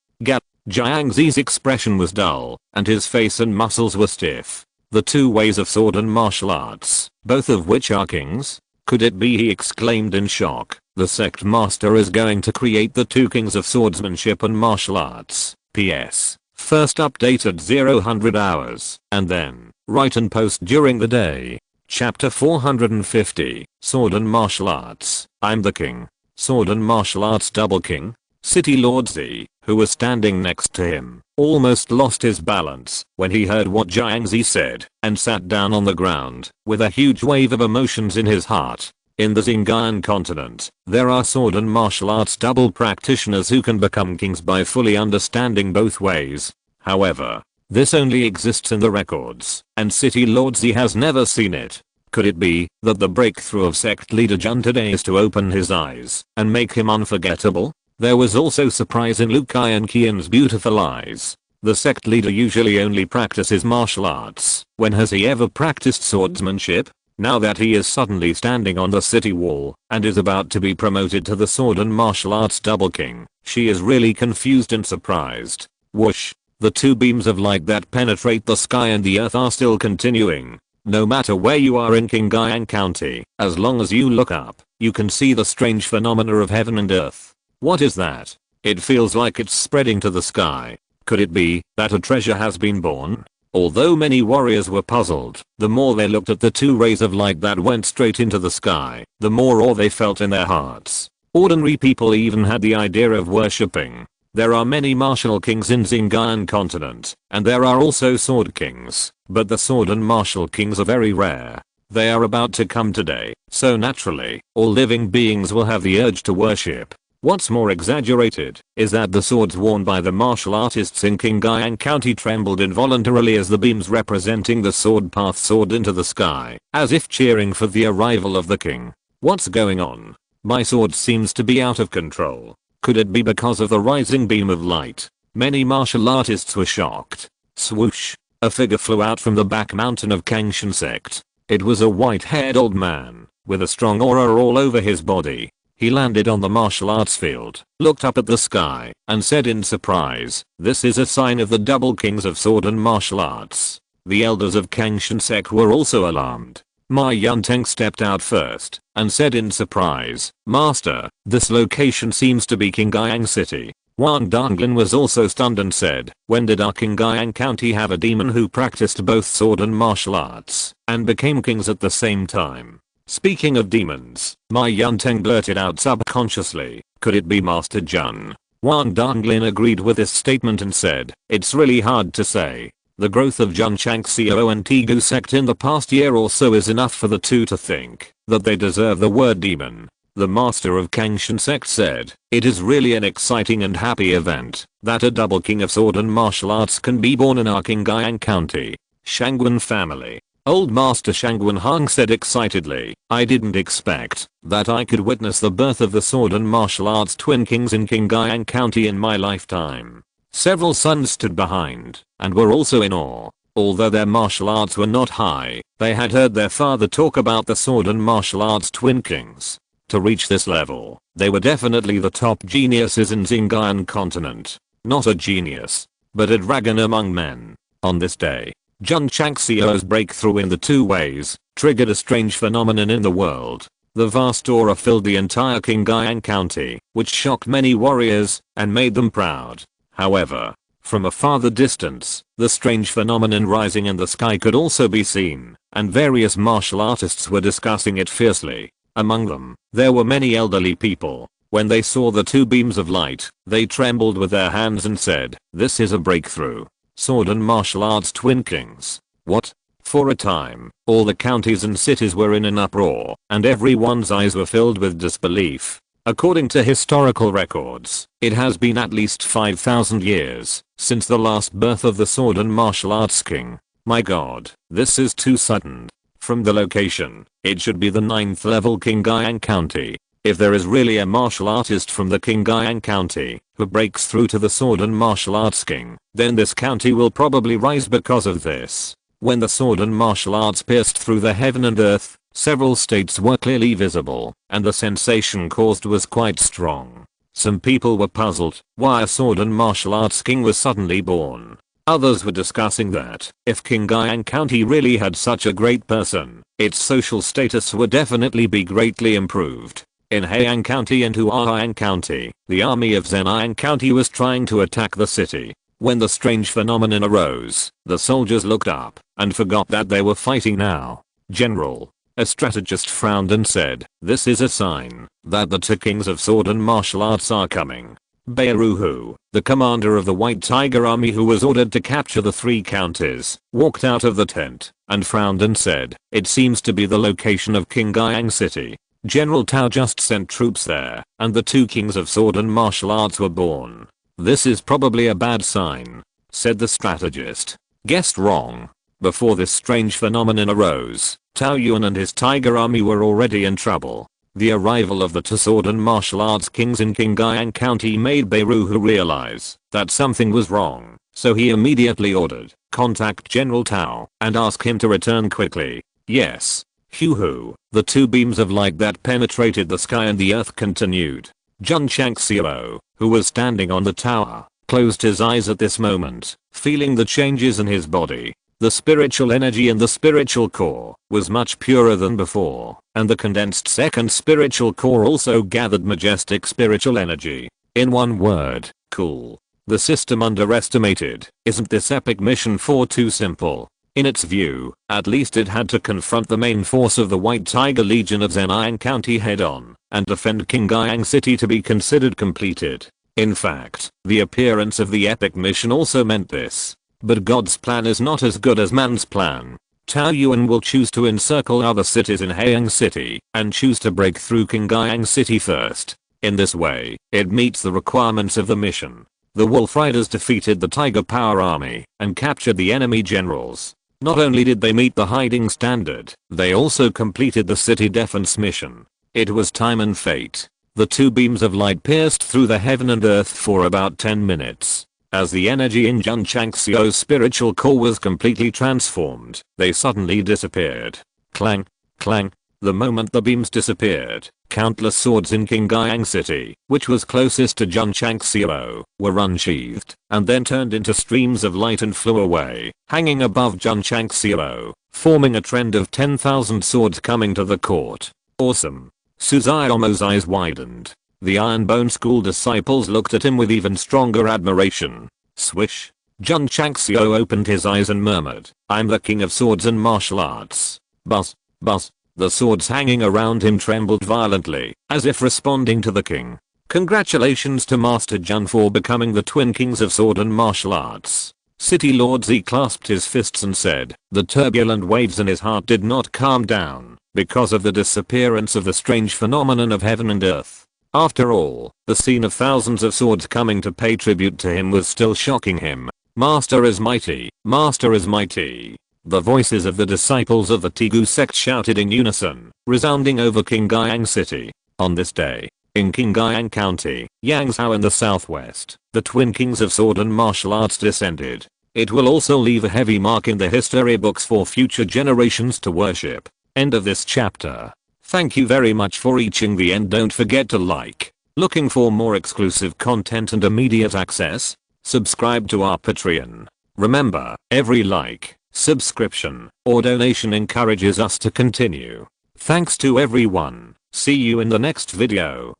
Jiangzi's expression was dull, and his face and muscles were stiff. The two ways of sword and martial arts, both of which are kings? Could it be, he exclaimed in shock, the sect master is going to create the two kings of swordsmanship and martial arts. P.S. First updated 0 hours, and then, write and post during the day. Chapter 450, Sword and Martial Arts, I'm the King. Sword and Martial Arts Double King? City Lord Z, who was standing next to him, almost lost his balance when he heard what Jiangzi said and sat down on the ground with a huge wave of emotions in his heart. In the Xinjiang continent, there are sword and martial arts double practitioners who can become kings by fully understanding both ways. However, this only exists in the records, and City Lord Z has never seen it. Could it be that the breakthrough of sect leader Jun today is to open his eyes and make him unforgettable? There was also surprise in Liu Kai and Qian's beautiful eyes. The sect leader usually only practices martial arts. When has he ever practiced swordsmanship? Now that he is suddenly standing on the city wall and is about to be promoted to the sword and martial arts double king, she is really confused and surprised. Whoosh! The two beams of light that penetrate the sky and the earth are still continuing. No matter where you are in Qingyang County, as long as you look up, you can see the strange phenomena of heaven and earth. What is that? It feels like it's spreading to the sky. Could it be that a treasure has been born? Although many warriors were puzzled, the more they looked at the two rays of light that went straight into the sky, the more awe they felt in their hearts. Ordinary people even had the idea of worshipping. There are many martial kings in Xinjiang continent, and there are also sword kings, but the sword and martial kings are very rare. They are about to come today, so naturally, all living beings will have the urge to worship. What's more exaggerated is that the swords worn by the martial artists in Qingyang County trembled involuntarily as the beams representing the sword path soared into the sky, as if cheering for the arrival of the king. What's going on? My sword seems to be out of control. Could it be because of the rising beam of light? Many martial artists were shocked. Swoosh! A figure flew out from the back mountain of Strongest Sect. It was a white-haired old man, with a strong aura all over his body. He landed on the martial arts field, looked up at the sky, and said in surprise, "This is a sign of the double kings of sword and martial arts." The elders of Strongest Sect were also alarmed. Ma Yunteng stepped out first, and said in surprise, "Master, this location seems to be Qingyang City." Wang Donglin was also stunned and said, "When did our Qingyang County have a demon who practiced both sword and martial arts, and became kings at the same time?" Speaking of demons, Ma Yunteng blurted out subconsciously, "Could it be Master Jun?" Wang Donglin agreed with this statement and said, "It's really hard to say. The growth of Jun Changxiao and Tigu sect in the past year or so is enough for the two to think that they deserve the word demon." The master of Strongest Sect said, "It is really an exciting and happy event that a double king of sword and martial arts can be born in our Qingyang County. Shangguan family." Old Master Shangguan Hong said excitedly, "I didn't expect that I could witness the birth of the sword and martial arts twin kings in Qingyang County in my lifetime." Several sons stood behind and were also in awe. Although their martial arts were not high, they had heard their father talk about the sword and martial arts twin kings. To reach this level, they were definitely the top geniuses in Xinjiang continent. Not a genius, but a dragon among men. On this day, Jun Changxiao's breakthrough in the two ways triggered a strange phenomenon in the world. The vast aura filled the entire Qingyang County, which shocked many warriors and made them proud. However, from a farther distance, the strange phenomenon rising in the sky could also be seen, and various martial artists were discussing it fiercely. Among them, there were many elderly people. When they saw the two beams of light, they trembled with their hands and said, "This is a breakthrough. Sword and martial arts twin kings. What?" For a time, all the counties and cities were in an uproar, and everyone's eyes were filled with disbelief. According to historical records, it has been at least 5,000 years since the last birth of the sword and martial arts king. My god, this is too sudden. From the location, it should be the 9th level Qingyang County. If there is really a martial artist from the Qingyang County who breaks through to the sword and martial arts king, then this county will probably rise because of this. When the sword and martial arts pierced through the heaven and earth, several states were clearly visible, and the sensation caused was quite strong. Some people were puzzled why a sword and martial arts king was suddenly born. Others were discussing that if Qingyang County really had such a great person, its social status would definitely be greatly improved. In Heian County and Huaiyan County, the army of Zhejiang County was trying to attack the city. When the strange phenomenon arose, the soldiers looked up and forgot that they were fighting now. "General," a strategist frowned and said, "This is a sign that the two kings of sword and martial arts are coming." Beiruhu, the commander of the White Tiger Army who was ordered to capture the three counties, walked out of the tent and frowned and said, "It seems to be the location of Qingyang City." General Tao just sent troops there, and the two kings of sword and martial arts were born. This is probably a bad sign, said the strategist. Guessed wrong. Before this strange phenomenon arose, Tao Yuan and his tiger army were already in trouble. The arrival of the two sword and martial arts kings in Qinghai County made Beiruhu realize that something was wrong, so he immediately ordered, contact General Tao and ask him to return quickly. Yes. Hoo-hoo, the two beams of light that penetrated the sky and the earth continued. Jun Changxiao, who was standing on the tower, closed his eyes at this moment, feeling the changes in his body. The spiritual energy in the spiritual core was much purer than before, and the condensed second spiritual core also gathered majestic spiritual energy. In one word, cool. The system underestimated. Isn't this epic mission 4 too simple? In its view, at least it had to confront the main force of the White Tiger Legion of Zhejiang County head-on, and defend Qinghai City to be considered completed. In fact, the appearance of the epic mission also meant this. But God's plan is not as good as man's plan. Tao Yuan will choose to encircle other cities in Haiyang City, and choose to break through Qinghai City first. In this way, it meets the requirements of the mission. The Wolf Riders defeated the Tiger Power Army, and captured the enemy generals. Not only did they meet the hiding standard, they also completed the city defense mission. It was time and fate. The two beams of light pierced through the heaven and earth for about 10 minutes. As the energy in Jun Changxiao's spiritual core was completely transformed, they suddenly disappeared. Clang, clang. The moment the beams disappeared, countless swords in Qinghai City, which was closest to Jun Changxiao, were unsheathed, and then turned into streams of light and flew away, hanging above Jun Changxiao, forming a trend of 10,000 swords coming to the court. Awesome. Suzaomo's eyes widened. The Iron Bone School disciples looked at him with even stronger admiration. Swish. Jun Changxiao opened his eyes and murmured, I'm the king of swords and martial arts. Buzz, buzz. The swords hanging around him trembled violently, as if responding to the king. Congratulations to Master Jun for becoming the twin kings of sword and martial arts. City Lord Z clasped his fists and said, the turbulent waves in his heart did not calm down, because of the disappearance of the strange phenomenon of heaven and earth. After all, the scene of thousands of swords coming to pay tribute to him was still shocking him. Master is mighty, Master is mighty. The voices of the disciples of the Tigu sect shouted in unison, resounding over Qinghai City. On this day, in Qinghai County, Yangzhou in the southwest, the twin kings of sword and martial arts descended. It will also leave a heavy mark in the history books for future generations to worship. End of this chapter. Thank you very much for reaching the end. Don't forget to like. Looking for more exclusive content and immediate access? Subscribe to our Patreon. Remember, every like, subscription, or donation encourages us to continue. Thanks to everyone. See you in the next video.